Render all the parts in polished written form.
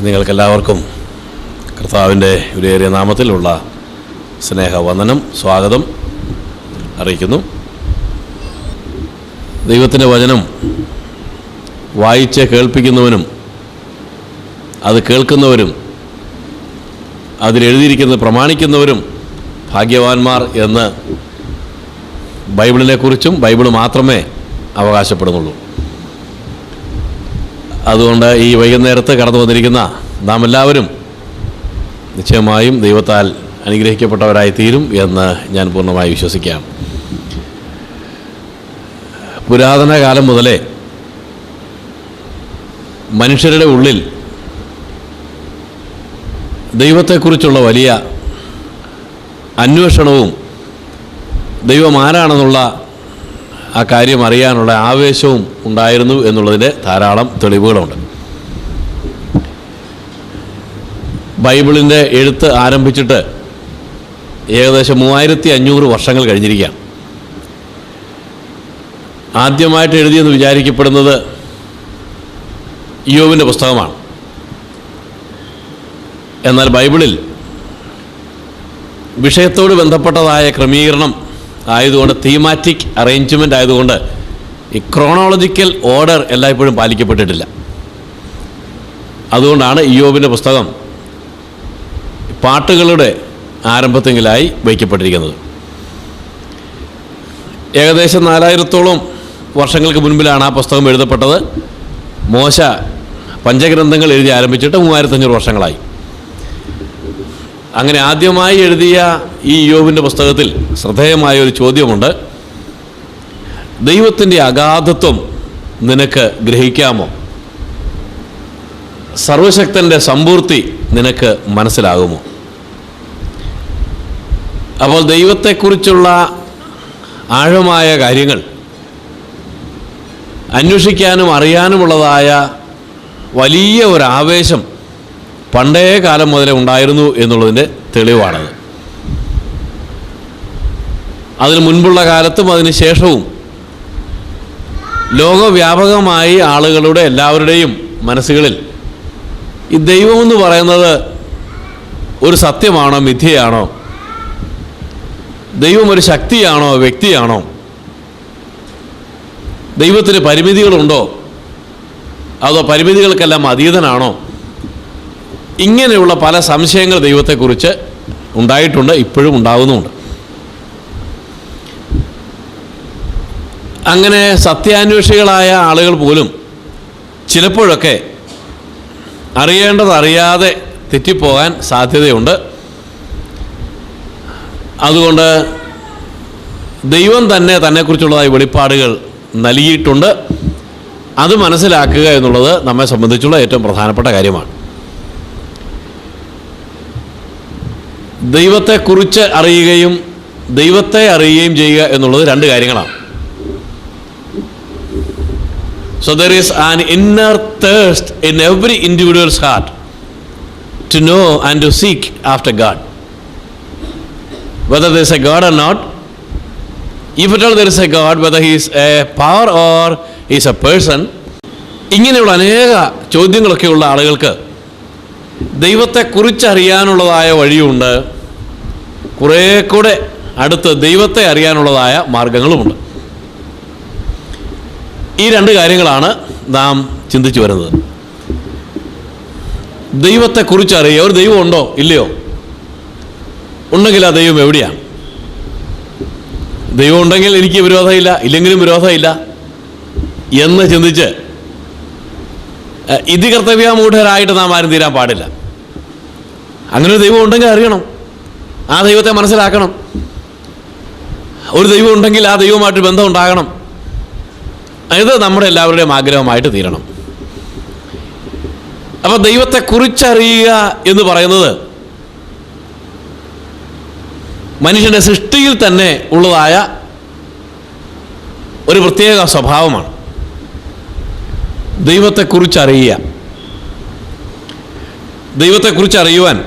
നിങ്ങൾക്കെല്ലാവർക്കും കർത്താവിൻ്റെ വിലയേറിയ നാമത്തിലുള്ള സ്നേഹവന്ദനം, സ്വാഗതം അറിയിക്കുന്നു. ദൈവത്തിൻ്റെ വചനം വായിച്ച് കേൾപ്പിക്കുന്നവനും അത് കേൾക്കുന്നവരും അതിലെഴുതിയിരിക്കുന്നത് പ്രമാണിക്കുന്നവരും ഭാഗ്യവാന്മാർ എന്ന് ബൈബിളിനെക്കുറിച്ചും ബൈബിൾ മാത്രമേ അവകാശപ്പെടുന്നുള്ളൂ. അതുകൊണ്ട് ഈ വൈകുന്നേരത്ത് കടന്നു വന്നിരിക്കുന്ന നാം എല്ലാവരും നിശ്ചയമായും ദൈവത്താൽ അനുഗ്രഹിക്കപ്പെട്ടവരായി തീരും എന്ന് ഞാൻ പൂർണ്ണമായി വിശ്വസിക്കാം. പുരാതന കാലം മുതലേ മനുഷ്യരുടെ ഉള്ളിൽ ദൈവത്തെക്കുറിച്ചുള്ള വലിയ അന്വേഷണവും ദൈവം ആരാണെന്നുള്ള ആ കാര്യം അറിയാനുള്ള ആവേശവും ഉണ്ടായിരുന്നു എന്നുള്ളതിൻ്റെ ധാരാളം തെളിവുകളുണ്ട്. ബൈബിളിൻ്റെ എഴുത്ത് ആരംഭിച്ചിട്ട് ഏകദേശം 3500 വർഷങ്ങൾ കഴിഞ്ഞിരിക്കുകയാണ്. ആദ്യമായിട്ട് എഴുതിയെന്ന് വിചാരിക്കപ്പെടുന്നത് ഇയ്യോബിൻ്റെ പുസ്തകമാണ്. എന്നാൽ ബൈബിളിൽ വിഷയത്തോട് ബന്ധപ്പെട്ടതായ ക്രമീകരണം ആയതുകൊണ്ട്, തീമാറ്റിക് അറേഞ്ച്മെൻ്റ് ആയതുകൊണ്ട് ഈ ക്രോണോളജിക്കൽ ഓർഡർ എല്ലായ്പ്പോഴും പാലിക്കപ്പെട്ടിട്ടില്ല. അതുകൊണ്ടാണ് ഇയ്യോബിൻ്റെ പുസ്തകം പാട്ടുകളുടെ ആരംഭത്തെങ്കിലായി വയ്ക്കപ്പെട്ടിരിക്കുന്നത്. ഏകദേശം 4000-ഓളം വർഷങ്ങൾക്ക് മുൻപിലാണ് ആ പുസ്തകം എഴുതപ്പെട്ടത്. മോശ പഞ്ചഗ്രന്ഥങ്ങൾ എഴുതി ആരംഭിച്ചിട്ട് 3500 വർഷങ്ങളായി. അങ്ങനെ ആദ്യമായി എഴുതിയ ഈ ഇയ്യോബിൻ്റെ പുസ്തകത്തിൽ ശ്രദ്ധേയമായ ഒരു ചോദ്യമുണ്ട്. ദൈവത്തിൻ്റെ അഗാധത്വം നിനക്ക് ഗ്രഹിക്കാമോ? സർവശക്തൻ്റെ സമ്പൂർത്തി നിനക്ക് മനസ്സിലാകുമോ? അപ്പോൾ ദൈവത്തെക്കുറിച്ചുള്ള ആഴമായ കാര്യങ്ങൾ അന്വേഷിക്കാനും അറിയാനുമുള്ളതായ വലിയ ഒരു ആവേശം പണ്ടേ കാലം മുതലേ ഉണ്ടായിരുന്നു എന്നുള്ളതിൻ്റെ തെളിവാണത്. അതിന് മുൻപുള്ള കാലത്തും അതിന് ശേഷവും ലോകവ്യാപകമായി ആളുകളുടെ എല്ലാവരുടെയും മനസ്സുകളിൽ ഈ ദൈവമെന്ന് പറയുന്നത് ഒരു സത്യമാണോ, മിഥ്യയാണോ? ദൈവം ഒരു ശക്തിയാണോ, വ്യക്തിയാണോ? ദൈവത്തിന് പരിമിതികളുണ്ടോ, അതോ പരിമിതികൾക്കെല്ലാം അതീതനാണോ? ഇങ്ങനെയുള്ള പല സംശയങ്ങൾ ദൈവത്തെക്കുറിച്ച് ഉണ്ടായിട്ടുണ്ട്, ഇപ്പോഴും ഉണ്ടാകുന്നുമുണ്ട്. അങ്ങനെ സത്യാന്വേഷികളായ ആളുകൾ പോലും ചിലപ്പോഴൊക്കെ അറിയേണ്ടതറിയാതെ തെറ്റിപ്പോകാൻ സാധ്യതയുണ്ട്. അതുകൊണ്ട് ദൈവം തന്നെ തന്നെക്കുറിച്ചുള്ളതായ വെളിപ്പാടുകൾ നൽകിയിട്ടുണ്ട്. അത് മനസ്സിലാക്കുക എന്നുള്ളത് നമ്മെ സംബന്ധിച്ചുള്ള ഏറ്റവും പ്രധാനപ്പെട്ട കാര്യമാണ്. ദൈവത്തെക്കുറിച്ച് അറിയുകയും ദൈവത്തെ അറിയുകയും ചെയ്യുക എന്നുള്ളത് രണ്ട് കാര്യങ്ങളാണ്. So there is an inner thirst in every individual's heart to know and to seek after God. Whether there is a God or not, if at all there is a God, whether he is a power or he is a person, ഇങ്ങനെയുള്ള അനേക ചോദ്യങ്ങളൊക്കെയുള്ള ആളുകൾക്ക് ദൈവത്തെക്കുറിച്ചറിയാനുള്ളതായ വഴിയുണ്ട്. കുറേ കൂടെ അടുത്ത് ദൈവത്തെ അറിയാനുള്ളതായ മാർഗങ്ങളുമുണ്ട്. ഈ രണ്ട് കാര്യങ്ങളാണ് നാം ചിന്തിച്ചു വരുന്നത്. ദൈവത്തെക്കുറിച്ചറിയുക, ഒരു ദൈവം ഉണ്ടോ ഇല്ലയോ? ഉണ്ടെങ്കിൽ ആ ദൈവം എവിടെയാണ്? ദൈവം ഉണ്ടെങ്കിൽ എനിക്ക് വിരോധമില്ല, ഇല്ലെങ്കിലും വിരോധമില്ല എന്ന് ചിന്തിച്ച് ഇതികർത്തവ്യമൂഢരായിട്ട് നാം ആരും തീരാൻ പാടില്ല. അങ്ങനെ ഒരു ദൈവം ഉണ്ടെങ്കിൽ അറിയണം, ആ ദൈവത്തെ മനസ്സിലാക്കണം. ഒരു ദൈവം ഉണ്ടെങ്കിൽ ആ ദൈവമായിട്ട് ബന്ധം ഉണ്ടാകണം. ഇത് നമ്മുടെ എല്ലാവരുടെയും ആഗ്രഹമായിട്ട് തീരണം. അപ്പോൾ ദൈവത്തെക്കുറിച്ചറിയുക എന്ന് പറയുന്നത് മനുഷ്യൻ്റെ സൃഷ്ടിയിൽ തന്നെ ഉള്ളതായ ഒരു പ്രത്യേക സ്വഭാവമാണ്. ദൈവത്തെക്കുറിച്ചറിയുക. ദൈവത്തെക്കുറിച്ചറിയുവാൻ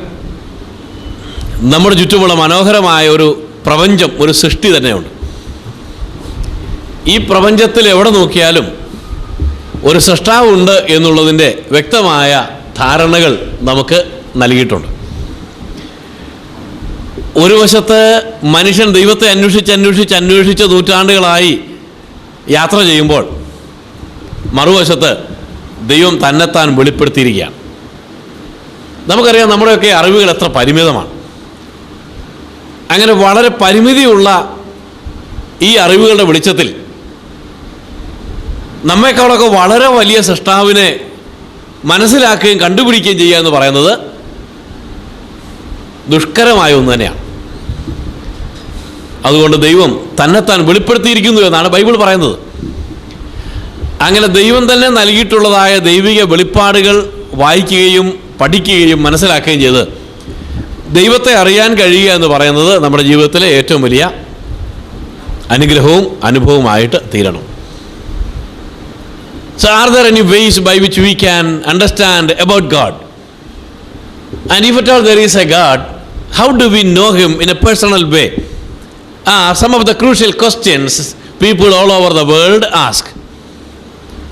നമ്മുടെ ചുറ്റുമുള്ള മനോഹരമായ ഒരു പ്രപഞ്ചം, ഒരു സൃഷ്ടി തന്നെയുണ്ട്. ഈ പ്രപഞ്ചത്തിൽ എവിടെ നോക്കിയാലും ഒരു സൃഷ്ടാവുണ്ട് എന്നുള്ളതിൻ്റെ വ്യക്തമായ ധാരണകൾ നമുക്ക് നൽകിയിട്ടുണ്ട്. ഒരു വശത്ത് മനുഷ്യൻ ദൈവത്തെ അന്വേഷിച്ച് നൂറ്റാണ്ടുകളായി യാത്ര ചെയ്യുമ്പോൾ, മറുവശത്ത് ദൈവം തന്നെത്താൻ വെളിപ്പെടുത്തിയിരിക്കുകയാണ്. നമുക്കറിയാം നമ്മുടെയൊക്കെ അറിവുകൾ എത്ര പരിമിതമാണ്. അങ്ങനെ വളരെ പരിമിതിയുള്ള ഈ അറിവുകളുടെ വെളിച്ചത്തിൽ നമ്മെക്കാളൊക്കെ വളരെ വലിയ സൃഷ്ടാവിനെ മനസ്സിലാക്കുകയും കണ്ടുപിടിക്കുകയും ചെയ്യുക എന്ന് പറയുന്നത് ദുഷ്കരമായ ഒന്ന് തന്നെയാണ്. അതുകൊണ്ട് ദൈവം തന്നെത്താൻ വെളിപ്പെടുത്തിയിരിക്കുന്നു എന്നാണ് ബൈബിൾ പറയുന്നത്. അങ്ങനെ ദൈവം തന്നെ നൽകിയിട്ടുള്ളതായ ദൈവിക വെളിപ്പാടുകൾ വായിക്കുകയും പഠിക്കുകയും മനസ്സിലാക്കുകയും ചെയ്ത് ദൈവത്തെ അറിയാൻ കഴിയുക എന്ന് പറയുന്നത് നമ്മുടെ ജീവിതത്തിലെ ഏറ്റവും വലിയ അനുഗ്രഹവും അനുഭവമായിട്ട് തീരണം. So are there any ways by which we can understand about God? And if at all there is a God, how do we know Him in a personal way? Some of the crucial questions people all over the world ask.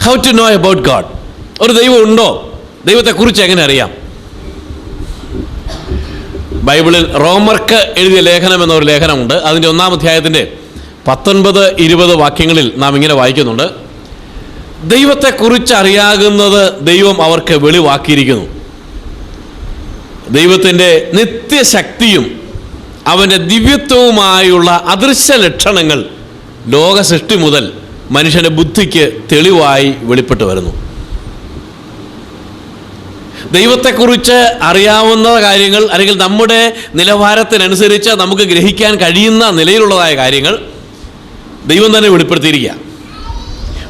How to know about God? ഒരു ദൈവം ഉണ്ടോ? ദൈവത്തെക്കുറിച്ച് എങ്ങനെ അറിയാം? ബൈബിളിൽ റോമർക്ക് എഴുതിയ ലേഖനം എന്നൊരു ലേഖനമുണ്ട്. അതിൻ്റെ 1-ാം അധ്യായത്തിൻ്റെ 19-20 വാക്യങ്ങളിൽ നാം ഇങ്ങനെ വായിക്കുന്നുണ്ട്: ദൈവത്തെക്കുറിച്ച് അറിയാകുന്നത് ദൈവം അവർക്ക് വെളിവാക്കിയിരിക്കുന്നു. ദൈവത്തിൻ്റെ നിത്യശക്തിയും അവൻ്റെ ദിവ്യത്വവുമായുള്ള അദൃശ്യ ലക്ഷണങ്ങൾ ലോക സൃഷ്ടി മുതൽ മനുഷ്യൻ്റെ ബുദ്ധിക്ക് തെളിവായി വെളിപ്പെട്ടു വരുന്നു. ദൈവത്തെക്കുറിച്ച് അറിയാവുന്ന കാര്യങ്ങൾ, അല്ലെങ്കിൽ നമ്മുടെ നിലവാരത്തിനനുസരിച്ച് നമുക്ക് ഗ്രഹിക്കാൻ കഴിയുന്ന നിലയിലുള്ളതായ കാര്യങ്ങൾ ദൈവം തന്നെ വെളിപ്പെടുത്തിയിരിക്കുക.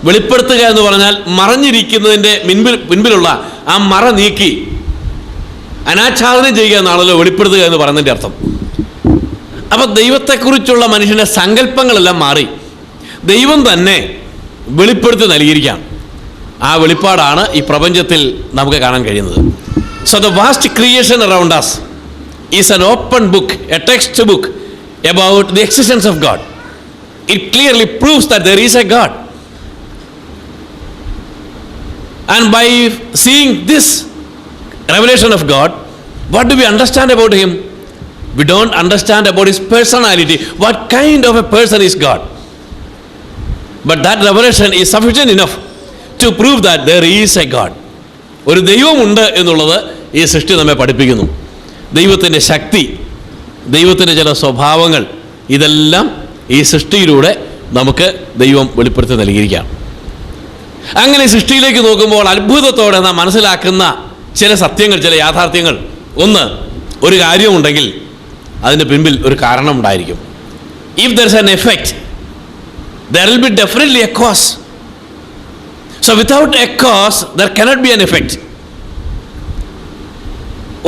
വെളിപ്പെടുത്തുക എന്ന് പറഞ്ഞാൽ മറഞ്ഞിരിക്കുന്നതിൻ്റെ പിൻപിലുള്ള ആ മറ നീക്കി അനാച്ഛാദനം ചെയ്യുക എന്നാണല്ലോ വെളിപ്പെടുത്തുക എന്ന് പറയുന്നതിൻ്റെ അർത്ഥം. അപ്പം ദൈവത്തെക്കുറിച്ചുള്ള മനുഷ്യൻ്റെ സങ്കല്പങ്ങളെല്ലാം മാറി ദൈവം തന്നെ വെളിപ്പെടുത്തി നൽകിയിരിക്കുകയാണ്. ആ വെളിപ്പാടാണ് ഈ പ്രപഞ്ചത്തിൽ നമുക്ക് കാണാൻ കഴിയുന്നത്. So the vast creation around us is an open book, a text book about the existence of God. It clearly proves that there is a God. And by seeing this revelation of God, what do we understand about Him? We don't understand about His personality. What kind of a person is God? But that revelation is sufficient enough to prove that there is a God. ഒരു ദൈവമുണ്ട് എന്നുള്ളത് ഈ സൃഷ്ടി നമ്മെ പഠിപ്പിക്കുന്നു. ദൈവത്തിൻ്റെ ശക്തി, ദൈവത്തിൻ്റെ ചില സ്വഭാവങ്ങൾ, ഇതെല്ലാം ഈ സൃഷ്ടിയിലൂടെ നമുക്ക് ദൈവം വെളിപ്പെടുത്തി നൽകിയിരിക്കുകയാണ്. അങ്ങനെ സൃഷ്ടിയിലേക്ക് നോക്കുമ്പോൾ അത്ഭുതത്തോടെ നാം മനസ്സിലാക്കുന്ന ചില സത്യങ്ങൾ, ചില യാഥാർത്ഥ്യങ്ങൾ. ഒന്ന്, ഒരു കാര്യമുണ്ടെങ്കിൽ അതിൻ്റെ പിൻപിൽ ഒരു കാരണം ഉണ്ടായിരിക്കും. If there is an effect, there will be definitely a cause. So without a cause there cannot be an effect.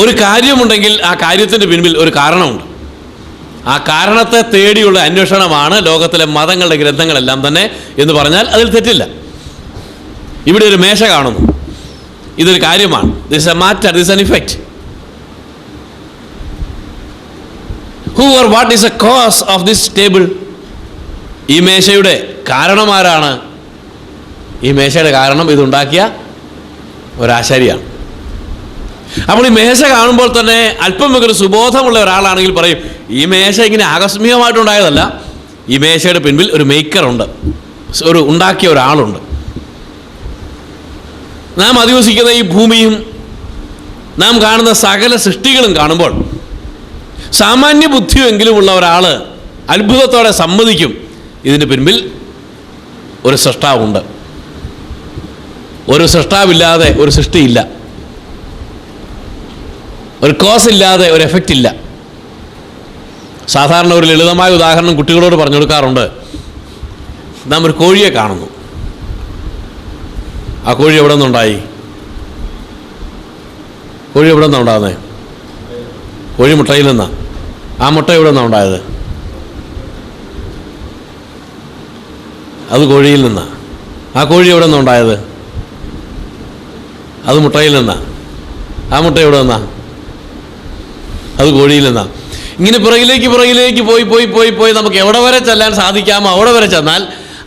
ഒരു കാര്യമുണ്ടെങ്കിൽ ആ കാര്യത്തിൻ്റെ പിൻപിൽ ഒരു കാരണമുണ്ട്. ആ കാരണത്തെ തേടിയുള്ള അന്വേഷണമാണ് ലോകത്തിലെ മതങ്ങളുടെ ഗ്രന്ഥങ്ങളെല്ലാം തന്നെ എന്ന് പറഞ്ഞാൽ അതിൽ തെറ്റില്ല. ഇവിടെ ഒരു മേശ കാണുന്നു, ഇതൊരു കാര്യമാണ്. This is A matter, this is an effect. Who or what is the cause of this table? ഈ മേശയുടെ കാരണം ആരാണ്? ഈ മേശയുടെ കാരണം ഇതുണ്ടാക്കിയ ഒരാശാരിയാണ്. അപ്പോൾ ഈ മേശ കാണുമ്പോൾ തന്നെ അല്പം ഒരു സുബോധമുള്ള ഒരാളാണെങ്കിൽ പറയും, ഈ മേശ ഇങ്ങനെ ആകസ്മികമായിട്ടുണ്ടായതല്ല, ഈ മേശയുടെ പിൻപിൽ ഒരു മേക്കറുണ്ട്, ഒരു ഉണ്ടാക്കിയ ഒരാളുണ്ട്. നാം അധിവസിക്കുന്ന ഈ ഭൂമിയും നാം കാണുന്ന സകല സൃഷ്ടികളും കാണുമ്പോൾ സാമാന്യ ബുദ്ധിയെങ്കിലും ഉള്ള ഒരാൾ അത്ഭുതത്തോടെ സമ്മതിക്കും, ഇതിന് പിൻപിൽ ഒരു സൃഷ്ടാവുണ്ട്. ഒരു സൃഷ്ടാവില്ലാതെ ഒരു സൃഷ്ടിയില്ല. ഒരു കോസ് ഇല്ലാതെ ഒരു എഫക്റ്റ് ഇല്ല. സാധാരണ ഒരു ലളിതമായ ഉദാഹരണം കുട്ടികളോട് പറഞ്ഞു കൊടുക്കാറുണ്ട്. നാം ഒരു കോഴിയെ കാണുന്നു. ആ കോഴി എവിടെ നിന്നുണ്ടായി? കോഴി എവിടെ നിന്നാണ് ഉണ്ടാകുന്നത്? കോഴി മുട്ടയിൽ നിന്നാണ്. ആ മുട്ട എവിടെ നിന്നാണ് ഉണ്ടായത്? അത് കോഴിയിൽ നിന്നാണ്. ആ കോഴി എവിടെ നിന്നാണ് ഉണ്ടായത്? അത് മുട്ടയിൽ നിന്നാണ്. ആ മുട്ട എവിടെ നിന്നാണ്? അത് കോഴിയിൽ നിന്നാണ്. ഇങ്ങനെ പുറകിലേക്ക് പോയി പോയി പോയി പോയി നമുക്ക് എവിടെ വരെ ചെല്ലാൻ സാധിക്കാമോ അവിടെ വരെ ചെന്നാൽ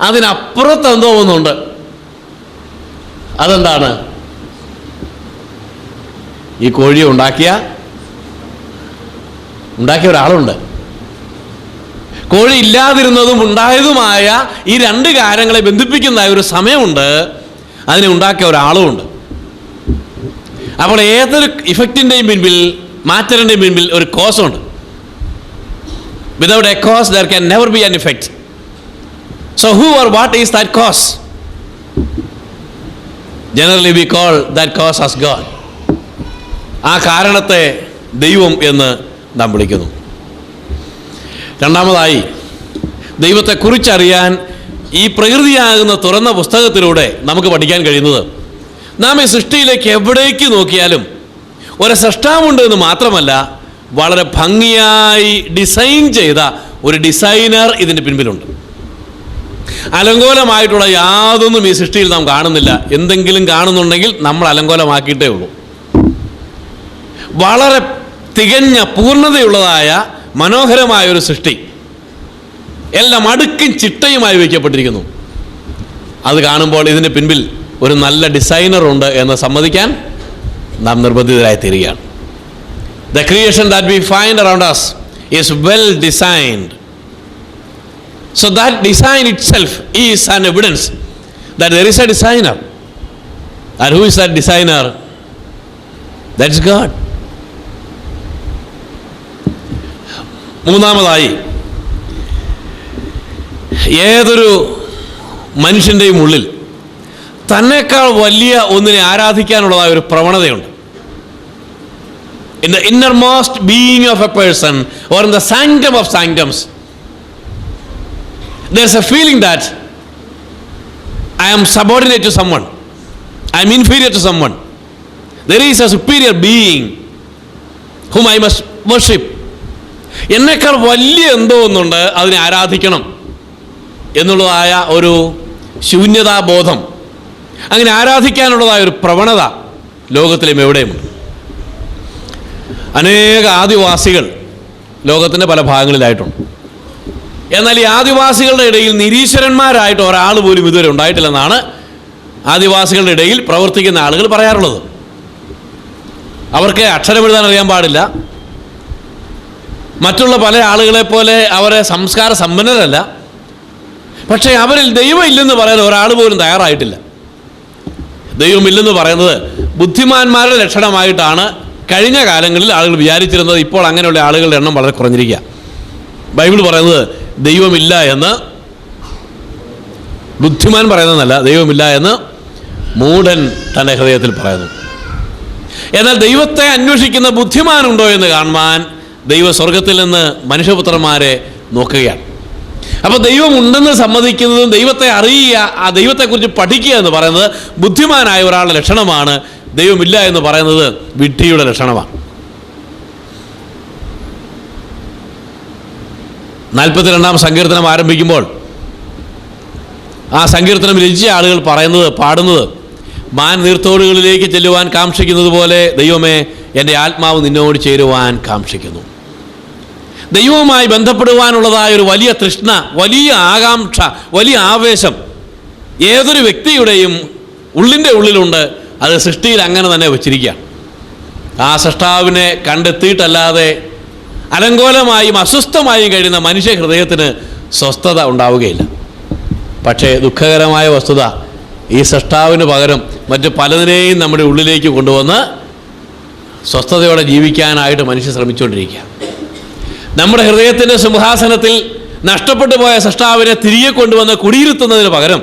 അതിനപ്പുറത്ത് എന്തോ ഒന്നുണ്ട്. അതെന്താണ്? ഈ കോഴിയെ ഉണ്ടാക്കിയ ഒരാളുണ്ട്. കോഴി ഇല്ലാതിരുന്നതും ഉണ്ടായതുമായ ഈ രണ്ട് കാര്യങ്ങളെ ബന്ധിപ്പിക്കുന്നതായ ഒരു സമയമുണ്ട്. അതിനെ ഉണ്ടാക്കിയ ഒരാളുമുണ്ട്. അപ്പോൾ ഏതൊരു ഇഫക്റ്റിൻ്റെയും പിൻപിൽ, മാറ്ററിൻ്റെയും പിൻപിൽ ഒരു കോസുണ്ട്. Without a cause there can never be an effect. So who or what is that cause? Generally we call that cause as God. ആ കാരണത്തെ ദൈവം എന്ന് നാം വിളിക്കുന്നു. രണ്ടാമതായി, ദൈവത്തെക്കുറിച്ചറിയാൻ ഈ പ്രകൃതിയാകുന്ന തുറന്ന പുസ്തകത്തിലൂടെ നമുക്ക് പഠിക്കാൻ കഴിയുന്നത്, നാം ഈ സൃഷ്ടിയിലേക്ക് എവിടേക്ക് നോക്കിയാലും ഒരു സൃഷ്ടാവുണ്ട് എന്ന് മാത്രമല്ല, വളരെ ഭംഗിയായി ഡിസൈൻ ചെയ്ത ഒരു ഡിസൈനർ ഇതിൻ്റെ പിൻപിലുണ്ട്. അലങ്കോലമായിട്ടുള്ള യാതൊന്നും ഈ സൃഷ്ടിയിൽ നാം കാണുന്നില്ല. എന്തെങ്കിലും കാണുന്നുണ്ടെങ്കിൽ നമ്മൾ അലങ്കോലമാക്കിയിട്ടേ ഉള്ളൂ. വളരെ തികഞ്ഞ പൂർണ്ണതയുള്ളതായ മനോഹരമായ ഒരു സൃഷ്ടി, എല്ലാം അടുക്കും ചിട്ടയുമായി വയ്ക്കപ്പെട്ടിരിക്കുന്നു. അത് കാണുമ്പോൾ ഇതിന് പിൻപിൽ ഒരു നല്ല ഡിസൈനറുണ്ട് എന്ന് സമ്മതിക്കാൻ നാം നിർബന്ധിതരായി തീരുകയാണ്. The creation that we find around us is well designed. So that design itself is an evidence that there is a designer. And who is that designer? That's God. മൂന്നാമതായി, ഏതൊരു മനുഷ്യൻ്റെയും ഉള്ളിൽ തന്നെക്കാൾ വലിയ ഒന്നിനെ ആരാധിക്കാനുള്ളതായ ഒരു പ്രവണതയുണ്ട്. In the innermost being of a person, or in the sanctum of sanctums, there's a feeling that I am subordinate to someone, I am inferior to someone. There is a superior being whom I must worship. എന്നേക്കാൾ വലിയ എന്തോ ഒന്നുണ്ട്, അതിനെ ആരാധിക്കണം എന്നുള്ളതായ ഒരു ശൂന്യതാബോധം, അങ്ങനെ ആരാധിക്കാനുള്ളതായ ഒരു പ്രവണത ലോകത്തിലും എവിടെയുമുണ്ട്. അനേക ആദിവാസികൾ ലോകത്തിൻ്റെ പല ഭാഗങ്ങളിലായിട്ടുണ്ട്. എന്നാൽ ഈ ആദിവാസികളുടെ ഇടയിൽ നിരീശ്വരന്മാരായിട്ട് ഒരാൾ പോലും ഇതുവരെ ഉണ്ടായിട്ടില്ലെന്നാണ് ആദിവാസികളുടെ ഇടയിൽ പ്രവർത്തിക്കുന്ന ആളുകൾ പറയാറുള്ളത്. അവർക്ക് അക്ഷരമെഴുതാൻ അറിയാൻ പാടില്ല. മറ്റുള്ള പല ആളുകളെ പോലെ അവരെ സംസ്കാര സമ്പന്നരല്ല. പക്ഷേ അവരിൽ ദൈവമില്ലെന്ന് പറയാൻ ഒരാൾ പോലും തയ്യാറായിട്ടില്ല. ദൈവമില്ലെന്ന് പറയുന്നത് ബുദ്ധിമാന്മാരുടെ ലക്ഷണമായിട്ടാണ് കഴിഞ്ഞ കാലങ്ങളിൽ ആളുകൾ വിചാരിച്ചിരുന്നത്. ഇപ്പോൾ അങ്ങനെയുള്ള ആളുകളുടെ എണ്ണം വളരെ കുറഞ്ഞിരിക്കുക. ബൈബിൾ പറയുന്നത് ദൈവമില്ല എന്ന് ബുദ്ധിമാൻ പറയുന്നതല്ല, ദൈവമില്ല എന്ന് മൂഢൻ തൻ്റെ ഹൃദയത്തിൽ പറയുന്നു. എന്നാൽ ദൈവത്തെ അന്വേഷിക്കുന്ന ബുദ്ധിമാനുണ്ടോ എന്ന് കാണുവാൻ ദൈവ സ്വർഗത്തിൽ നിന്ന് മനുഷ്യപുത്രന്മാരെ നോക്കുകയാണ്. അപ്പോൾ ദൈവം ഉണ്ടെന്ന് സമ്മതിക്കുന്നതും ദൈവത്തെ അറിയുക, ആ ദൈവത്തെക്കുറിച്ച് പഠിക്കുക എന്ന് പറയുന്നത് ബുദ്ധിമാനായ ഒരാളുടെ ലക്ഷണമാണ്. ദൈവമില്ല എന്ന് പറയുന്നത് വിഡ്ഢിയുടെ ലക്ഷണമാണ്. 42-ാം സങ്കീർത്തനം ആരംഭിക്കുമ്പോൾ ആ സങ്കീർത്തനം രചിച്ച ആളുകൾ പാടുന്നത്, മാൻ നീർത്തോടുകളിലേക്ക് ചെല്ലുവാൻ കാക്ഷിക്കുന്നത് പോലെ ദൈവമേ, എൻ്റെ ആത്മാവ് നിന്നോട് ചേരുവാൻ കാക്ഷിക്കുന്നു. ദൈവവുമായി ബന്ധപ്പെടുവാനുള്ളതായ ഒരു വലിയ തൃഷ്ണ, വലിയ ആകാംക്ഷ, വലിയ ആവേശം ഏതൊരു വ്യക്തിയുടെയും ഉള്ളിൻ്റെ ഉള്ളിലുണ്ട്. അത് സൃഷ്ടിയിൽ അങ്ങനെ തന്നെ വച്ചിരിക്കുകയാണ്. ആ സൃഷ്ടാവിനെ കണ്ടെത്തിയിട്ടല്ലാതെ അലങ്കോലമായും അസ്വസ്ഥമായും കഴിയുന്ന മനുഷ്യ ഹൃദയത്തിന് സ്വസ്ഥത ഉണ്ടാവുകയില്ല. പക്ഷേ ദുഃഖകരമായ വസ്തുത, ഈ സൃഷ്ടാവിന് പകരം മറ്റ് പലതിനെയും നമ്മുടെ ഉള്ളിലേക്ക് കൊണ്ടുവന്ന് സ്വസ്ഥതയോടെ ജീവിക്കാനായിട്ട് മനുഷ്യൻ ശ്രമിച്ചുകൊണ്ടിരിക്കുക. നമ്മുടെ ഹൃദയത്തിൻ്റെ സിംഹാസനത്തിൽ നഷ്ടപ്പെട്ടു പോയ സൃഷ്ടാവിനെ തിരികെ കൊണ്ടുവന്ന് കുടിയിരുത്തുന്നതിന് പകരം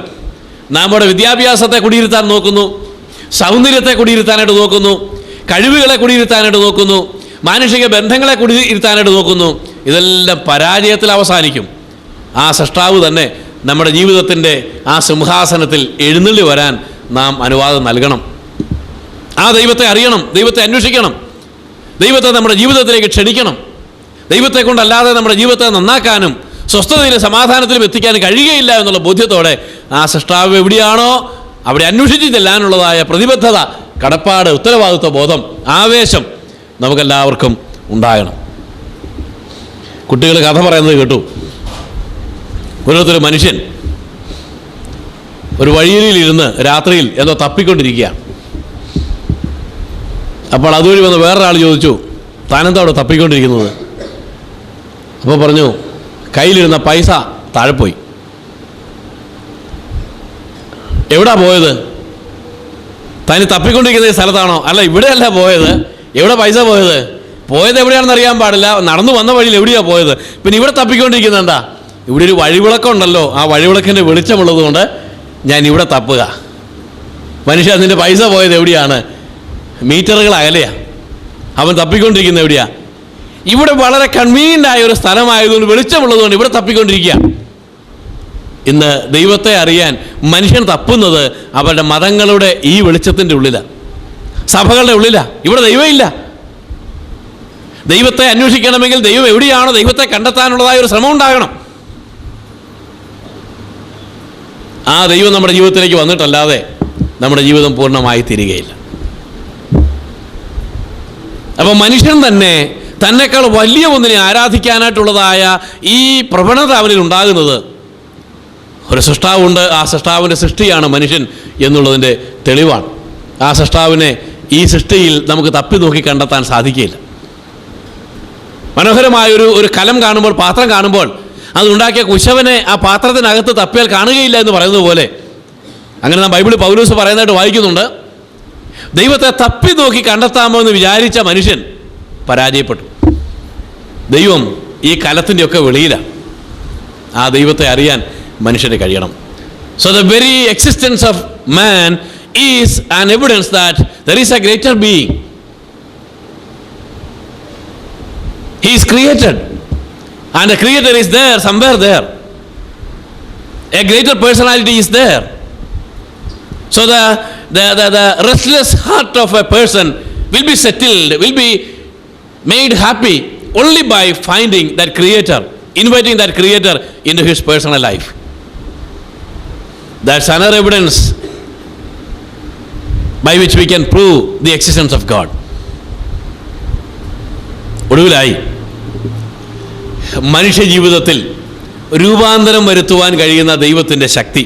നമ്മുടെ വിദ്യാഭ്യാസത്തെ കുടിയിരുത്താൻ നോക്കുന്നു, സൗന്ദര്യത്തെ കുടിയിരുത്താനായിട്ട് നോക്കുന്നു, കഴിവുകളെ കുടിയിരുത്താനായിട്ട് നോക്കുന്നു, മാനുഷിക ബന്ധങ്ങളെ കുടിയിരുത്താനായിട്ട് നോക്കുന്നു. ഇതെല്ലാം പരാജയത്തിൽ അവസാനിക്കും. ആ സൃഷ്ടാവ് തന്നെ നമ്മുടെ ജീവിതത്തിൻ്റെ ആ സിംഹാസനത്തിൽ എഴുന്നള്ളി വരാൻ നാം അനുവാദം നൽകണം. ആ ദൈവത്തെ അറിയണം, ദൈവത്തെ അന്വേഷിക്കണം, ദൈവത്തെ നമ്മുടെ ജീവിതത്തിലേക്ക് ക്ഷണിക്കണം. ദൈവത്തെ കൊണ്ടല്ലാതെ നമ്മുടെ ജീവിതത്തെ നന്നാക്കാനും സ്വസ്ഥതയിലും സമാധാനത്തിലും എത്തിക്കാനും കഴിയുകയില്ല എന്നുള്ള ബോധ്യത്തോടെ ആ സൃഷ്ടാവ് എവിടെയാണോ അവിടെ അന്വേഷിച്ച് ചെല്ലാനുള്ളതായ പ്രതിബദ്ധത, കടപ്പാട്, ഉത്തരവാദിത്വ ബോധം, ആവേശം നമുക്കെല്ലാവർക്കും ഉണ്ടാകണം. കുട്ടികൾ കഥ പറയുന്നത് കേട്ടു. ഓരോരുത്തരും മനുഷ്യൻ ഒരു വഴിയിലിരുന്ന് രാത്രിയിൽ എന്തോ തപ്പിക്കൊണ്ടിരിക്കുകയാണ്. അപ്പോൾ അതുവഴി വന്ന് വേറൊരാൾ ചോദിച്ചു, താനെന്താ അവിടെ തപ്പിക്കൊണ്ടിരിക്കുന്നത്? അപ്പോൾ പറഞ്ഞു, കയ്യിലിരുന്ന പൈസ താഴെ പോയി. എവിടാ പോയത്? താൻ തപ്പിക്കൊണ്ടിരിക്കുന്ന സ്ഥലത്താണോ? അല്ല, ഇവിടെയല്ല പോയത്. എവിടെ പൈസ പോയത്? പോയത് എവിടെയാണെന്ന് അറിയാൻ പാടില്ല, നടന്നു വന്ന വഴിയിൽ എവിടെയാണ് പോയത്. പിന്നെ ഇവിടെ തപ്പിക്കൊണ്ടിരിക്കുന്നത് എന്താ? ഇവിടെ ഒരു വഴിവിളക്കുണ്ടല്ലോ, ആ വഴിവിളക്കിൻ്റെ വെളിച്ചമുള്ളത് കൊണ്ട് ഞാൻ ഇവിടെ തപ്പുക. മനുഷ്യ, അതിൻ്റെ പൈസ പോയത് എവിടെയാണ്? മീറ്ററുകൾ അകലെയാ. അവൻ തപ്പിക്കൊണ്ടിരിക്കുന്നത് എവിടെയാ? ഇവിടെ വളരെ കൺവീനിയൻ്റ് ആയ ഒരു സ്ഥലമായതുകൊണ്ട്, വെളിച്ചമുള്ളതുകൊണ്ട് ഇവിടെ തപ്പിക്കൊണ്ടിരിക്കുക. ഇന്ന് ദൈവത്തെ അറിയാൻ മനുഷ്യൻ തപ്പുന്നത് അവരുടെ മതങ്ങളുടെ ഈ വെളിച്ചത്തിൻ്റെ ഉള്ളിലാണ്, സഭകളുടെ ഉള്ളിലാണ്. ഇവിടെ ദൈവമില്ല. ദൈവത്തെ അന്വേഷിക്കണമെങ്കിൽ ദൈവം എവിടെയാണോ ദൈവത്തെ കണ്ടെത്താനുള്ളതായ ഒരു ശ്രമം ഉണ്ടാകണം. ആ ദൈവം നമ്മുടെ ജീവിതത്തിലേക്ക് വന്നിട്ടല്ലാതെ നമ്മുടെ ജീവിതം പൂർണ്ണമായി തീരുകയില്ല. അപ്പോൾ മനുഷ്യൻ തന്നെ തന്നെക്കാൾ വലിയ ഒന്നിനെ ആരാധിക്കാനായിട്ടുള്ളതായ ഈ പ്രവണത അവനിൽ ഉണ്ടാകുന്നത്, ഒരു സൃഷ്ടാവുണ്ട്, ആ സൃഷ്ടാവിൻ്റെ സൃഷ്ടിയാണ് മനുഷ്യൻ എന്നുള്ളതിൻ്റെ തെളിവാണ്. ആ സൃഷ്ടാവിനെ ഈ സൃഷ്ടിയിൽ നമുക്ക് തപ്പി നോക്കി കണ്ടെത്താൻ സാധിക്കില്ല. മനോഹരമായൊരു കലം കാണുമ്പോൾ, പാത്രം കാണുമ്പോൾ, അതുണ്ടാക്കിയ കുശവനെ ആ പാത്രത്തിനകത്ത് തപ്പിയാൽ കാണുകയില്ല എന്ന് പറയുന്നത് പോലെ, അങ്ങനെ നാം ബൈബിളിൽ പൗലോസ് പറയുന്നതായിട്ട് വായിക്കുന്നുണ്ട്. ദൈവത്തെ തപ്പി നോക്കി കണ്ടെത്താമോ എന്ന് വിചാരിച്ച മനുഷ്യൻ പരാജയപ്പെട്ടു. ദൈവം ഈ കലത്തിൻ്റെയൊക്കെ വെളിയിലാണ്. ആ ദൈവത്തെ അറിയാൻ മനുഷ്യന് കഴിയണം. So the very existence of man is an evidence that there is A greater being. He is created and the creator is there, somewhere there. A greater personality is there. So the restless heart of a person will be settled, will be made happy only by finding that creator, inviting that creator into his personal life. That's another evidence by which we can prove the existence of God. ഒടുവിലായി മനുഷ്യ ജീവിതത്തിൽ രൂപാന്തരം വരുത്തുവാൻ കഴിയുന്ന ദൈവത്തിൻ്റെ ശക്തി.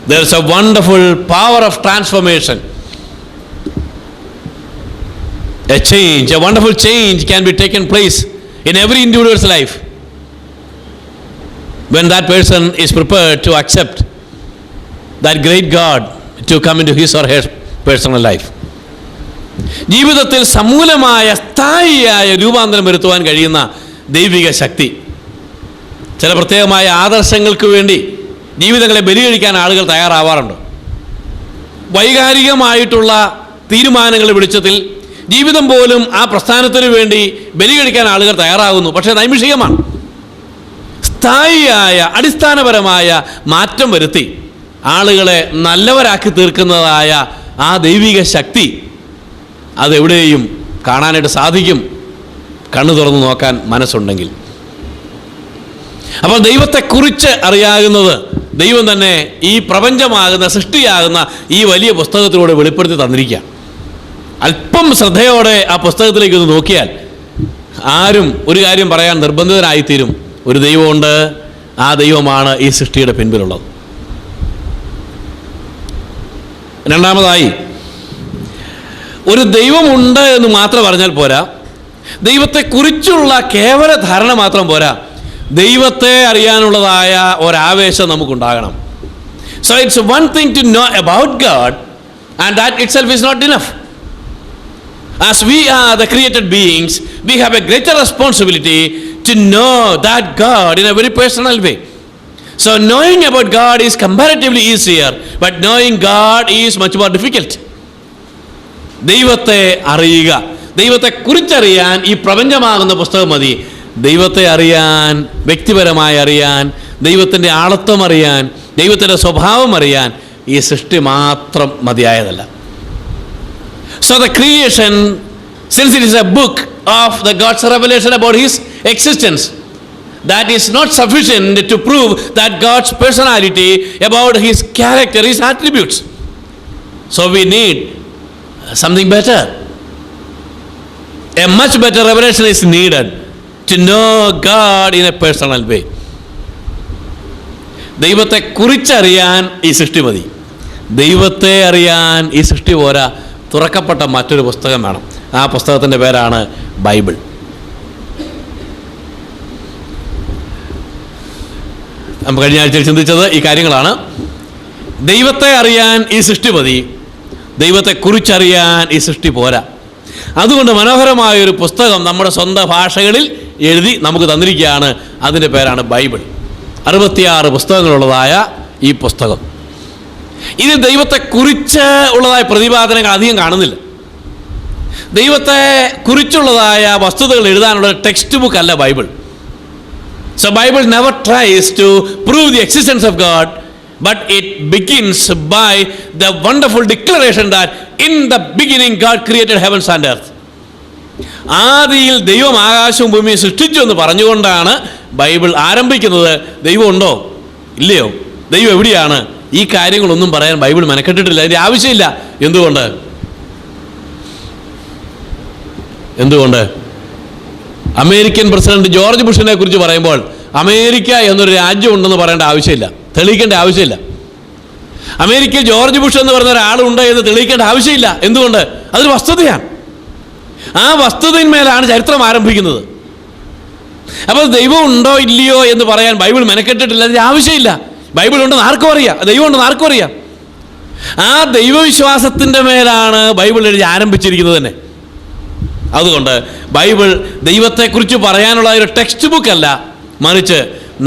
There is a wonderful power of transformation. A wonderful change can be taken place in every individual's life when that person is prepared to accept that great God to come into his or her personal life. ജീവിതത്തിൽ സമൂലമായ സ്ഥായിയായ രൂപാന്തരം വരുത്തുവാൻ കഴിയുന്ന ദൈവിക ശക്തി. ചില പ്രത്യേകമായ ആദർശങ്ങൾക്ക് വേണ്ടി ജീവിതങ്ങളെ ബലികഴിക്കാൻ ആളുകൾ തയ്യാറാവാറുണ്ട്. വൈകാരികമായിട്ടുള്ള തീരുമാനങ്ങളുടെ വെളിച്ചത്തിൽ ജീവിതം പോലും ആ പ്രസ്ഥാനത്തിന് വേണ്ടി ബലികഴിക്കാൻ ആളുകൾ തയ്യാറാകുന്നു. പക്ഷേ നൈമിഷികമാണ്. സ്ഥായിയായ അടിസ്ഥാനപരമായ മാറ്റം വരുത്തി ആളുകളെ നല്ലവരാക്കി തീർക്കുന്നതായ ആ ദൈവിക ശക്തി അതെവിടെയും കാണാനായിട്ട് സാധിക്കും, കണ്ണു തുറന്ന് നോക്കാൻ മനസ്സുണ്ടെങ്കിൽ. അപ്പോൾ ദൈവത്തെക്കുറിച്ച് അറിയാകുന്നത് ദൈവം തന്നെ ഈ പ്രപഞ്ചമാകുന്ന, സൃഷ്ടിയാകുന്ന ഈ വലിയ പുസ്തകത്തിലൂടെ വെളിപ്പെടുത്തി തന്നിരിക്കുക. അല്പം ശ്രദ്ധയോടെ ആ പുസ്തകത്തിലേക്ക് ഒന്ന് നോക്കിയാൽ ആരും ഒരു കാര്യം പറയാൻ നിർബന്ധിതരായിത്തീരും: ഒരു ദൈവമുണ്ട്, ആ ദൈവമാണ് ഈ സൃഷ്ടിയുടെ പിൻപിലുള്ളത്. രണ്ടാമതായി, ഒരു ദൈവമുണ്ട് എന്ന് മാത്രം പറഞ്ഞാൽ പോരാ, ദൈവത്തെക്കുറിച്ചുള്ള കേവല ധാരണ മാത്രം പോരാ, ദൈവത്തെ അറിയാനുള്ളതായ ഒരാവേശം നമുക്കുണ്ടാകണം. So it's one thing to know about God and that itself is not enough. As we are the created beings, we have a greater responsibility to know that God in a very personal way. So knowing about God is comparatively easier, but knowing God is much more difficult. ദൈവത്തെ അറിയുക, ദൈവത്തെ കുറിച്ചറിയാൻ ഈ പ്രപഞ്ചമാകുന്ന പുസ്തകം മതി. ദൈവത്തെ അറിയാൻ, വ്യക്തിപരമായി അറിയാൻ, ദൈവത്തിൻ്റെ ആളത്വം അറിയാൻ, ദൈവത്തിൻ്റെ സ്വഭാവം അറിയാൻ ഈ സൃഷ്ടി മാത്രം മതിയായതല്ല. So the creation, since it is a book of the God's revelation about his existence, that is not sufficient to prove that God's personality, about his character, his attributes. So we need something better. A much better revelation is needed to know God in a personal way. ദൈവത്തെ കുറിച്ചറിയാൻ ഈ സൃഷ്ടി മതി, ദൈവത്തെ അറിയാൻ ഈ സൃഷ്ടി പോരാ, തുറക്കപ്പെട്ട മറ്റൊരു പുസ്തകം വേണം. ആ പുസ്തകത്തിൻ്റെ പേരാണ് ബൈബിൾ. നമ്മൾ കഴിഞ്ഞ ആഴ്ചയിൽ ചിന്തിച്ചത് ഈ കാര്യങ്ങളാണ്. ദൈവത്തെ അറിയാൻ ഈ സൃഷ്ടി മതി, ദൈവത്തെക്കുറിച്ചറിയാൻ ഈ സൃഷ്ടി പോരാ. അതുകൊണ്ട് മനോഹരമായൊരു പുസ്തകം നമ്മുടെ സ്വന്തം ഭാഷകളിൽ എഴുതി നമുക്ക് തന്നിരിക്കുകയാണ്. അതിൻ്റെ പേരാണ് ബൈബിൾ. 66 പുസ്തകങ്ങളുള്ളതായ ഈ പുസ്തകം. ഇത് ദൈവത്തെക്കുറിച്ച് ഉള്ളതായ പ്രതിപാദനങ്ങൾ അധികം കാണുന്നില്ല. ദൈവത്തെ കുറിച്ചുള്ളതായ വസ്തുതകൾ എഴുതാനുള്ള ടെക്സ്റ്റ് ബുക്ക് അല്ല Bible. So Bible never tries to prove the existence of God, but it begins by the wonderful declaration that in the beginning God created heavens and earth. ആദിയിൽ ദൈവം ആകാശവും ഭൂമിയും സൃഷ്ടിച്ചു എന്ന് പറഞ്ഞുകൊണ്ടാണ് ബൈബിൾ ആരംഭിക്കുന്നത്. ദൈവം ഉണ്ടോ ഇല്ലയോ, ദൈവം എവിടെയാണ്, ഈ കാര്യങ്ങളൊന്നും പറയാൻ ബൈബിൾ മെനക്കെട്ടിട്ടില്ല. അതിൻ്റെ ആവശ്യമില്ല. എന്തുകൊണ്ട് അമേരിക്കൻ പ്രസിഡന്റ് ജോർജ് ബുഷിനെ കുറിച്ച് പറയുമ്പോൾ അമേരിക്ക എന്നൊരു രാജ്യം ഉണ്ടെന്ന് പറയേണ്ട ആവശ്യമില്ല, തെളിയിക്കേണ്ട ആവശ്യമില്ല. അമേരിക്കയിൽ ജോർജ് ബുഷ് എന്ന് പറയുന്ന ഒരാളുണ്ട് എന്ന് തെളിയിക്കേണ്ട ആവശ്യമില്ല. എന്തുകൊണ്ട്? അതൊരു വസ്തുതയാണ്. ആ വസ്തുതയിന്മേലാണ് ചരിത്രം ആരംഭിക്കുന്നത്. അപ്പോൾ ദൈവം ഉണ്ടോ ഇല്ലയോ എന്ന് പറയാൻ ബൈബിൾ മെനക്കെട്ടിട്ടില്ല. അതിൻ്റെ ആവശ്യമില്ല. ബൈബിൾ ഉണ്ടെന്ന് ആർക്കും അറിയാം, ദൈവം ഉണ്ടെന്ന് ആർക്കും അറിയാം. ആ ദൈവവിശ്വാസത്തിൻ്റെ മേലാണ് ബൈബിൾ എഴുതി ആരംഭിച്ചിരിക്കുന്നത് തന്നെ. അതുകൊണ്ട് ബൈബിൾ ദൈവത്തെക്കുറിച്ച് പറയാനുള്ള ഒരു ടെക്സ്റ്റ് ബുക്ക് അല്ല, മറിച്ച്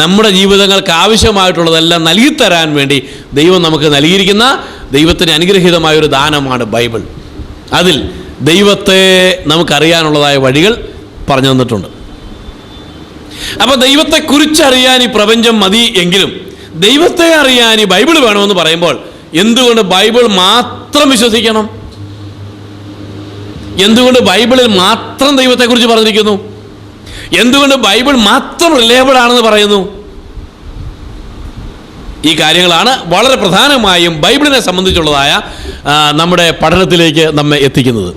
നമ്മുടെ ജീവിതങ്ങൾക്ക് ആവശ്യമായിട്ടുള്ളതെല്ലാം നൽകിത്തരാൻ വേണ്ടി ദൈവം നമുക്ക് നൽകിയിരിക്കുന്ന ദൈവത്തിന് അനുഗ്രഹീതമായൊരു ദാനമാണ് ബൈബിൾ. അതിൽ ദൈവത്തെ നമുക്കറിയാനുള്ളതായ വഴികൾ പറഞ്ഞു തന്നിട്ടുണ്ട്. അപ്പോൾ ദൈവത്തെക്കുറിച്ചറിയാൻ ഈ പ്രപഞ്ചം മതി എങ്കിലും ദൈവത്തെ അറിയാൻ ഈ ബൈബിൾ വേണമെന്ന് പറയുമ്പോൾ എന്തുകൊണ്ട് ബൈബിൾ മാത്രം വിശ്വസിക്കണം? എന്തുകൊണ്ട് ബൈബിളിൽ മാത്രം ദൈവത്തെക്കുറിച്ച് പറഞ്ഞിരിക്കുന്നു? എന്തുകൊണ്ട് ബൈബിൾ മാത്രം റിലയബിൾ ആണെന്ന് പറയുന്നു? ഈ കാര്യങ്ങളാണ് വളരെ പ്രധാനമായും ബൈബിളിനെ സംബന്ധിച്ചുള്ളതായ നമ്മുടെ പഠനത്തിലേക്ക് നമ്മെ എത്തിക്കുന്നത്.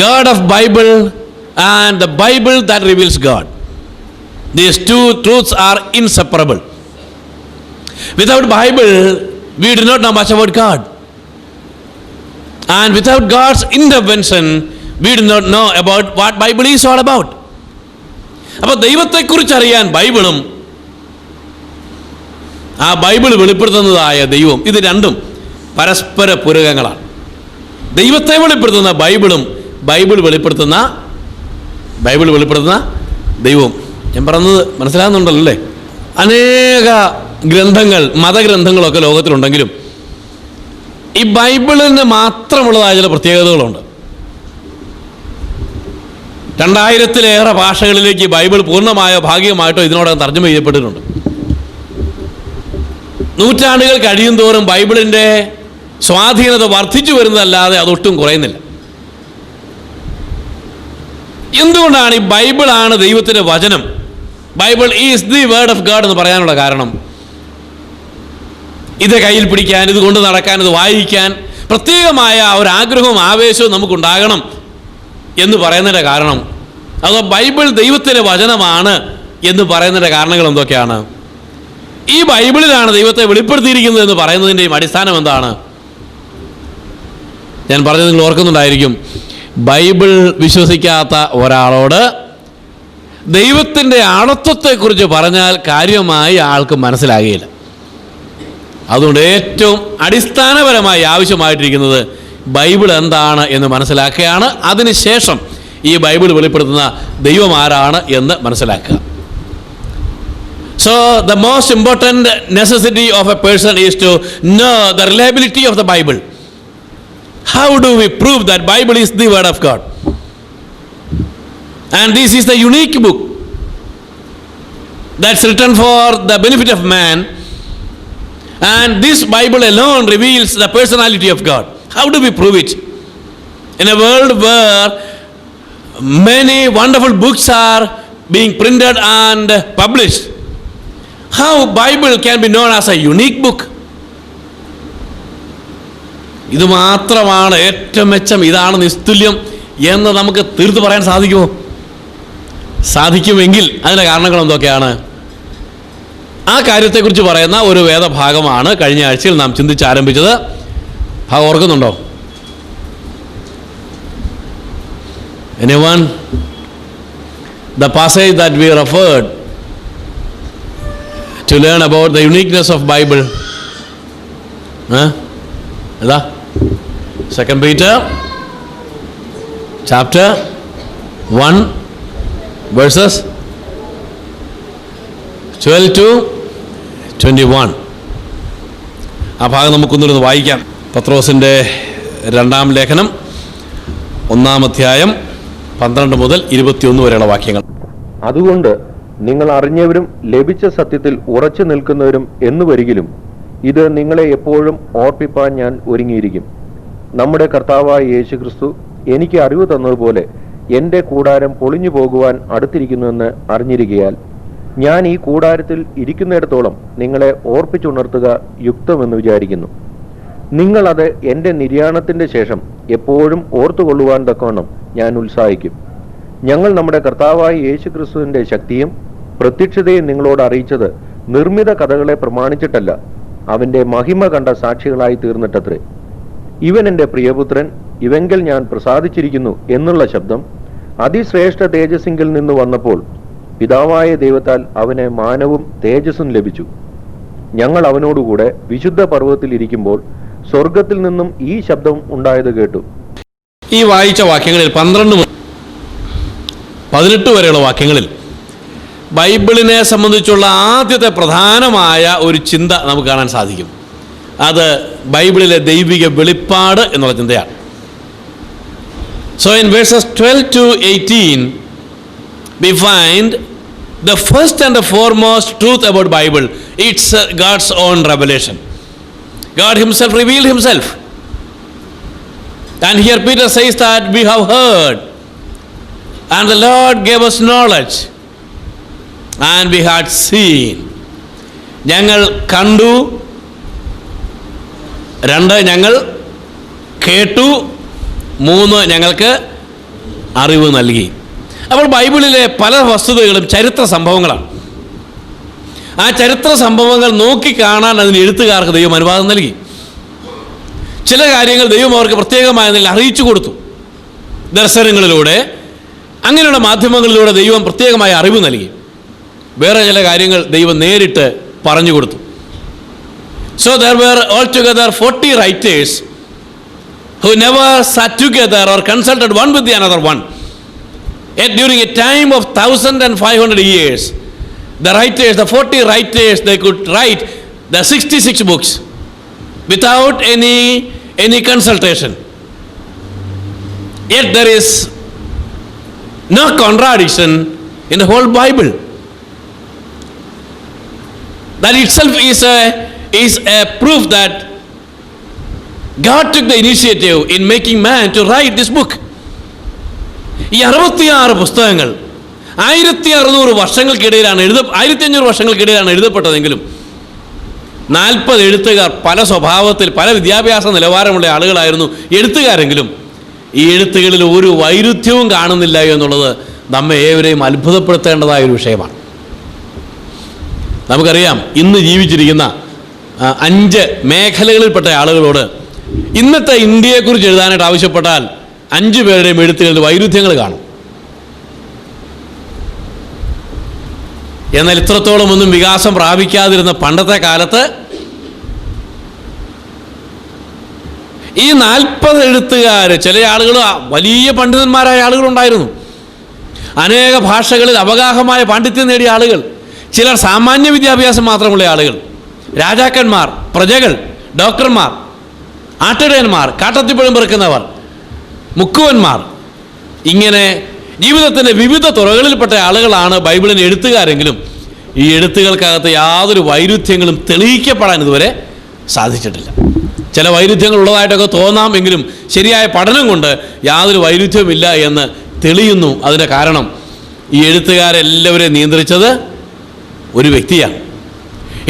God of Bible and the Bible that reveals God. These two truths are inseparable. Without Bible, we do not know much about God. And without God's intervention, we do not know about what Bible is all about. അപ്പോൾ ദൈവത്തെക്കുറിച്ച് അറിയാൻ ബൈബിളും ആ Bible വെളിപ്പെടുത്തുന്നതായ ദൈവം, ഇത് രണ്ടും പരസ്പര പൂരകങ്ങളാണ്. ദൈവത്തെ വെളിപ്പെടുത്തുന്ന ബൈബിളും ബൈബിൾ വെളിപ്പെടുത്തുന്ന ദൈവവും. ഞാൻ പറഞ്ഞത് മനസ്സിലാകുന്നുണ്ടല്ലേ? അനേക ഗ്രന്ഥങ്ങൾ, മതഗ്രന്ഥങ്ങളൊക്കെ ലോകത്തിലുണ്ടെങ്കിലും ഈ ബൈബിളിന് മാത്രമുള്ളതായ ചില പ്രത്യേകതകളുണ്ട്. 2000-ലേറെ ഭാഷകളിലേക്ക് ബൈബിൾ പൂർണ്ണമായോ ഭാഗികമായിട്ടോ ഇതിനോടകം തർജ്ജമ ചെയ്യപ്പെട്ടിട്ടുണ്ട്. നൂറ്റാണ്ടുകൾ കഴിയും തോറും ബൈബിളിൻ്റെ സ്വാധീനത വർദ്ധിച്ചു വരുന്നതല്ലാതെ അതൊട്ടും കുറയുന്നില്ല. എന്തുകൊണ്ടാണ് ഈ ബൈബിളാണ് ദൈവത്തിൻ്റെ വചനം, Bible is the word of God എന്ന് പറയാനുള്ള കാരണം? ഇത് കയ്യിൽ പിടിക്കാൻ, ഇത് കൊണ്ട് നടക്കാൻ, ഇത് വായിക്കാൻ പ്രത്യേകമായ ഒരു ആഗ്രഹവും ആവേശവും നമുക്കുണ്ടാകണം എന്ന് പറയുന്നതിൻ്റെ കാരണം, അതോ ബൈബിൾ ദൈവത്തിൻ്റെ വചനമാണ് എന്ന് പറയുന്നതിൻ്റെ കാരണങ്ങൾ എന്തൊക്കെയാണ്? ഈ ബൈബിളിലാണ് ദൈവത്തെ വെളിപ്പെടുത്തിയിരിക്കുന്നത് എന്ന് പറയുന്നതിൻ്റെയും അടിസ്ഥാനം എന്താണ്? ഞാൻ പറഞ്ഞത് നിങ്ങൾ ഓർക്കുന്നുണ്ടായിരിക്കും. ബൈബിൾ വിശ്വസിക്കാത്ത ഒരാളോട് ദൈവത്തിൻ്റെ ആളത്വത്തെക്കുറിച്ച് പറഞ്ഞാൽ കാര്യമായി ആൾക്ക് മനസ്സിലാകുകയില്ല. അതുകൊണ്ട് ഏറ്റവും അടിസ്ഥാനപരമായി ആവശ്യമായിട്ടിരിക്കുന്നത് ബൈബിൾ എന്താണ് എന്ന് മനസ്സിലാക്കുകയാണ്. അതിനുശേഷം ഈ ബൈബിൾ വെളിപ്പെടുത്തുന്ന ദൈവം ആരാണ് എന്ന് മനസ്സിലാക്കുക. So the most important necessity of a person is to know the reliability of the Bible. How do we prove that Bible is the word of God? And this is the unique book that's written for the benefit of man, and this Bible alone reveals the personality of God. How do we prove it? In a world where many wonderful books are being printed and published, how Bible can be known as a unique book? ഇത് മാത്രമാണ് ഏറ്റവും മെച്ചം, ഇതാണ് നിസ്തുല്യം എന്ന് നമുക്ക് തീർത്ത് പറയാൻ സാധിക്കുമോ? സാധിക്കുമെങ്കിൽ അതിൻ്റെ കാരണങ്ങൾ എന്തൊക്കെയാണ്? ആ കാര്യത്തെക്കുറിച്ച് പറയുന്ന ഒരു വേദഭാഗമാണ് കഴിഞ്ഞ ആഴ്ചയിൽ നാം ചിന്തിച്ചാരംഭിച്ചത്. ഭാഗം ഓർക്കുന്നുണ്ടോ? Anyone? The passage that we referred to learn about the uniqueness of Bible. Eda? 2 Peter chapter 1 verses 12 to 21. ആ ഭാഗം നമുക്കൊന്നിരുന്ന് വായിക്കാം. പത്രോസിൻ്റെ 2-ാം ലേഖനം 1-ാം അധ്യായം 12 മുതൽ 21 വരെയുള്ള വാക്യങ്ങൾ. അതുകൊണ്ട് നിങ്ങൾ അറിഞ്ഞവരും ലഭിച്ച സത്യത്തിൽ ഉറച്ചു നിൽക്കുന്നവരും എന്നു വരികിലും ഇത് നിങ്ങളെ എപ്പോഴും ഓർപ്പിപ്പാൻ ഞാൻ ഒരുങ്ങിയിരിക്കും. നമ്മുടെ കർത്താവായ യേശുക്രിസ്തു എനിക്ക് അറിവ് തന്നതുപോലെ എൻ്റെ കൂടാരം പൊളിഞ്ഞു പോകുവാൻ അടുത്തിരിക്കുന്നുവെന്ന് അറിഞ്ഞിരിക്കയാൽ ഞാൻ ഈ കൂടാരത്തിൽ ഇരിക്കുന്നിടത്തോളം നിങ്ങളെ ഓർപ്പിച്ചുണർത്തുക യുക്തമെന്ന് വിചാരിക്കുന്നു. നിങ്ങളത് എൻ്റെ നിര്യാണത്തിൻ്റെ ശേഷം എപ്പോഴും ഓർത്തുകൊള്ളുവാൻ തക്കവണ്ണം ഞാൻ ഉത്സാഹിക്കും. ഞങ്ങൾ നമ്മുടെ കർത്താവായ യേശുക്രിസ്തുവിൻ്റെ ശക്തിയും പ്രത്യക്ഷതയും നിങ്ങളോട് അറിയിച്ചത് നിർമ്മിത കഥകളെ പ്രമാണിച്ചിട്ടല്ല, അവൻ്റെ മഹിമ കണ്ട സാക്ഷികളായി തീർന്നിട്ടത്രേ. ഇവൻ എൻ്റെ പ്രിയപുത്രൻ, ഇവങ്കിൽ ഞാൻ പ്രസാദിച്ചിരിക്കുന്നു എന്നുള്ള ശബ്ദം അതിശ്രേഷ്ഠ തേജസ്സിങ്കിൽ നിന്ന് വന്നപ്പോൾ പിതാവായ ദൈവത്താൽ അവന് മാനവും തേജസ്സും ലഭിച്ചു. ഞങ്ങൾ അവനോടുകൂടെ വിശുദ്ധ പർവ്വതത്തിൽ ഇരിക്കുമ്പോൾ സ്വർഗത്തിൽ നിന്നും ഈ ശബ്ദം ഉണ്ടായത് കേട്ടു. ഈ വായിച്ച വാക്യങ്ങളിൽ 12 മുതൽ 18 വരെയുള്ള വാക്യങ്ങളിൽ ബൈബിളിനെ സംബന്ധിച്ചുള്ള ആദ്യത്തെ പ്രധാനമായ ഒരു ചിന്ത നമുക്ക് കാണാൻ സാധിക്കും. അത് ബൈബിളിലെ ദൈവിക വെളിപ്പാട് എന്നുള്ള ചിന്തയാണ്. So in verses 12 to 18 we find the first and the foremost truth about Bible. It's God's own revelation. God himself revealed himself. And here Peter says that we have heard and the Lord gave us knowledge and we had seen. ഞങ്ങൾ കണ്ടു, 2 ഞങ്ങൾ കേട്ടു, 3 ഞങ്ങൾക്ക് അറിവ് നൽകി. അപ്പോൾ ബൈബിളിലെ പല വസ്തുതകളും ചരിത്ര സംഭവങ്ങളാണ്. ആ ചരിത്ര സംഭവങ്ങൾ നോക്കിക്കാണാൻ അതിന് എഴുത്തുകാർക്ക് ദൈവം അനുവാദം നൽകി. ചില കാര്യങ്ങൾ ദൈവം അവർക്ക് പ്രത്യേകമായ നിലയിൽ അറിയിച്ചു കൊടുത്തു. ദർശനങ്ങളിലൂടെ, അങ്ങനെയുള്ള മാധ്യമങ്ങളിലൂടെ ദൈവം പ്രത്യേകമായ അറിവ് നൽകി. വേറെ ചില കാര്യങ്ങൾ ദൈവം നേരിട്ട് പറഞ്ഞു കൊടുത്തു. So there were altogether 40 writers who never sat together or consulted one with the another one. Yet during a time of 1500 years, the writers, the 40 writers, they could write the 66 books without any consultation. Yet there is no contradiction in the whole Bible. That itself is a proof that God took the initiative in making man to write this book. ഈ 66 പുസ്തകങ്ങൾ 1600 വർഷങ്ങൾക്കിടയിലാണ് 1500 വർഷങ്ങൾക്കിടയിലാണ് എഴുതപ്പെട്ടതെങ്കിലും 40 എഴുത്തുകാർ പല സ്വഭാവത്തിൽ, പല വിദ്യാഭ്യാസ നിലവാരമുള്ള ആളുകളായിരുന്നു എഴുത്തുകാരെങ്കിലും ഈ എഴുത്തുകളിൽ ഒരു വൈരുദ്ധ്യവും കാണുന്നില്ല എന്നുള്ളത് നമ്മെ ഏവരെയും അത്ഭുതപ്പെടുത്തേണ്ടതായ ഒരു വിഷയമാണ്. നമുക്കറിയാം, ഇന്ന് ജീവിച്ചിരിക്കുന്ന 5 മേഖലകളിൽപ്പെട്ട ആളുകളോട് ഇന്നത്തെ ഇന്ത്യയെക്കുറിച്ച് എഴുതാനായിട്ട് ആവശ്യപ്പെട്ടാൽ 5 പേരുടെയും എഴുത്തുകളിൽ വൈരുദ്ധ്യങ്ങൾ കാണും. എന്നാൽ ഇത്രത്തോളം ഒന്നും വികാസം പ്രാപിക്കാതിരുന്ന പണ്ടത്തെ കാലത്ത് ഈ 40 എഴുത്തുകാർ, ചില ആളുകൾ വലിയ പണ്ഡിതന്മാരായ ആളുകളുണ്ടായിരുന്നു. അനേക ഭാഷകളിൽ അവഗാഹമായ പാണ്ഡിത്യം നേടിയ ആളുകൾ, ചിലർ സാമാന്യ വിദ്യാഭ്യാസം മാത്രമുള്ള ആളുകൾ, രാജാക്കന്മാർ, പ്രജകൾ, ഡോക്ടർമാർ, ആട്ടിടയന്മാർ, കാട്ടത്തിപ്പഴം പെറുക്കുന്നവർ, മുക്കുവന്മാർ, ഇങ്ങനെ ജീവിതത്തിൻ്റെ വിവിധ തുറകളിൽപ്പെട്ട ആളുകളാണ് ബൈബിളിന് എഴുത്തുകാരെങ്കിലും ഈ എഴുത്തുകൾക്കകത്ത് യാതൊരു വൈരുദ്ധ്യങ്ങളും തെളിയിക്കപ്പെടാൻ ഇതുവരെ സാധിച്ചിട്ടില്ല. ചില വൈരുദ്ധ്യങ്ങൾ ഉള്ളതായിട്ടൊക്കെ തോന്നാമെങ്കിലും ശരിയായ പഠനം കൊണ്ട് യാതൊരു വൈരുദ്ധ്യവുമില്ല എന്ന് തെളിയുന്നു. അതിൻ്റെ കാരണം ഈ എഴുത്തുകാരെല്ലാവരെയും നിയന്ത്രിച്ചത് ഒരു വ്യക്തിയാണ്.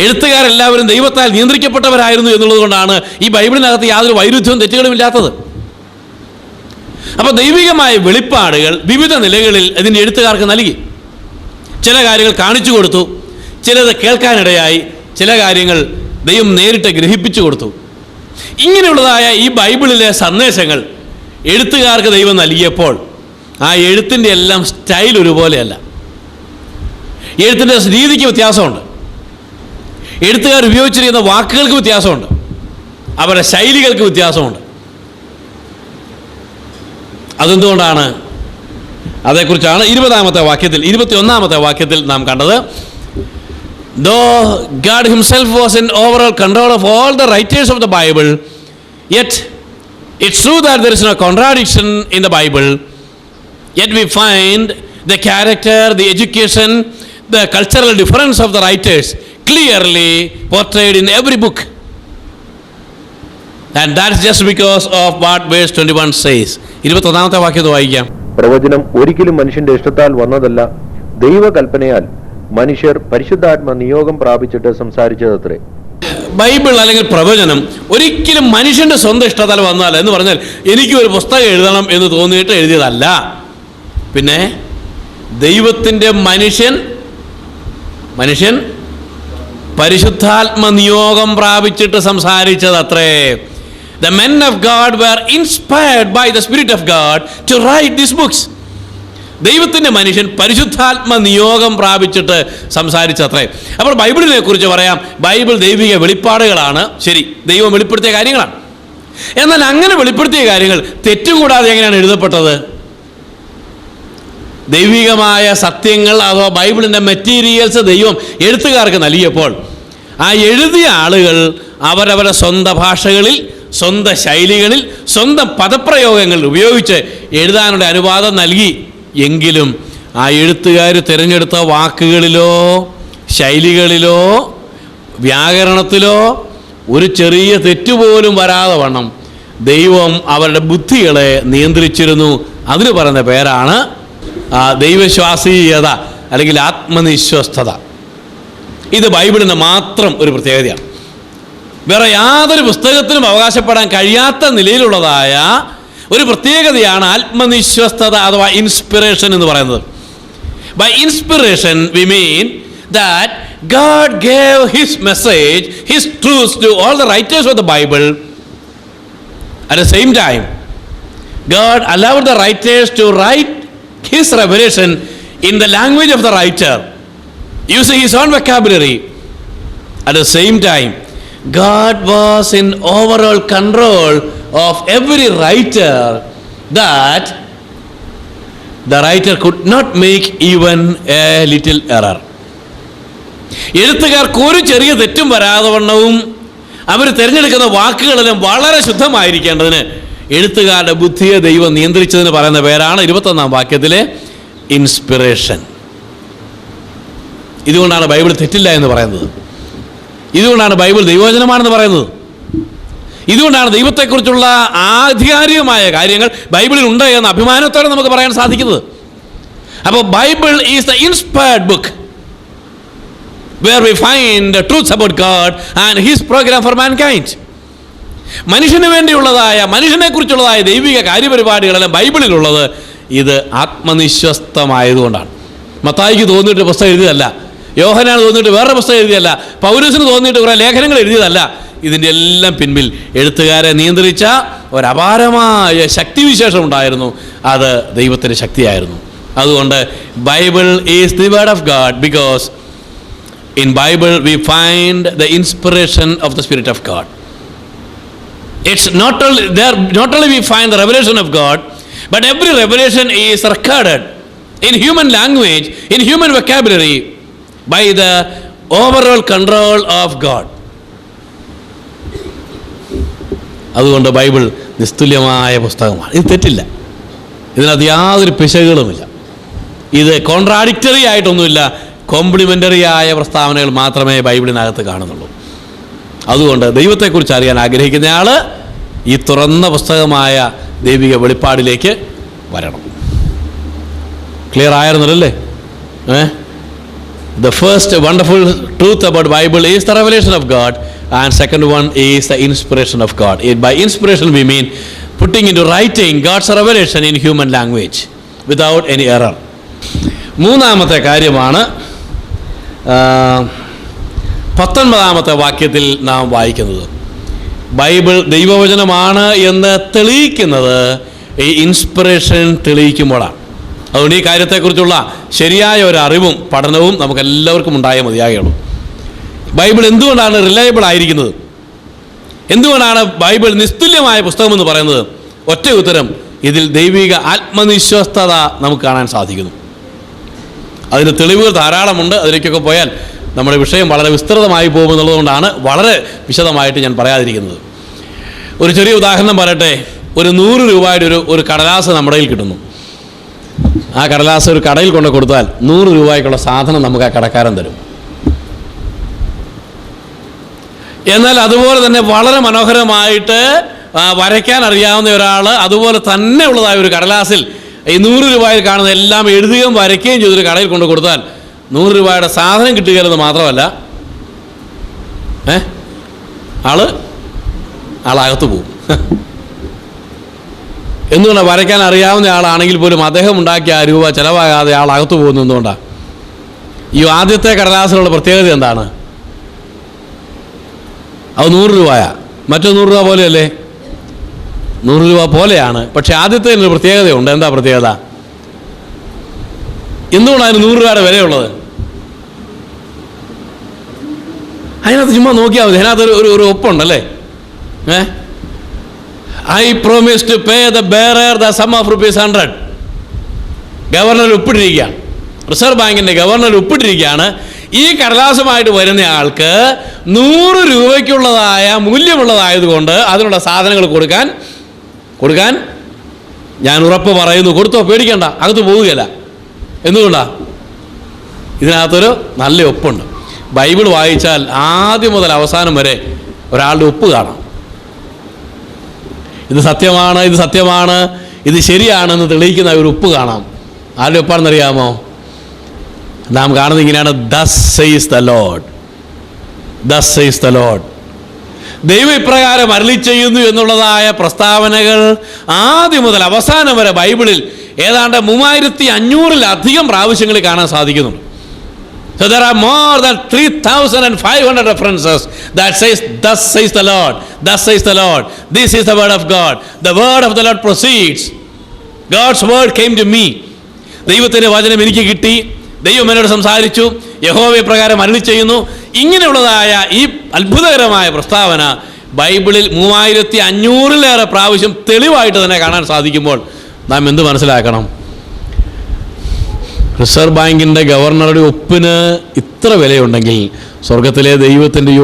എഴുത്തുകാരെല്ലാവരും ദൈവത്താൽ നിയന്ത്രിക്കപ്പെട്ടവരായിരുന്നു എന്നുള്ളത് കൊണ്ടാണ് ഈ ബൈബിളിനകത്ത് യാതൊരു വൈരുദ്ധ്യവും തെറ്റുകളും ഇല്ലാത്തത്. അപ്പോൾ ദൈവികമായ വെളിപ്പാടുകൾ വിവിധ നിലകളിൽ ഇതിൻ്റെ എഴുത്തുകാർക്ക് നൽകി. ചില കാര്യങ്ങൾ കാണിച്ചു കൊടുത്തു, ചിലത് കേൾക്കാനിടയായി, ചില കാര്യങ്ങൾ ദൈവം നേരിട്ട് ഗ്രഹിപ്പിച്ചു കൊടുത്തു. ഇങ്ങനെയുള്ളതായ ഈ ബൈബിളിലെ സന്ദേശങ്ങൾ എഴുത്തുകാർക്ക് ദൈവം നൽകിയപ്പോൾ ആ എഴുത്തിൻ്റെ എല്ലാം സ്റ്റൈൽ ഒരുപോലെയല്ല. എഴുത്തിൻ്റെ രീതിക്ക് വ്യത്യാസമുണ്ട്. എഴുത്തുകാർ ഉപയോഗിച്ചിരിക്കുന്ന വാക്കുകൾക്ക് വ്യത്യാസമുണ്ട്. അവരുടെ ശൈലികൾക്ക് വ്യത്യാസമുണ്ട്. അതെന്തുകൊണ്ടാണ്? അതേക്കുറിച്ചാണ് 20-ാമത്തെ വാക്യത്തിൽ 21-ാമത്തെ വാക്യത്തിൽ നാം കണ്ടത്. Though God himself was in overall control of all the writers of the Bible, yet it's true that there is no contradiction in the Bible. Yet we find the character, the education, the cultural difference of the writers clearly portrayed in every book. And that's just because of what verse 21 says. 21-ാമത്തെ വാക്യം വായിക്കാം. പ്രവചനം ഒരിക്കലും മനുഷ്യന്റെ ഇഷ്ടത്താൽ വന്നതല്ല, ദൈവകൽപ്പനയാൽ മനുഷ്യർ പരിശുദ്ധാത്മ നിയോഗം പ്രാപിച്ചിട്ട് സംസാരിച്ചതത്രേ. Bible അല്ലെങ്കിൽ പ്രവചനം ഒരിക്കലും മനുഷ്യന്റെ സ്വന്തം ഇഷ്ടത്താൽ വന്നതല്ല. എന്ന് പറഞ്ഞാൽ എനിക്ക് ഒരു പുസ്തകം എഴുതണം എന്ന് തോന്നിയിട്ട് എഴുതിയതല്ല. പിന്നെ ദൈവത്തിൻ്റെ മനുഷ്യൻ പരിശുദ്ധാത്മ നിയോഗം പ്രാപിച്ചിട്ട് സംസാരിച്ചതത്രേ. The men of God were inspired by the Spirit of God to write these books. ദൈവത്തിൻ്റെ മനുഷ്യൻ പരിശുദ്ധാത്മ നിയോഗം പ്രാപിച്ചിട്ട് സംസാരിച്ചത്രേ. അപ്പോൾ ബൈബിളിനെ കുറിച്ച് പറയാം, ബൈബിൾ ദൈവിക വെളിപ്പാടുകളാണ്. ശരി, ദൈവം വെളിപ്പെടുത്തിയ കാര്യങ്ങളാണ്. എന്നാൽ അങ്ങനെ വെളിപ്പെടുത്തിയ കാര്യങ്ങൾ തെറ്റുകൂടാതെ എങ്ങനെയാണ് എഴുതപ്പെട്ടത്? ദൈവികമായ സത്യങ്ങൾ അഥവാ ബൈബിളിൻ്റെ മെറ്റീരിയൽസ് ദൈവം എഴുത്തുകാർക്ക് നൽകിയപ്പോൾ ആ എഴുതിയ ആളുകൾ അവരവരുടെ സ്വന്തം ഭാഷകളിൽ, സ്വന്തം ശൈലികളിൽ, സ്വന്തം പദപ്രയോഗങ്ങൾ ഉപയോഗിച്ച് എഴുതാനുള്ള അനുവാദം നൽകി. എങ്കിലും ആ എഴുത്തുകാർ തിരഞ്ഞെടുത്ത വാക്കുകളിലോ ശൈലികളിലോ വ്യാകരണത്തിലോ ഒരു ചെറിയ തെറ്റുപോലും വരാതെ വണ്ണം ദൈവം അവരുടെ ബുദ്ധികളെ നിയന്ത്രിച്ചിരുന്നു. അതിന് പറയുന്ന പേരാണ് ദൈവശ്വാസീയത അല്ലെങ്കിൽ ആത്മനിശ്വസ്തത. ഇത് ബൈബിളിന് മാത്രം ഒരു പ്രത്യേകതയാണ്. വേറെ യാതൊരു പുസ്തകത്തിനും അവകാശപ്പെടാൻ കഴിയാത്ത നിലയിലുള്ളതായ ഒരു പ്രത്യേകതയാണ് ആത്മനിശ്വസ്തത അഥവാ ഇൻസ്പിറേഷൻ എന്ന് പറയുന്നത്. By inspiration we mean that God gave his message, his truths to all the writers of the Bible. At the same time, God allowed the writers to write his revelation in the language of the writer, using his own vocabulary. At the same time, God was in overall control of every writer, that the writer could not make even a little error. എഴുത്തുകാർക്ക് ഒരു ചെറിയ തെറ്റും വരാതെ വണ്ണവും അവർ തിരഞ്ഞെടുക്കുന്ന വാക്കുകളെല്ലാം വളരെ ശുദ്ധമായിരിക്കേണ്ടതിന് എഴുത്തുകാരുടെ ബുദ്ധിയെ ദൈവം നിയന്ത്രിച്ചതിന് പറയുന്ന പേരാണ് 21-ാം വാക്യത്തിലെ ഇൻസ്പിറേഷൻ. ഇതുകൊണ്ടാണ് ബൈബിൾ തെറ്റില്ല എന്ന് പറയുന്നത്. ഇതുകൊണ്ടാണ് ബൈബിൾ ദൈവവചനമാണെന്ന് പറയുന്നത്. ഇതുകൊണ്ടാണ് ദൈവത്തെക്കുറിച്ചുള്ള ആധികാരികമായ കാര്യങ്ങൾ ബൈബിളിൽ ഉണ്ട് എന്ന അഭിമാനത്തോടെ നമുക്ക് പറയാൻ സാധിക്കുന്നത്. അപ്പോൾ Bible is the inspired book where we find the truths about God and his program for mankind. മനുഷ്യന് വേണ്ടിയുള്ളതായ, മനുഷ്യനെക്കുറിച്ചുള്ളതായ ദൈവിക കാര്യപരിപാടികളെല്ലാം ബൈബിളിലുള്ളത്. ഇത് ആത്മനിശ്വസ്തമായതുകൊണ്ടാണ്. മത്തായിക്ക് തോന്നിയിട്ട് പുസ്തകം എഴുതിയതല്ല, യോഹന്നാന് തോന്നിയിട്ട് വേറെ പുസ്തകം എഴുതിയതല്ല, പൗലോസിന് തോന്നിയിട്ട് കുറേ ലേഖനങ്ങൾ എഴുതിയതല്ല. ഇതിൻ്റെ എല്ലാം പിൻപിൽ എഴുത്തുകാരെ നിയന്ത്രിച്ച ഒരപാരമായ ശക്തിവിശേഷം ഉണ്ടായിരുന്നു. അത് ദൈവത്തിൻ്റെ ശക്തിയായിരുന്നു. അതുകൊണ്ട് Bible is the word of God because in Bible we find the inspiration of the Spirit of God. It's not only we find the revelation of God, but every revelation is recorded in human language, in human vocabulary, by the overall control of God. അതുകൊണ്ട് Bible നിസ്തുല്യമായ പുസ്തകമാണ്. ഇത് തെറ്റില്ല, ഇതിനകത്ത് യാതൊരു പിശകുകളുമില്ല. ഇത് contradictory ആയിട്ടൊന്നുമില്ല, complimentary ആയ പ്രസ്താവനകൾ മാത്രമേ ബൈബിളിനകത്ത് കാണുന്നുള്ളൂ. അതുകൊണ്ട് ദൈവത്തെക്കുറിച്ച് അറിയാൻ ആഗ്രഹിക്കുന്നയാൾ ഈ തുറന്ന പുസ്തകമായ ദൈവിക വെളിപ്പാടിലേക്ക് വരണം. Clear ആയിരുന്നല്ലേ? The first wonderful truth about Bible is the revelation of God, and second one is the inspiration of God. By inspiration we mean putting into writing God's revelation in human language without any error. മൂന്നാമത്തെ കാര്യമാണ് 19-ാമത്തെ വാക്യത്തിൽ നാം വായിക്കുന്നത്. Bible ദൈവവചനമാണ് എന്ന് തെളിയിക്കുന്നത് ഈ inspiration തെളിയിക്കുമ്പോഴാണ്. അതുകൊണ്ട് ഈ കാര്യത്തെക്കുറിച്ചുള്ള ശരിയായ ഒരു അറിവും പഠനവും നമുക്കെല്ലാവർക്കും ഉണ്ടായേ മതിയാകുള്ളൂ. ബൈബിൾ എന്തുകൊണ്ടാണ് റിലയബിൾ ആയിരിക്കുന്നത്? എന്തുകൊണ്ടാണ് ബൈബിൾ നിസ്തുല്യമായ പുസ്തകമെന്ന് പറയുന്നത്? ഒറ്റ ഉത്തരം, ഇതിൽ ദൈവിക ആത്മനിശ്വസ്തത നമുക്ക് കാണാൻ സാധിക്കുന്നു. അതിന് തെളിവുകൾ ധാരാളമുണ്ട്. അതിലേക്കൊക്കെ പോയാൽ നമ്മുടെ വിഷയം വളരെ വിസ്തൃതമായി പോകുമെന്നുള്ളതുകൊണ്ടാണ് വളരെ വിശദമായിട്ട് ഞാൻ പറയാതിരിക്കുന്നത്. ഒരു ചെറിയ ഉദാഹരണം പറയട്ടെ. ഒരു 100 രൂപയുടെ ഒരു കടലാസ് നമ്മുടെ കയ്യിൽ കിട്ടുന്നു. ആ കടലാസ് ഒരു കടയിൽ കൊണ്ട് കൊടുത്താൽ 100 രൂപയ്ക്കുള്ള സാധനം നമുക്ക് ആ കടക്കാരൻ തരും. എന്നാൽ അതുപോലെ തന്നെ വളരെ മനോഹരമായിട്ട് വരയ്ക്കാൻ അറിയാവുന്ന ഒരാൾ അതുപോലെ തന്നെ ഉള്ളതായ ഒരു കടലാസിൽ ഈ 100 രൂപയിൽ കാണുന്ന എല്ലാം എഴുതുകയും വരയ്ക്കുകയും ചെയ്തൊരു കടയിൽ കൊണ്ട് കൊടുത്താൽ 100 രൂപയുടെ സാധനം കിട്ടുകയെന്ന് മാത്രമല്ല, ആളകത്ത് പോകും. എന്തുകൊണ്ടാണ്? വരയ്ക്കാൻ അറിയാവുന്ന ആളാണെങ്കിൽ പോലും അദ്ദേഹം ഉണ്ടാക്കിയ ആ രൂപ ചിലവാകാതെ ആളകത്ത് പോകുന്നു. എന്തുകൊണ്ടാണ്? ഈ ആദ്യത്തെ കടലാസിലുള്ള പ്രത്യേകത എന്താണ്? അത് 100 രൂപയാ. മറ്റു 100 രൂപ പോലെയല്ലേ? 100 രൂപ പോലെയാണ്. പക്ഷെ ആദ്യത്തെ ഒരു പ്രത്യേകതയുണ്ട്. എന്താ പ്രത്യേകത? എന്തുകൊണ്ടാണ് 100 രൂപയുടെ വിലയുള്ളത്? അതിനകത്ത് ചുമ്മാ നോക്കിയാൽ മതി. അതിനകത്ത് ഒരു ഒപ്പുണ്ടല്ലേ? I promise to pay the bearer the sum of ₹100. Governor ഒപ്പിട്ടിരിക്കുകയാണ്. റിസർവ് ബാങ്കിൻ്റെ ഗവർണർ ഒപ്പിട്ടിരിക്കുകയാണ്. ഈ കടലാസുമായിട്ട് വരുന്ന ആൾക്ക് 100 രൂപയ്ക്കുള്ളതായ മൂല്യമുള്ളതായതുകൊണ്ട് അതിനുള്ള സാധനങ്ങൾ കൊടുക്കാൻ ഞാൻ ഉറപ്പ് പറയുന്നു. കൊടുത്തോ, പേടിക്കണ്ട, അകത്ത് പോവുകയില്ല. എന്തുകൊണ്ടാണ്? ഇതിനകത്തൊരു നല്ല ഒപ്പുണ്ട്. ബൈബിൾ വായിച്ചാൽ ആദ്യം മുതൽ അവസാനം വരെ ഒരാളുടെ ഒപ്പ് കാണാം. ഇത് സത്യമാണ്, ഇത് സത്യമാണ്, ഇത് ശരിയാണെന്ന് തെളിയിക്കുന്ന ഒരു ഒപ്പ് കാണാം. ആരുടെ ഒപ്പാണെന്നറിയാമോ? നാം കാണുന്നത് ഇങ്ങനെയാണ്: Thus says the Lord. Thus says the Lord. ദൈവം ഇപ്രകാരം അരുളി ചെയ്യുന്നു എന്നുള്ളതായ പ്രസ്താവനകൾ ആദ്യം മുതൽ അവസാനം വരെ ബൈബിളിൽ ഏതാണ്ട് 3500-ലധികം പ്രാവശ്യങ്ങളിൽ കാണാൻ സാധിക്കുന്നുണ്ട്. So there are more than 3,500 references that says, Thus says the Lord, Thus says the Lord. This is the word of God. The word of the Lord proceeds. God's word came to me. ദൈവത്തിൻ്റെ വചനം എനിക്ക് കിട്ടി, ദൈവം എന്നോട് സംസാരിച്ചു, യഹോവ പ്രകാരം അരുളി ചെയ്യുന്നു. ഇങ്ങനെയുള്ളതായ ഈ അത്ഭുതകരമായ പ്രസ്താവന ബൈബിളിൽ 3500-ലേറെ പ്രാവശ്യം തെളിവായിട്ട് തന്നെ കാണാൻ സാധിക്കുമ്പോൾ നാം എന്ത് മനസ്സിലാക്കണം? റിസർവ് ബാങ്കിൻ്റെ ഗവർണറുടെ ഒപ്പിന് ഇത്ര വിലയുണ്ടെങ്കിൽ സ്വർഗത്തിലെ ദൈവത്തിൻ്റെ ഈ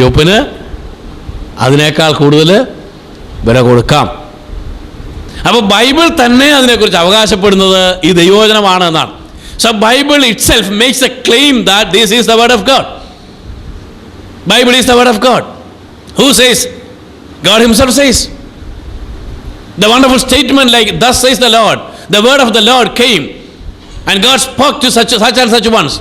ഒപ്പിന് അതിനേക്കാൾ കൂടുതൽ വില കൊടുക്കാം. അപ്പോൾ ബൈബിൾ തന്നെ അതിനെക്കുറിച്ച് അവകാശപ്പെടുന്നത് ഈ ദൈവവചനമാണ് എന്നാണ്. So Bible itself makes A claim that this is the word of God. Bible is the word of God. Who says? God himself says. The wonderful statement like, Thus says the Lord. The word of the Lord came and God spoke to such and such ones.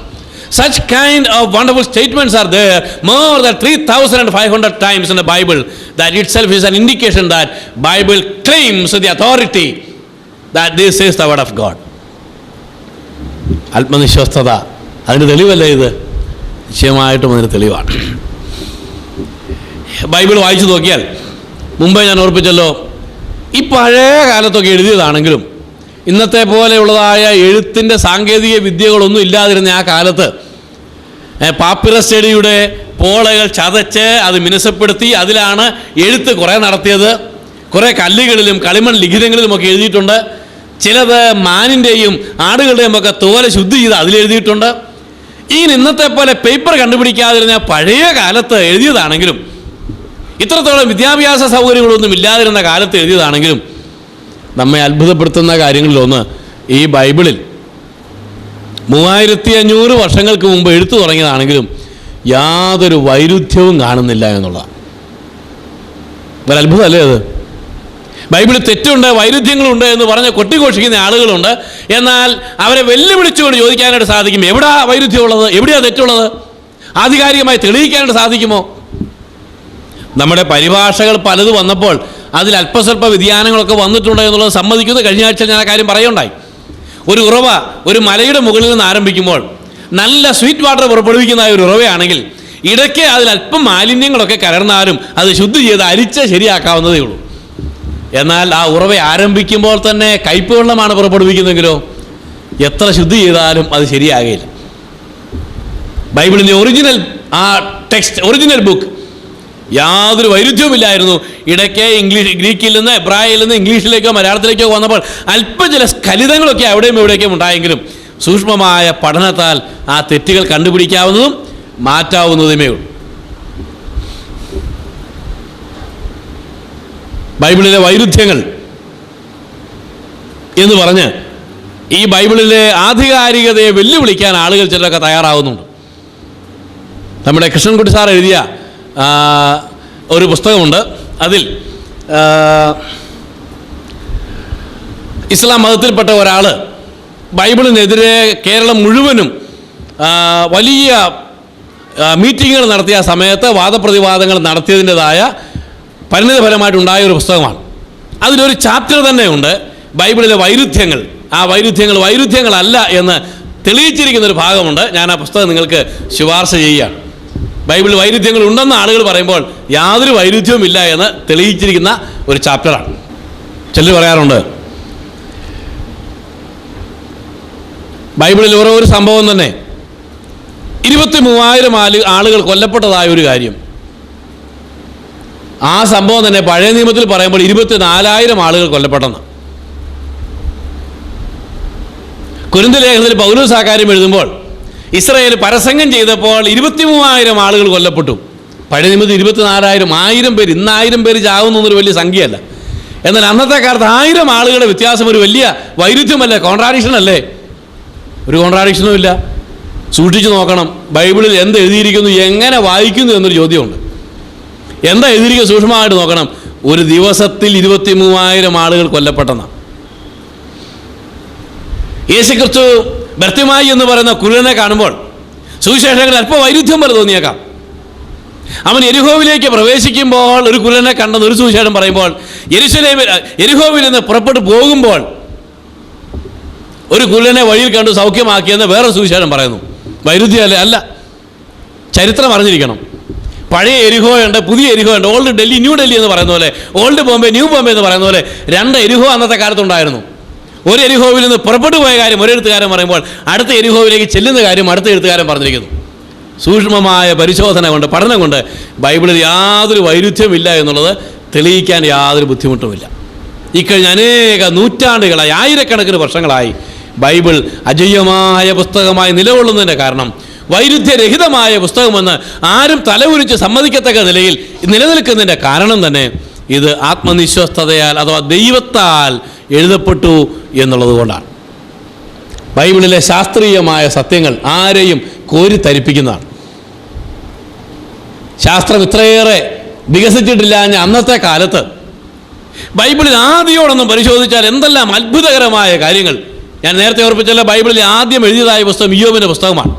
Such kind of wonderful statements are there more than 3,500 times in the Bible. That itself is an indication that Bible claims the authority that this is the word of God. ആത്മനിശ്വസ്തത, അതിന് തെളിവല്ലേ ഇത്? നിശ്ചയമായിട്ടും അതിന് തെളിവാണ്. Bible വായിച്ചു നോക്കിയാൽ, മുമ്പേ ഞാൻ ഓർപ്പിച്ചല്ലോ, ഈ പഴയ കാലത്തൊക്കെ എഴുതിയതാണെങ്കിലും ഇന്നത്തെ പോലെയുള്ളതായ എഴുത്തിൻ്റെ സാങ്കേതിക വിദ്യകളൊന്നും ഇല്ലാതിരുന്ന ആ കാലത്ത് പാപ്പിറസ് ചെടിയുടെ പോളകൾ ചതച്ച് അത് മിനുസപ്പെടുത്തി അതിലാണ് എഴുത്ത് കുറേ നടത്തിയത്. കുറേ കല്ലുകളിലും കളിമൺ ലിഖിതങ്ങളിലുമൊക്കെ എഴുതിയിട്ടുണ്ട്. ചിലത് മാനിൻ്റെയും ആടുകളുടെയും ഒക്കെ തോല ശുദ്ധി ചെയ്ത് അതിലെഴുതിയിട്ടുണ്ട്. ഇങ്ങനെ ഇന്നത്തെ പോലെ പേപ്പർ കണ്ടുപിടിക്കാതിരുന്ന പഴയ കാലത്ത് എഴുതിയതാണെങ്കിലും, ഇത്രത്തോളം വിദ്യാഭ്യാസ സൗകര്യങ്ങളൊന്നും ഇല്ലാതിരുന്ന കാലത്ത് എഴുതിയതാണെങ്കിലും, നമ്മെ അത്ഭുതപ്പെടുത്തുന്ന കാര്യങ്ങളിലൊന്ന് ഈ ബൈബിളിൽ 3500 വർഷങ്ങൾക്ക് മുമ്പ് എഴുത്തു തുടങ്ങിയതാണെങ്കിലും യാതൊരു വൈരുദ്ധ്യവും കാണുന്നില്ല എന്നുള്ളതാണ്. ഒരു അത്ഭുതമല്ലേ അത്? ബൈബിളിൽ തെറ്റുണ്ട്, വൈരുദ്ധ്യങ്ങളുണ്ട് എന്ന് പറഞ്ഞ് കൊട്ടിഘോഷിക്കുന്ന ആളുകളുണ്ട്. എന്നാൽ അവരെ വെല്ലുവിളിച്ചുകൊണ്ട് ചോദിക്കാനായിട്ട് സാധിക്കും, എവിടാ വൈരുദ്ധ്യമുള്ളത്, എവിടെയാണ് തെറ്റുള്ളത്? ആധികാരികമായി തെളിയിക്കാനായിട്ട് സാധിക്കുമോ? നമ്മുടെ പരിഭാഷകൾ പലത് വന്നപ്പോൾ അതിൽ അല്പസ്വല്പ വ്യതിയാനങ്ങളൊക്കെ വന്നിട്ടുണ്ട് എന്നുള്ളത് സമ്മതിക്കുന്നത്. കഴിഞ്ഞ ആഴ്ച ഞാൻ ആ കാര്യം പറയുണ്ടായി. ഒരു ഉറവ ഒരു മലയുടെ മുകളിൽ നിന്ന് ആരംഭിക്കുമ്പോൾ നല്ല സ്വീറ്റ് വാട്ടർ പുറപ്പെടുവിക്കുന്ന ഒരു ഉറവയാണെങ്കിൽ ഇടയ്ക്ക് അതിൽ അല്പം മാലിന്യങ്ങളൊക്കെ കലർന്നാലും അത് ശുദ്ധി ചെയ്ത് അരിച്ച് ശരിയാക്കാവുന്നതേ ഉള്ളൂ. എന്നാൽ ആ ഉറവ ആരംഭിക്കുമ്പോൾ തന്നെ കയ്പ് വെള്ളമാണ് പുറപ്പെടുവിക്കുന്നെങ്കിലോ എത്ര ശുദ്ധി ചെയ്താലും അത് ശരിയാകില്ല. ബൈബിളിൻ്റെ ഒറിജിനൽ ആ ടെക്സ്റ്റ്, ഒറിജിനൽ ബുക്ക് യാതൊരു വൈരുദ്ധ്യവുമില്ലായിരുന്നു. ഇടയ്ക്ക് ഗ്രീക്കിൽ നിന്ന് എബ്രായയിൽ നിന്ന് ഇംഗ്ലീഷിലേക്കോ മലയാളത്തിലേക്കോ വന്നപ്പോൾ അല്പം ചില സ്ഖലിതങ്ങളൊക്കെ അവിടെയും ഇവിടേക്കും ഉണ്ടായെങ്കിലും സൂക്ഷ്മമായ പഠനത്താൽ ആ തെറ്റുകൾ കണ്ടുപിടിക്കാവുന്നതും മാറ്റാവുന്നതുമേ ഉള്ളൂ. ബൈബിളിലെ വൈരുദ്ധ്യങ്ങൾ എന്ന് പറഞ്ഞ് ഈ ബൈബിളിലെ ആധികാരികതയെ വെല്ലുവിളിക്കാൻ ആളുകൾ ചിലരൊക്കെ തയ്യാറാവുന്നുണ്ട്. നമ്മുടെ കൃഷ്ണൻകുട്ടി സാർ എഴുതിയ ഒരു പുസ്തകമുണ്ട്. അതിൽ ഇസ്ലാം മതത്തിൽപ്പെട്ട ഒരാൾ ബൈബിളിനെതിരെ കേരളം മുഴുവനും വലിയ മീറ്റിങ്ങുകൾ നടത്തിയ സമയത്ത് വാദപ്രതിവാദങ്ങൾ നടത്തിയതിൻ്റെതായ പരിണിതഫലമായിട്ടുണ്ടായ ഒരു പുസ്തകമാണ്. അതിലൊരു ചാപ്റ്റർ തന്നെ ഉണ്ട് ബൈബിളിലെ വൈരുദ്ധ്യങ്ങൾ. ആ വൈരുദ്ധ്യങ്ങളല്ല എന്ന് തെളിയിച്ചിരിക്കുന്നൊരു ഭാഗമുണ്ട്. ഞാൻ ആ പുസ്തകം നിങ്ങൾക്ക് ശുപാർശ ചെയ്യുകയാണ്. ബൈബിളിൽ വൈരുദ്ധ്യങ്ങൾ ഉണ്ടെന്ന് ആളുകൾ പറയുമ്പോൾ യാതൊരു വൈരുദ്ധ്യവും ഇല്ല എന്ന് തെളിയിച്ചിരിക്കുന്ന ഒരു ചാപ്റ്ററാണ്. ചിലർ പറയാറുണ്ട് ബൈബിളിൽ ഒരു സംഭവം തന്നെ 23,000 ആളുകൾ കൊല്ലപ്പെട്ടതായ ഒരു കാര്യം. ആ സംഭവം തന്നെ പഴയ നിയമത്തിൽ പറയുമ്പോൾ 24,000 ആളുകൾ കൊല്ലപ്പെട്ടെന്ന്. കൊരിന്ത്യർ ലേഖനത്തിൽ പൗലോസ് ആ കാര്യം എഴുതുമ്പോൾ ഇസ്രായേൽ പരസംഗം ചെയ്തപ്പോൾ 23,000 ആളുകൾ കൊല്ലപ്പെട്ടു. പഴയ നിയമത്തിൽ 24,000, 1,000 പേര്. ഇന്ന് 1,000 പേര് ചാവുന്നൊരു വലിയ സംഖ്യയല്ല. എന്നാൽ അന്നത്തെ കാലത്ത് 1000 ആളുകളുടെ വ്യത്യാസം ഒരു വലിയ വൈരുദ്ധ്യമല്ലേ, കോൺട്രാഡിക്ഷൻ അല്ലേ? ഒരു കോൺട്രാഡിക്ഷനും ഇല്ല. സൂക്ഷിച്ചു നോക്കണം ബൈബിളിൽ എന്ത് എഴുതിയിരിക്കുന്നു, എങ്ങനെ വായിക്കുന്നു എന്നൊരു ചോദ്യമുണ്ട്. എന്താ എഴുതിയിരിക്കുക സൂക്ഷ്മമായിട്ട് നോക്കണം. ഒരു ദിവസത്തിൽ 23,000 ആളുകൾ കൊല്ലപ്പെട്ടെന്നാണ്. യേശുക്രിസ്തു ബർത്തിമായി എന്ന് പറയുന്ന കുരുടനെ കാണുമ്പോൾ സുവിശേഷങ്ങളിൽ അല്പം വൈരുദ്ധ്യം പോലെ തോന്നിയേക്കാം. അവൻ യെരിഹോവിലേക്ക് പ്രവേശിക്കുമ്പോൾ ഒരു കുരുടനെ കണ്ടെന്ന് ഒരു സുവിശേഷം പറയുമ്പോൾ യെരിഹോവിൽ നിന്ന് പുറപ്പെട്ടു പോകുമ്പോൾ ഒരു കുരുടനെ വഴിയിൽ കണ്ടു സൗഖ്യമാക്കിയെന്ന് വേറെ സുവിശേഷം പറയുന്നു. വൈരുദ്ധ്യമല്ലേ? അല്ല. ചരിത്രം അറിഞ്ഞിരിക്കണം. പഴയ എരിഹോ ഉണ്ട്, പുതിയ എരിഹോ ഉണ്ട്. ഓൾഡ് ഡൽഹി, ന്യൂ ഡൽഹി എന്ന് പറയുന്ന പോലെ, ഓൾഡ് ബോംബെ, ന്യൂ ബോംബെ എന്ന് പറയുന്ന പോലെ 2 എരിഹോ അന്നത്തെ കാലത്തുണ്ടായിരുന്നു. ഒരു എരിഹോവിൽ നിന്ന് പുറപ്പെട്ടു പോയ കാര്യം ഒരു എഴുത്തുകാരൻ പറയുമ്പോൾ അടുത്ത എരിഹോവിലേക്ക് ചെല്ലുന്ന കാര്യം അടുത്ത എഴുത്തുകാരൻ പറഞ്ഞിരിക്കുന്നു. സൂക്ഷ്മമായ പരിശോധന കൊണ്ട്, പഠനം കൊണ്ട് ബൈബിളിൽ യാതൊരു വൈരുദ്ധ്യമില്ല എന്നുള്ളത് തെളിയിക്കാൻ യാതൊരു ബുദ്ധിമുട്ടുമില്ല. ഇക്കഴിഞ്ഞ അനേക നൂറ്റാണ്ടുകളായി, ആയിരക്കണക്കിന് വർഷങ്ങളായി ബൈബിൾ അജയ്യമായ പുസ്തകമായി നിലകൊള്ളുന്നതിൻ്റെ കാരണം, വൈരുദ്ധ്യരഹിതമായ പുസ്തകമെന്ന് ആരും തലകുനിച്ച് സമ്മതിക്കത്തക്ക നിലയിൽ നിലനിൽക്കുന്നതിൻ്റെ കാരണം തന്നെ ഇത് ആത്മനിശ്വസ്തതയാൽ അഥവാ ദൈവത്താൽ എഴുതപ്പെട്ടു എന്നുള്ളത് കൊണ്ടാണ്. ബൈബിളിലെ ശാസ്ത്രീയമായ സത്യങ്ങൾ ആരെയും കോരിത്തരിപ്പിക്കുന്നതാണ്. ശാസ്ത്രം ഇത്രയേറെ വികസിച്ചിട്ടില്ല അന്നത്തെ കാലത്ത് ബൈബിളിൽ ആദ്യോടൊന്നും പരിശോധിച്ചാൽ എന്തെല്ലാം അത്ഭുതകരമായ കാര്യങ്ങൾ. ഞാൻ നേരത്തെ ഓർപ്പിച്ചല്ല, ബൈബിളിൽ ആദ്യം എഴുതിയതായ പുസ്തകം ഇയ്യോബിൻ്റെ പുസ്തകമാണ്.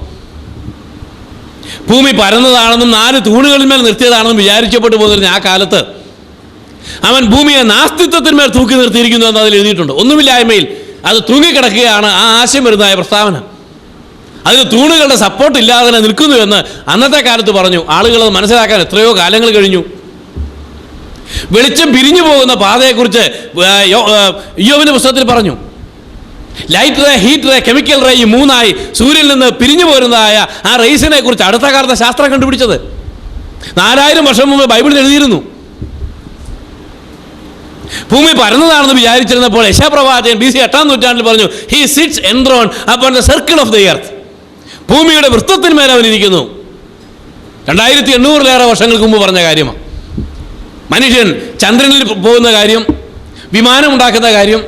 ഭൂമി പരന്നതാണെന്നും 4 തൂണുകളിന്മേൽ നിർത്തിയതാണെന്നും വിചാരിക്കപ്പെട്ടു പോന്നിരുന്ന ആ കാലത്ത് അവൻ ഭൂമിയെ നാസ്തിത്വത്തിന്മേൽ തൂക്കി നിർത്തിയിരിക്കുന്നു എന്ന് അതിൽ എഴുതിയിട്ടുണ്ട്. ഒന്നുമില്ലായ്മയിൽ അത് തൂങ്ങിക്കിടക്കുകയാണ് ആ ആശയം വരുന്നതായ പ്രസ്താവന. അതിന് തൂണുകളുടെ സപ്പോർട്ട് ഇല്ലാതെ തന്നെ നിൽക്കുന്നു എന്ന് അന്നത്തെ കാലത്ത് പറഞ്ഞു. ആളുകൾ അത് മനസ്സിലാക്കാൻ എത്രയോ കാലങ്ങൾ കഴിഞ്ഞു. വെളിച്ചം പിരിഞ്ഞു പോകുന്ന പാതയെക്കുറിച്ച് ഇയ്യോബിന്റെ പുസ്തകത്തിൽ പറഞ്ഞു. Light ray, heat ray, chemical ray, ഈ 3ആയി സൂര്യനിൽ നിന്ന് പിരിഞ്ഞു പോരുന്നതായ ആ റേസിനെ കുറിച്ച് അടുത്ത കാലത്തെ ശാസ്ത്രം കണ്ടുപിടിച്ചത് 4000 വർഷം മുമ്പ് ബൈബിളിൽ എഴുതിയിരുന്നു. ഭൂമി പരന്നതാണെന്ന് വിചാരിച്ചിരുന്നപ്പോൾ യെശയ്യാപ്രവാചകൻ BC 8-ാം നൂറ്റാണ്ടിൽ പറഞ്ഞു, he sits enthrone upon the circle of the earth. ഭൂമിയുടെ വൃത്തത്തിന്മേൽ അവൻ ഇരിക്കുന്നു. 2800-ലേറെ വർഷങ്ങൾക്ക് മുമ്പ് പറഞ്ഞ കാര്യമാണ്. മനുഷ്യൻ ചന്ദ്രനിൽ പോകുന്ന കാര്യം, വിമാനം ഉണ്ടാക്കുന്ന കാര്യം,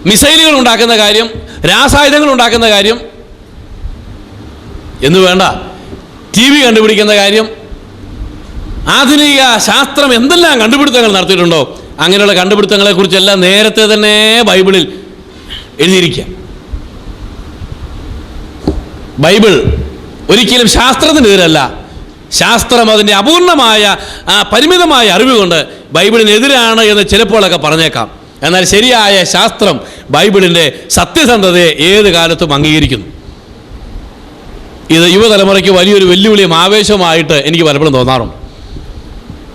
മിസൈലുകൾ ഉണ്ടാക്കുന്ന കാര്യം, രാസായുധങ്ങൾ ഉണ്ടാക്കുന്ന കാര്യം എന്ന് വേണ്ട, TV കണ്ടുപിടിക്കുന്ന കാര്യം, ആധുനിക ശാസ്ത്രം എന്തെല്ലാം കണ്ടുപിടുത്തങ്ങൾ നടത്തിയിട്ടുണ്ടോ അങ്ങനെയുള്ള കണ്ടുപിടുത്തങ്ങളെക്കുറിച്ചെല്ലാം നേരത്തെ തന്നെ ബൈബിളിൽ എഴുതിയിരിക്കുക. ബൈബിൾ ഒരിക്കലും ശാസ്ത്രത്തിനെതിരല്ല. ശാസ്ത്രം അതിൻ്റെ അപൂർണമായ പരിമിതമായ അറിവ് കൊണ്ട് ബൈബിളിനെതിരാണ് എന്ന് ചിലപ്പോഴൊക്കെ പറഞ്ഞേക്കാം. എന്നാൽ ശരിയായ ശാസ്ത്രം ബൈബിളിൻ്റെ സത്യസന്ധതയെ ഏത് കാലത്തും അംഗീകരിക്കുന്നു. ഇത് യുവതലമുറയ്ക്ക് വലിയൊരു വെല്ലുവിളിയും ആവേശമായിട്ട് എനിക്ക് പലപ്പോഴും തോന്നാറുണ്ട്.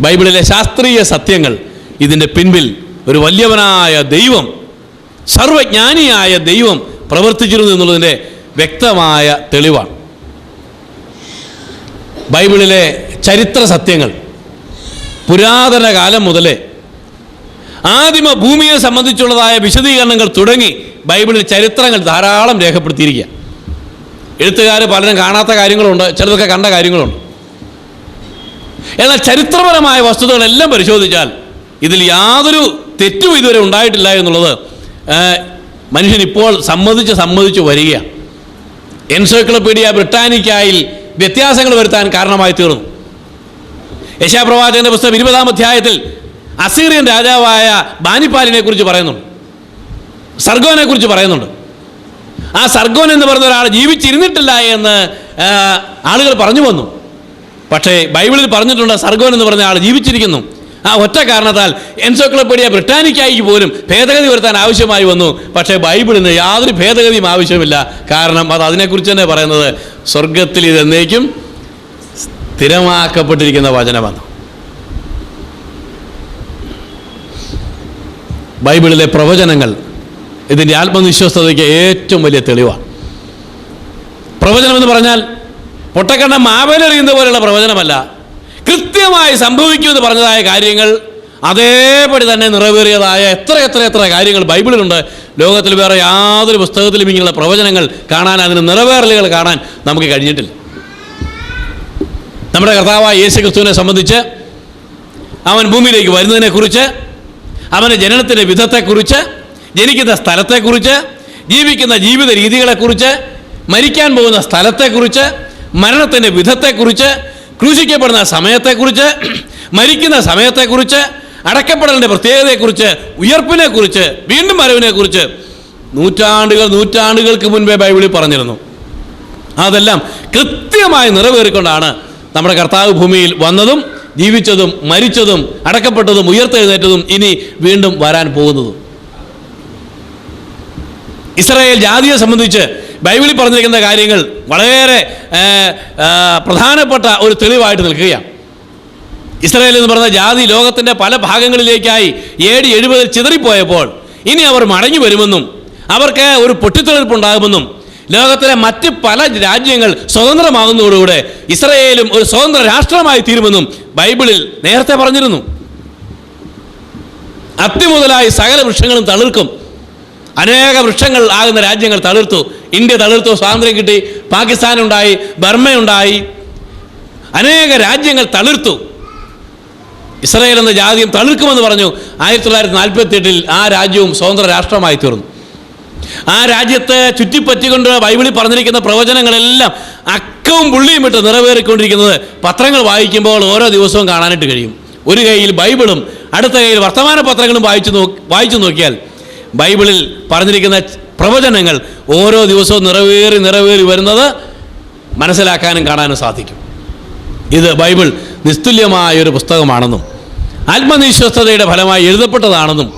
ബൈബിളിലെ ശാസ്ത്രീയ സത്യങ്ങൾ ഇതിൻ്റെ പിൻപിൽ ഒരു വലിയവനായ ദൈവം, സർവജ്ഞാനിയായ ദൈവം പ്രവർത്തിച്ചിരുന്നു എന്നുള്ളതിൻ്റെ വ്യക്തമായ തെളിവാണ്. ബൈബിളിലെ ചരിത്ര സത്യങ്ങൾ പുരാതന കാലം മുതലേ ആദിമ ഭൂമിയെ സംബന്ധിച്ചുള്ളതായ വിശദീകരണങ്ങൾ തുടങ്ങി ബൈബിളിൽ ചരിത്രങ്ങൾ ധാരാളം രേഖപ്പെടുത്തിയിരിക്കുക. എഴുത്തുകാർ പലരും കാണാത്ത കാര്യങ്ങളുണ്ട്, ചിലതൊക്കെ കണ്ട കാര്യങ്ങളുണ്ട്. എന്നാൽ ചരിത്രപരമായ വസ്തുതകളെല്ലാം പരിശോധിച്ചാൽ ഇതിൽ യാതൊരു തെറ്റും ഇതുവരെ ഉണ്ടായിട്ടില്ല എന്നുള്ളത് മനുഷ്യൻ ഇപ്പോൾ സമ്മതിച്ച് വരികയാണ്. എൻസൈക്ലോപീഡിയ ബ്രിട്ടാനിക്കായിൽ വ്യത്യാസങ്ങൾ വരുത്താൻ കാരണമായി തീർന്നു. യെശയ്യാപ്രവാചകന്റെ പുസ്തകം 20-ാം അധ്യായത്തിൽ അസീറിയൻ രാജാവായ ബാനിപ്പാലിനെ കുറിച്ച് പറയുന്നുണ്ട്, സർഗോനെ കുറിച്ച് പറയുന്നുണ്ട്. ആ സർഗോൻ എന്ന് പറയുന്ന ഒരാൾ ജീവിച്ചിരുന്നിട്ടില്ല എന്ന് ആളുകൾ പറഞ്ഞു വന്നു. പക്ഷേ ബൈബിളിൽ പറഞ്ഞിട്ടുണ്ട് സർഗോൻ എന്ന് പറഞ്ഞ ആൾ ജീവിച്ചിരിക്കുന്നു. ആ ഒറ്റ കാരണത്താൽ എൻസൈക്ലോപീഡിയ ബ്രിട്ടാനിക്കായിക്ക് പോലും ഭേദഗതി വരുത്താൻ ആവശ്യമായി വന്നു. പക്ഷേ ബൈബിളിന് യാതൊരു ഭേദഗതിയും ആവശ്യമില്ല. കാരണം അത് അതിനെക്കുറിച്ച് തന്നെ പറയുന്നത് സ്വർഗത്തിൽ ഇതെന്നേക്കും സ്ഥിരമാക്കപ്പെട്ടിരിക്കുന്ന വചനമാണ്. ബൈബിളിലെ പ്രവചനങ്ങൾ ഇതിൻ്റെ ആത്മവിശ്വസ്തതയ്ക്ക് ഏറ്റവും വലിയ തെളിവാണ്. പ്രവചനം എന്ന് പറഞ്ഞാൽ പൊട്ടക്കണ്ണ മാവേലെറിയുന്ന പോലെയുള്ള പ്രവചനമല്ല. കൃത്യമായി സംഭവിക്കുമെന്ന് പറഞ്ഞതായ കാര്യങ്ങൾ അതേപടി തന്നെ നിറവേറിയതായ എത്ര കാര്യങ്ങൾ ബൈബിളിലുണ്ട്. ലോകത്തിൽ വേറെ യാതൊരു പുസ്തകത്തിലും ഇങ്ങനെയുള്ള പ്രവചനങ്ങൾ കാണാൻ, അതിന് നിറവേറലുകൾ കാണാൻ നമുക്ക് കഴിഞ്ഞിട്ടില്ല. നമ്മുടെ കർത്താവായ യേശു ക്രിസ്തുവിനെ സംബന്ധിച്ച് അവൻ ഭൂമിയിലേക്ക് വരുന്നതിനെക്കുറിച്ച്, അവൻ്റെ ജനനത്തിൻ്റെ വിധത്തെക്കുറിച്ച്, ജനിക്കുന്ന സ്ഥലത്തെക്കുറിച്ച്, ജീവിക്കുന്ന ജീവിത രീതികളെക്കുറിച്ച്, മരിക്കാൻ പോകുന്ന സ്ഥലത്തെക്കുറിച്ച്, മരണത്തിൻ്റെ വിധത്തെക്കുറിച്ച്, ക്രൂശിക്കപ്പെടുന്ന സമയത്തെക്കുറിച്ച്, മരിക്കുന്ന സമയത്തെക്കുറിച്ച്, അടക്കപ്പെടലിൻ്റെ പ്രത്യേകതയെക്കുറിച്ച്, ഉയർപ്പിനെക്കുറിച്ച്, വീണ്ടും വരവിനെക്കുറിച്ച് നൂറ്റാണ്ടുകൾക്ക് മുൻപേ ബൈബിളിൽ പറഞ്ഞിരുന്നു. അതെല്ലാം കൃത്യമായി നിറവേറിക്കൊണ്ടാണ് നമ്മുടെ കർത്താവ് ഭൂമിയിൽ വന്നതും ജീവിച്ചതും മരിച്ചതും അടക്കപ്പെട്ടതും ഉയർത്തെഴുന്നേറ്റതും ഇനി വീണ്ടും വരാൻ പോകുന്നതും. ഇസ്രായേൽ ജാതിയെ സംബന്ധിച്ച് ബൈബിളിൽ പറഞ്ഞിരിക്കുന്ന കാര്യങ്ങൾ വളരെ പ്രധാനപ്പെട്ട ഒരു തെളിവായിട്ട് നിൽക്കുകയാണ്. ഇസ്രായേൽ എന്ന് പറഞ്ഞ ജാതി ലോകത്തിൻ്റെ പല ഭാഗങ്ങളിലേക്കായി AD 70 ചിതറിപ്പോയപ്പോൾ ഇനി അവർ മടങ്ങി വരുമെന്നും അവർക്ക് ഒരു പൊട്ടിത്തെളിർപ്പുണ്ടാകുമെന്നും ലോകത്തിലെ മറ്റ് പല രാജ്യങ്ങൾ സ്വതന്ത്രമാകുന്നതോടുകൂടെ ഇസ്രായേലും ഒരു സ്വതന്ത്ര രാഷ്ട്രമായി തീരുമെന്നും ബൈബിളിൽ നേരത്തെ പറഞ്ഞിരുന്നു. അത്തി മുതലായി സകല വൃക്ഷങ്ങളും തളിർക്കും. അനേക വൃക്ഷങ്ങൾ ആകുന്ന രാജ്യങ്ങൾ തളിർത്തു. ഇന്ത്യ തളിർത്തു, സ്വാതന്ത്ര്യം കിട്ടി. പാകിസ്ഥാനുണ്ടായി, ബർമ്മയുണ്ടായി, അനേക രാജ്യങ്ങൾ തളിർത്തു. ഇസ്രായേൽ എന്ന ജാതിയും തളിർക്കുമെന്ന് പറഞ്ഞു. 1948 ആ രാജ്യവും സ്വതന്ത്ര രാഷ്ട്രമായി തീർന്നു. ആ രാജ്യത്തെ ചുറ്റിപ്പറ്റിക്കൊണ്ട് ബൈബിളിൽ പറഞ്ഞിരിക്കുന്ന പ്രവചനങ്ങളെല്ലാം അക്കവും പുള്ളിയും ഇട്ട് നിറവേറിക്കൊണ്ടിരിക്കുന്നത് പത്രങ്ങൾ വായിക്കുമ്പോൾ ഓരോ ദിവസവും കാണാനായിട്ട് കഴിയും. ഒരു കയ്യിൽ ബൈബിളും അടുത്ത കയ്യിൽ വർത്തമാന പത്രങ്ങളും വായിച്ചു നോക്കിയാൽ ബൈബിളിൽ പറഞ്ഞിരിക്കുന്ന പ്രവചനങ്ങൾ ഓരോ ദിവസവും നിറവേറി വരുന്നത് മനസ്സിലാക്കാനും കാണാനും സാധിക്കും. ഇത് ബൈബിൾ നിസ്തുല്യമായൊരു പുസ്തകമാണെന്നും ആത്മനിശ്വസ്തതയുടെ ഫലമായി എഴുതപ്പെട്ടതാണെന്നും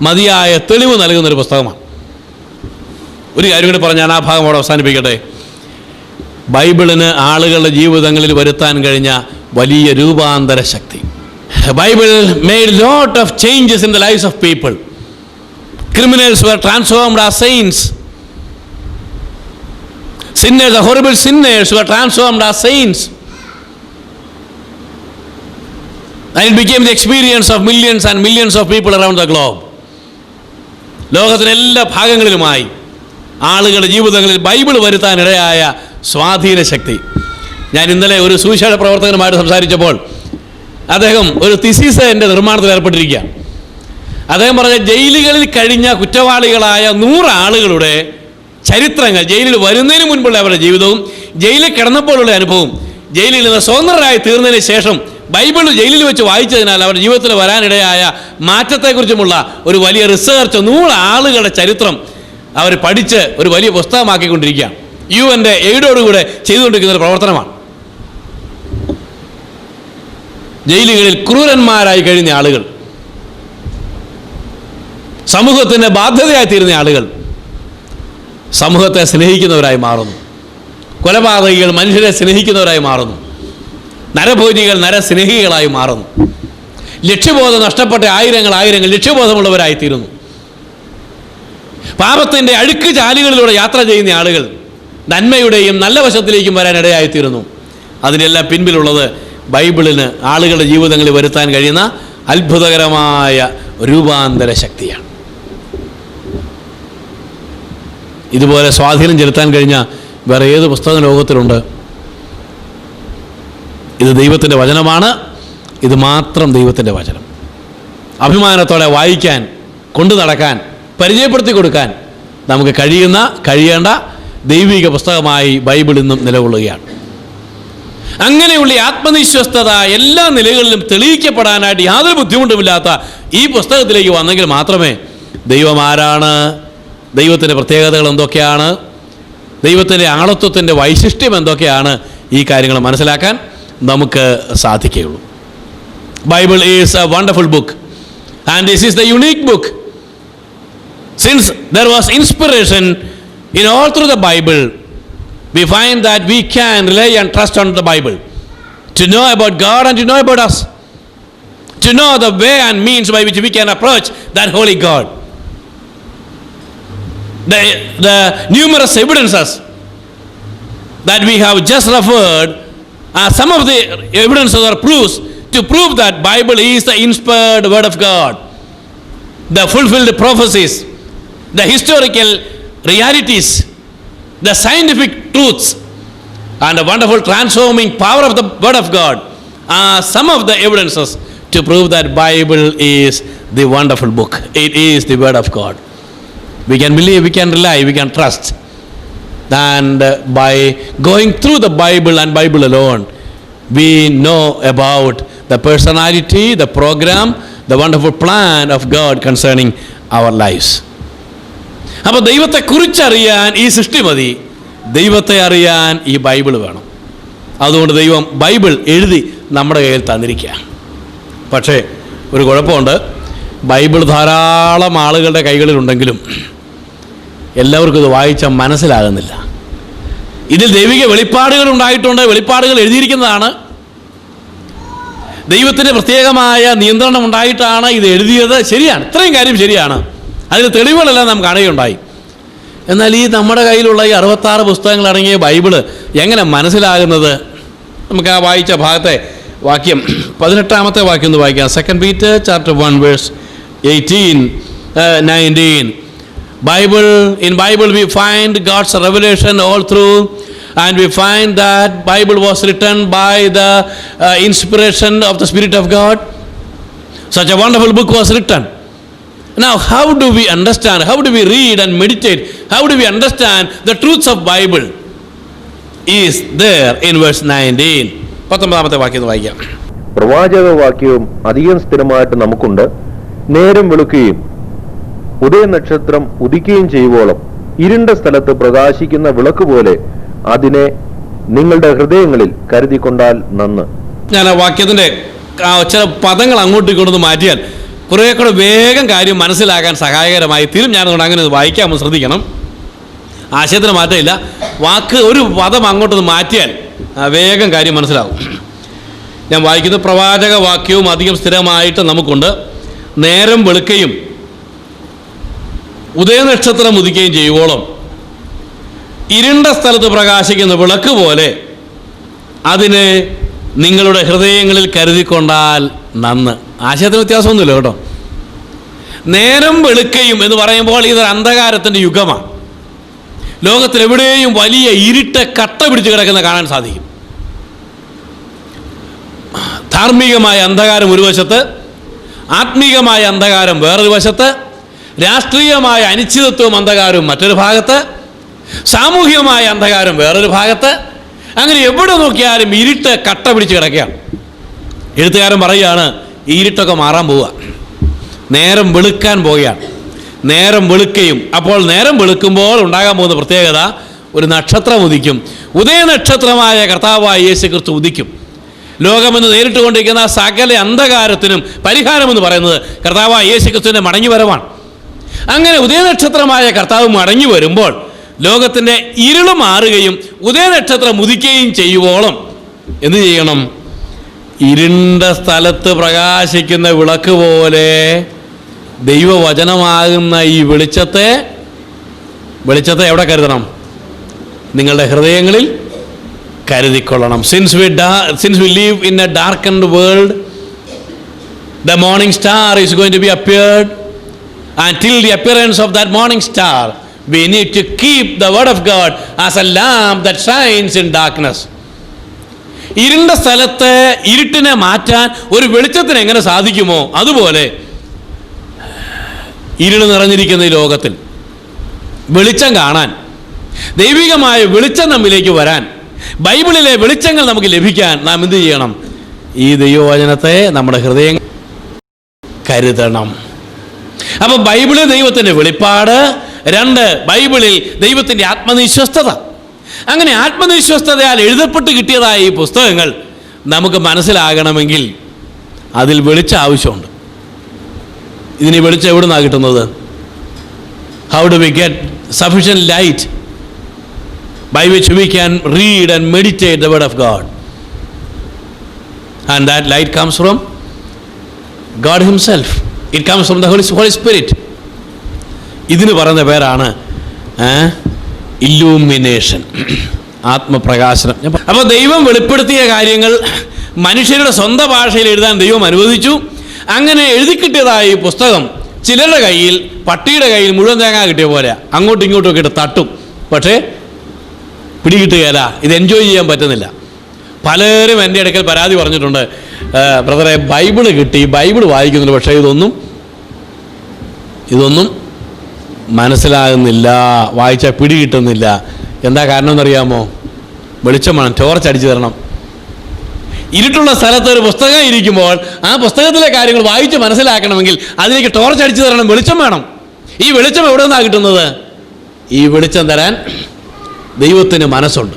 മതിയായ തെളിവ് നൽകുന്നൊരു പുസ്തകമാണ്. ഒരു കാര്യം കൂടി പറഞ്ഞ് ഞാൻ ആ ഭാഗം അവിടെ അവസാനിപ്പിക്കട്ടെ. ബൈബിളിന് ആളുകളുടെ ജീവിതങ്ങളിൽ വരുത്താൻ കഴിഞ്ഞ വലിയ രൂപാന്തര ശക്തി. Bible made lot of changes in the lifes of people. Criminals were transformed as saints. Sinners, the horrible sinners, were transformed as saints. And it became the experience of millions and millions of people around the globe. ലോകത്തിലെ എല്ലാ ഭാഗങ്ങളിലുമായി ആളുകളുടെ ജീവിതങ്ങളിൽ Bible വരുത്താനിടയായ സ്വാധീന ശക്തി. ഞാൻ ഇന്നലെ ഒരു സുവിശേഷ പ്രവർത്തകനുമായിട്ട് സംസാരിച്ചപ്പോൾ അദ്ദേഹം ഒരു തിസീസ് എൻ്റെ നിർമ്മാണത്തിൽ ഏർപ്പെട്ടിരിക്കുക. അദ്ദേഹം പറഞ്ഞ ജയിലുകളിൽ കഴിഞ്ഞ കുറ്റവാളികളായ 100 ആളുകളുടെ ചരിത്രങ്ങൾ, ജയിലിൽ വരുന്നതിന് മുൻപുള്ള അവരുടെ ജീവിതവും ജയിലിൽ കിടന്നപ്പോഴുള്ള അനുഭവവും ജയിലിൽ നിന്ന് സ്വതന്ത്രരായി തീർന്നതിന് ശേഷം ബൈബിൾ ജയിലിൽ വെച്ച് വായിച്ചതിനാൽ അവരുടെ ജീവിതത്തിൽ വരാനിടയായ മാറ്റത്തെക്കുറിച്ചുമുള്ള ഒരു വലിയ റിസർച്ച് 100 ആളുകളുടെ ചരിത്രം അവർ പഠിച്ച് ഒരു വലിയ പുസ്തകമാക്കിക്കൊണ്ടിരിക്കുകയാണ്. UN എയ്ഡോടുകൂടെ ചെയ്തുകൊണ്ടിരിക്കുന്ന ഒരു പ്രവർത്തനമാണ്. ജയിലുകളിൽ ക്രൂരന്മാരായി കഴിഞ്ഞ ആളുകൾ, സമൂഹത്തിൻ്റെ ബാധ്യതയായി തീരുന്ന ആളുകൾ സമൂഹത്തെ സ്നേഹിക്കുന്നവരായി മാറുന്നു. കൊലപാതകികൾ മനുഷ്യരെ സ്നേഹിക്കുന്നവരായി മാറുന്നു. നരഭോജികൾ നരസ്നേഹികളായി മാറുന്നു. ലക്ഷ്യബോധം നഷ്ടപ്പെട്ട ആയിരങ്ങൾ ലക്ഷ്യബോധമുള്ളവരായിത്തീരുന്നു. പാപത്തിൻ്റെ അഴുക്ക് ചാലുകളിലൂടെ യാത്ര ചെയ്യുന്ന ആളുകൾ നന്മയുടെയും നല്ല വശത്തിലേക്കും വരാൻ ഇടയായിത്തീരുന്നു. അതിനെല്ലാം പിൻപിലുള്ളത് ബൈബിളിന് ആളുകളുടെ ജീവിതങ്ങളിൽ വരുത്താൻ കഴിയുന്ന അത്ഭുതകരമായ രൂപാന്തര ശക്തിയാണ്. ഇതുപോലെ സ്വാധീനം ചെലുത്താൻ കഴിഞ്ഞ വേറെ ഏത് പുസ്തക ലോകത്തിലുണ്ട്? ഇത് ദൈവത്തിൻ്റെ വചനമാണ്. ഇത് മാത്രം ദൈവത്തിൻ്റെ വചനം. അഭിമാനത്തോടെ വായിക്കാൻ, കൊണ്ടു നടക്കാൻ, പരിചയപ്പെടുത്തി കൊടുക്കാൻ നമുക്ക് കഴിയേണ്ട ദൈവിക പുസ്തകമായി ബൈബിൾ ഇന്നും നിലകൊള്ളുകയാണ്. അങ്ങനെയുള്ള ആത്മനിശ്വസ്തത എല്ലാ നിലകളിലും തെളിയിക്കപ്പെടാനായിട്ട് യാതൊരു ബുദ്ധിമുട്ടുമില്ലാത്ത ഈ പുസ്തകത്തിലേക്ക് വന്നെങ്കിൽ മാത്രമേ ദൈവം ആരാണ്, ദൈവത്തിൻ്റെ പ്രത്യേകതകൾ എന്തൊക്കെയാണ്, ദൈവത്തിൻ്റെ ആളത്വത്തിൻ്റെ വൈശിഷ്ട്യം എന്തൊക്കെയാണ്, ഈ കാര്യങ്ങൾ മനസ്സിലാക്കാൻ നമുക്ക് സാധിക്കുകയുള്ളൂ. Bible is A wonderful book and this is the unique book. Since there was inspiration in all through the Bible, we find that we can rely and trust on the Bible to know about God and to know about us, to know the way and means by which we can approach that holy God. The numerous evidences that we have just referred are some of the evidences or proofs to prove that Bible is the inspired word of God, the fulfilled prophecies, the historical realities, the scientific truths, and the wonderful transforming power of the word of God are some of the evidences to prove that Bible is the wonderful book. It is the word of God. We can believe, we can rely, we can trust. And by going through the Bible and Bible alone, we know about the personality, the program, the wonderful plan of God concerning our lives. അപ്പോൾ ദൈവത്തെക്കുറിച്ചറിയാൻ ഈ സൃഷ്ടി മതി, ദൈവത്തെ അറിയാൻ ഈ Bible വേണം. അതുകൊണ്ട് ദൈവം ബൈബിൾ എഴുതി നമ്മുടെ കയ്യിൽ തന്നിരിക്കുക. പക്ഷേ ഒരു കുഴപ്പമുണ്ട്, ബൈബിൾ ധാരാളം ആളുകളുടെ കൈകളിലുണ്ടെങ്കിലും എല്ലാവർക്കും ഇത് വായിച്ചാൽ മനസ്സിലാകുന്നില്ല. ഇതിൽ ദൈവിക വെളിപ്പാടുകൾ ഉണ്ടായിട്ടുണ്ട്, വെളിപ്പാടുകൾ എഴുതിയിരിക്കുന്നതാണ്, ദൈവത്തിൻ്റെ പ്രത്യേകമായ നിയന്ത്രണം ഉണ്ടായിട്ടാണ് ഇത് എഴുതിയത്. ശരിയാണ്, ഇത്രയും കാര്യം ശരിയാണ്, അതിന് തെളിവുകളെല്ലാം നാം കാണുകയുണ്ടായി. എന്നാൽ ഈ നമ്മുടെ കയ്യിലുള്ള ഈ 66 പുസ്തകങ്ങൾ അടങ്ങിയ ബൈബിള് എങ്ങനെ മനസ്സിലാകുന്നത്? നമുക്ക് ആ വായിച്ച ഭാഗത്തെ വാക്യം 18-ാമത്തെ വാക്യം ഒന്ന് വായിക്കാം. 2 Peter chapter 1 verse 18-19. In Bible we find God's revelation all through, and we find that Bible was written by the inspiration of the Spirit of God. Such a wonderful book was written. Now, how do we understand? How do we read and meditate? How do we understand the truths of Bible? Is there in verse 19. 19-ാമത്തെ വാക്യം വായിക്കാം. പ്രവാചക വാക്യവും അധികം സ്ഥിരമായിട്ട് നമുക്കുണ്ട്. നേരം വെളുക്കുകയും ഉദയനക്ഷത്രം ഉദിക്കുകയും ചെയ്യുവോളം ഇരുണ്ട സ്ഥലത്ത് പ്രകാശിക്കുന്ന വിളക്ക് പോലെ അതിനെ നിങ്ങളുടെ ഹൃദയങ്ങളിൽ കരുതിക്കൊണ്ടാൽ നന്ന്. ഞാൻ ആ വാക്യത്തിന്റെ ചില പദങ്ങൾ അങ്ങോട്ടും ഇങ്ങോട്ടും മാറ്റിയാൽ കുറേ കൂടെ വേഗം കാര്യം മനസ്സിലാക്കാൻ സഹായകരമായി തീരും. ഞാനതുകൊണ്ട് അങ്ങനെ വായിക്കാമെന്ന് ശ്രദ്ധിക്കണം. ആശയത്തിന് മാറ്റമില്ല, വാക്ക് ഒരു പദം അങ്ങോട്ടൊന്ന് മാറ്റിയാൽ വേഗം കാര്യം മനസ്സിലാവും. ഞാൻ വായിക്കുന്ന പ്രവാചക വാക്യവും അധികം സ്ഥിരമായിട്ട് നമുക്കുണ്ട്. നേരം വെളുക്കുകയും ഉദയനക്ഷത്രം ഉദിക്കുകയും ചെയ്യുവോളം ഇരുണ്ട സ്ഥലത്ത് പ്രകാശിക്കുന്ന വിളക്ക് പോലെ അതിനെ നിങ്ങളുടെ ഹൃദയങ്ങളിൽ കരുതിക്കൊണ്ടാൽ നന്ന്. ആശയത്തിന് വ്യത്യാസമൊന്നുമില്ല കേട്ടോ. നേരം വെളുക്കയും എന്ന് പറയുമ്പോൾ ഇതൊരു അന്ധകാരത്തിൻ്റെ യുഗമാണ്. ലോകത്തിലെവിടെയും വലിയ ഇരുട്ട് കട്ട പിടിച്ച് കിടക്കുന്ന കാണാൻ സാധിക്കും. ധാർമ്മികമായ അന്ധകാരം ഒരു വശത്ത്, ആത്മീകമായ അന്ധകാരം വേറൊരു വശത്ത്, രാഷ്ട്രീയമായ അനിശ്ചിതത്വവും അന്ധകാരവും മറ്റൊരു ഭാഗത്ത്, സാമൂഹികമായ അന്ധകാരം വേറൊരു ഭാഗത്ത്. അങ്ങനെ എവിടെ നോക്കിയാലും ഇരുട്ട് കട്ട പിടിച്ച് കിടക്കുകയാണ്. എഴുത്തുകാരൻ പറയുകയാണ്, ഈ ഇരുട്ടൊക്കെ മാറാൻ പോവുക, നേരം വെളുക്കാൻ പോവുകയാണ്. നേരം വെളുക്കയും, അപ്പോൾ നേരം വെളുക്കുമ്പോൾ ഉണ്ടാകാൻ പോകുന്ന പ്രത്യേകത, ഒരു നക്ഷത്രം ഉദിക്കും. ഉദയനക്ഷത്രമായ കർത്താവായ യേശു ക്രിസ്തു ഉദിക്കും. ലോകമെന്ന് നേരിട്ട് കൊണ്ടിരിക്കുന്ന സകല അന്ധകാരത്തിനും പരിഹാരമെന്ന് പറയുന്നത് കർത്താവായ യേശു ക്രിസ്തുവിൻ്റെ മടങ്ങിവരവാണ്. അങ്ങനെ ഉദയനക്ഷത്രമായ കർത്താവ് മടങ്ങി വരുമ്പോൾ ലോകത്തിൻ്റെ ഇരുള് മാറുകയും ഉദയനക്ഷത്രം ഉദിക്കുകയും ചെയ്യുവോളം എന്ത് ചെയ്യണം? ഇരുണ്ട സ്ഥലത്ത് പ്രകാശിക്കുന്ന വിളക്ക് പോലെ ദൈവവചനമാകുന്ന ഈ വെളിച്ചത്തെ എവിടെ കരുതണം? നിങ്ങളുടെ ഹൃദയങ്ങളിൽ കരുതിക്കൊള്ളണം. Since we live in a darkened world, the morning star is going to be appeared, and till the appearance of that morning star we need to keep the word of God as a lamp that shines in darkness. ഇരുണ്ട സ്ഥലത്ത് ഇരുട്ടിനെ മാറ്റാൻ ഒരു വെളിച്ചത്തിന് എങ്ങനെ സാധിക്കുമോ അതുപോലെ ഇരുൾ നിറഞ്ഞിരിക്കുന്ന ഈ ലോകത്തിൽ വെളിച്ചം കാണാൻ, ദൈവികമായ വെളിച്ചം നമ്മിലേക്ക് വരാൻ, ബൈബിളിലെ വെളിച്ചങ്ങൾ നമുക്ക് ലഭിക്കാൻ നാം എന്ത് ചെയ്യണം? ഈ ദൈവവചനത്തെ നമ്മുടെ ഹൃദയം കരുതണം. അപ്പോൾ ബൈബിളിൽ ദൈവത്തിൻ്റെ വെളിപ്പാട്, 2 ബൈബിളിൽ ദൈവത്തിൻ്റെ ആത്മനിശ്വസ്തത. അങ്ങനെ ആത്മനിശ്വസ്തതയാൽ എഴുതപ്പെട്ട് കിട്ടിയതായ ഈ പുസ്തകങ്ങൾ നമുക്ക് മനസ്സിലാകണമെങ്കിൽ അതിൽ വെളിച്ചം ആവശ്യമുണ്ട്. ഇതിന് വെളിച്ചം എവിടെ നിന്നാണ് കിട്ടുന്നത്? How do we get sufficient light by which we can read and meditate the word of God? And that light comes from God himself. It comes from the Holy Spirit. ഇതിന് പറയുന്ന പേരാണ് ഇല്ലൂമിനേഷൻ, ആത്മപ്രകാശനം. അപ്പോൾ ദൈവം വെളിപ്പെടുത്തിയ കാര്യങ്ങൾ മനുഷ്യരുടെ സ്വന്തം ഭാഷയിൽ എഴുതാൻ ദൈവം അനുവദിച്ചു. അങ്ങനെ എഴുതി കിട്ടിയതായ ഈ പുസ്തകം ചിലരുടെ കയ്യിൽ, പട്ടിയുടെ കയ്യിൽ മുഴുവൻ തേങ്ങ കിട്ടിയ പോലെ അങ്ങോട്ടും ഇങ്ങോട്ടും ഒക്കെ ഇട്ട് തട്ടും, പക്ഷേ പിടികിട്ടുകയില്ല, ഇത് എൻജോയ് ചെയ്യാൻ പറ്റുന്നില്ല. പലരും എൻ്റെ അടുക്കൽ പരാതി പറഞ്ഞിട്ടുണ്ട്, ബ്രദറെ ബൈബിള് കിട്ടി, ബൈബിൾ വായിക്കുന്നുണ്ട്, പക്ഷേ ഇതൊന്നും മനസ്സിലാകുന്നില്ല, വായിച്ചാൽ പിടികിട്ടുന്നില്ല. എന്താ കാരണം എന്നറിയാമോ? വെളിച്ചം വേണം, ടോർച്ച് അടിച്ചു തരണം. ഇരുട്ടുള്ള സ്ഥലത്ത് ഒരു പുസ്തകം ഇരിക്കുമ്പോൾ ആ പുസ്തകത്തിലെ കാര്യങ്ങൾ വായിച്ച് മനസ്സിലാക്കണമെങ്കിൽ അതിലേക്ക് ടോർച്ച് അടിച്ചു തരണം, വെളിച്ചം വേണം. ഈ വെളിച്ചം എവിടെ നിന്നാണ് കിട്ടുന്നത്? ഈ വെളിച്ചം തരാൻ ദൈവത്തിന് മനസ്സുണ്ട്.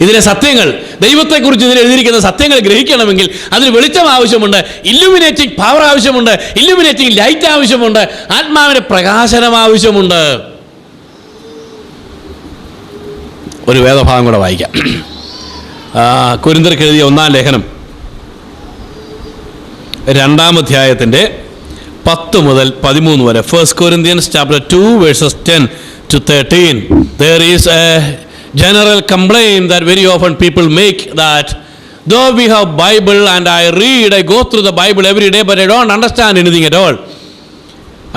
ഇതിലെ സത്യങ്ങൾ, ദൈവത്തെക്കുറിച്ച് ഇതിൽ എഴുതിയിരിക്കുന്ന സത്യങ്ങൾ ഗ്രഹിക്കണമെങ്കിൽ അതിന് വെളിച്ചം ആവശ്യമുണ്ട്, ഇല്ലുമിനേറ്റിംഗ് പവർ ആവശ്യമുണ്ട്, ഇല്ലുമിനേറ്റിംഗ് ലൈറ്റ് ആവശ്യമുണ്ട്, ആത്മാവിൻ്റെ പ്രകാശനം ആവശ്യമുണ്ട്. ഒരു വേദഭാഗം കൂടെ വായിക്കാം. കൊരിന്ത്യർക്ക് എഴുതിയ 1-ാം ലേഖനം 2-ാം അധ്യായത്തിൻ്റെ 10 മുതൽ 13 വരെ. 1 Corinthians chapter 2 verses 10 to 13. There is a general complaint that very often people make, that though we have Bible and I go through the Bible every day, but I don't understand anything at all.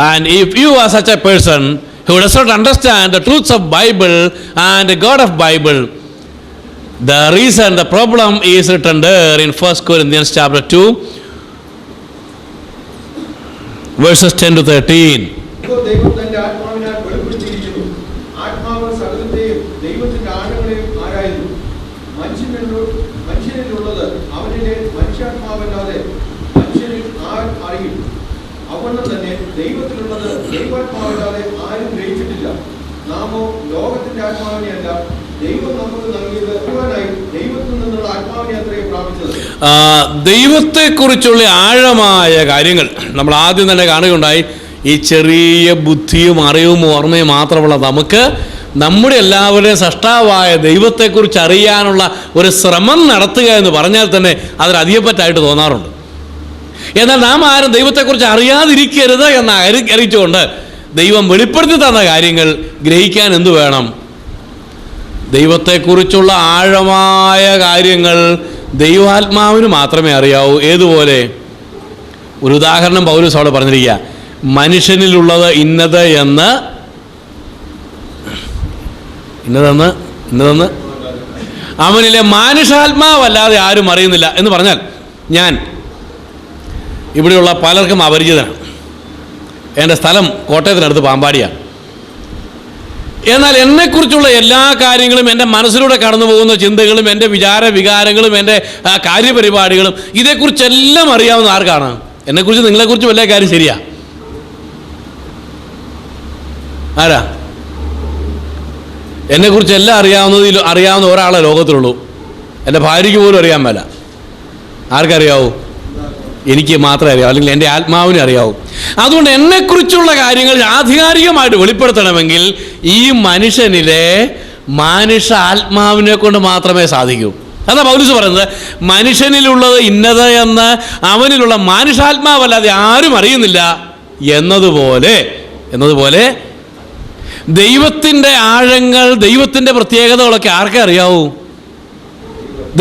And if you are such a person who does not understand the truths of Bible and the God of Bible, the reason, the problem is written there in 1 Corinthians chapter 2 verses 10 to 13. ദൈവം തന്റെ ആത്മാവിനാൽ വെളിപ്പെടുത്തിയിരിക്കുന്നു. ആത്മാവ് സകലത്തെയും ദൈവത്തിന്റെ ആഴങ്ങളെയും ആരായുന്നു. മനുഷ്യനിലുള്ളത് അവനിലെ മനുഷ്യാത്മാവല്ലാതെ മനുഷ്യനിൽ R അറിയും. അവണ്ണം തന്നെ ദൈവത്തിലുള്ളത് ദൈവാത്മാവല്ലാതെ ആരും ഗ്രഹിച്ചിട്ടില്ല. നാമോ ലോകത്തിന്റെ ആത്മാവിനെയല്ല, ദൈവം നമുക്ക് നൽകിയത് ദൈവത്തിൽ നിന്നുള്ള ആത്മാവിനെ അത്രയും പ്രാപിച്ചത്. ദൈവത്തെക്കുറിച്ചുള്ള ആഴമായ കാര്യങ്ങൾ നമ്മൾ ആദ്യം തന്നെ കാണുകയുണ്ടായി. ഈ ചെറിയ ബുദ്ധിയും അറിവും ഓർമ്മയും മാത്രമുള്ള നമുക്ക് നമ്മുടെ എല്ലാവരുടെയും സൃഷ്ടാവായ ദൈവത്തെക്കുറിച്ച് അറിയാനുള്ള ഒരു ശ്രമം നടത്തുക എന്ന് പറഞ്ഞാൽ തന്നെ അതൊരു അധികപ്പറ്റായിട്ട് തോന്നാറുണ്ട്. എന്നാൽ നാം ആരും ദൈവത്തെക്കുറിച്ച് അറിയാതിരിക്കരുത് എന്ന് അറിയിച്ചുകൊണ്ട് ദൈവം വെളിപ്പെടുത്തി തന്ന കാര്യങ്ങൾ ഗ്രഹിക്കാൻ എന്തു വേണം? ദൈവത്തെക്കുറിച്ചുള്ള ആഴമായ കാര്യങ്ങൾ ദൈവാത്മാവിന് മാത്രമേ അറിയാവൂ. ഏതുപോലെ? ഒരു ഉദാഹരണം പൗലോസ് അവിടെ പറഞ്ഞിരിക്കുക, മനുഷ്യനിലുള്ളത് ഇന്നതെന്ന് അവനിലെ മാനുഷാത്മാവല്ലാതെ ആരും അറിയുന്നില്ല എന്ന് പറഞ്ഞാൽ, ഞാൻ ഇവിടെയുള്ള പലർക്കും അപരിചിതനാണ്. എൻ്റെ സ്ഥലം കോട്ടയത്തിനടുത്ത് പാമ്പാടിയാണ്. എന്നാൽ എന്നെക്കുറിച്ചുള്ള എല്ലാ കാര്യങ്ങളും, എൻ്റെ മനസ്സിലൂടെ കടന്നു പോകുന്ന ചിന്തകളും, എൻ്റെ വികാരങ്ങളും, എൻ്റെ കാര്യപരിപാടികളും, ഇതേക്കുറിച്ചെല്ലാം അറിയാവുന്ന ആർക്കാണ്? എന്നെക്കുറിച്ച്, നിങ്ങളെക്കുറിച്ച് വല്ല കാര്യം ശരിയാ? ആരാ? എന്നെക്കുറിച്ച് എല്ലാം അറിയാവുന്ന ഒരാളെ ലോകത്തിലുള്ളൂ. എൻ്റെ ഭാര്യയ്ക്ക് പോലും അറിയാൻ മേല. ആർക്കറിയാവൂ? എനിക്ക് മാത്രമേ അറിയാവൂ, അല്ലെങ്കിൽ എൻ്റെ ആത്മാവിനെ അറിയാവൂ. അതുകൊണ്ട് എന്നെക്കുറിച്ചുള്ള കാര്യങ്ങൾ ആധികാരികമായിട്ട് വെളിപ്പെടുത്തണമെങ്കിൽ ഈ മനുഷ്യനിലെ മാനുഷ ആത്മാവിനെ കൊണ്ട് മാത്രമേ സാധിക്കൂ. അതാ പൗലോസ് പറയുന്നത്, മനുഷ്യനിലുള്ളത് ഇന്നത് എന്ന് അവനിലുള്ള മാനുഷാത്മാവല്ലാതെ ആരും അറിയുന്നില്ല എന്നതുപോലെ ദൈവത്തിൻ്റെ ആഴങ്ങൾ, ദൈവത്തിൻ്റെ പ്രത്യേകതകളൊക്കെ ആർക്കേ അറിയാവൂ?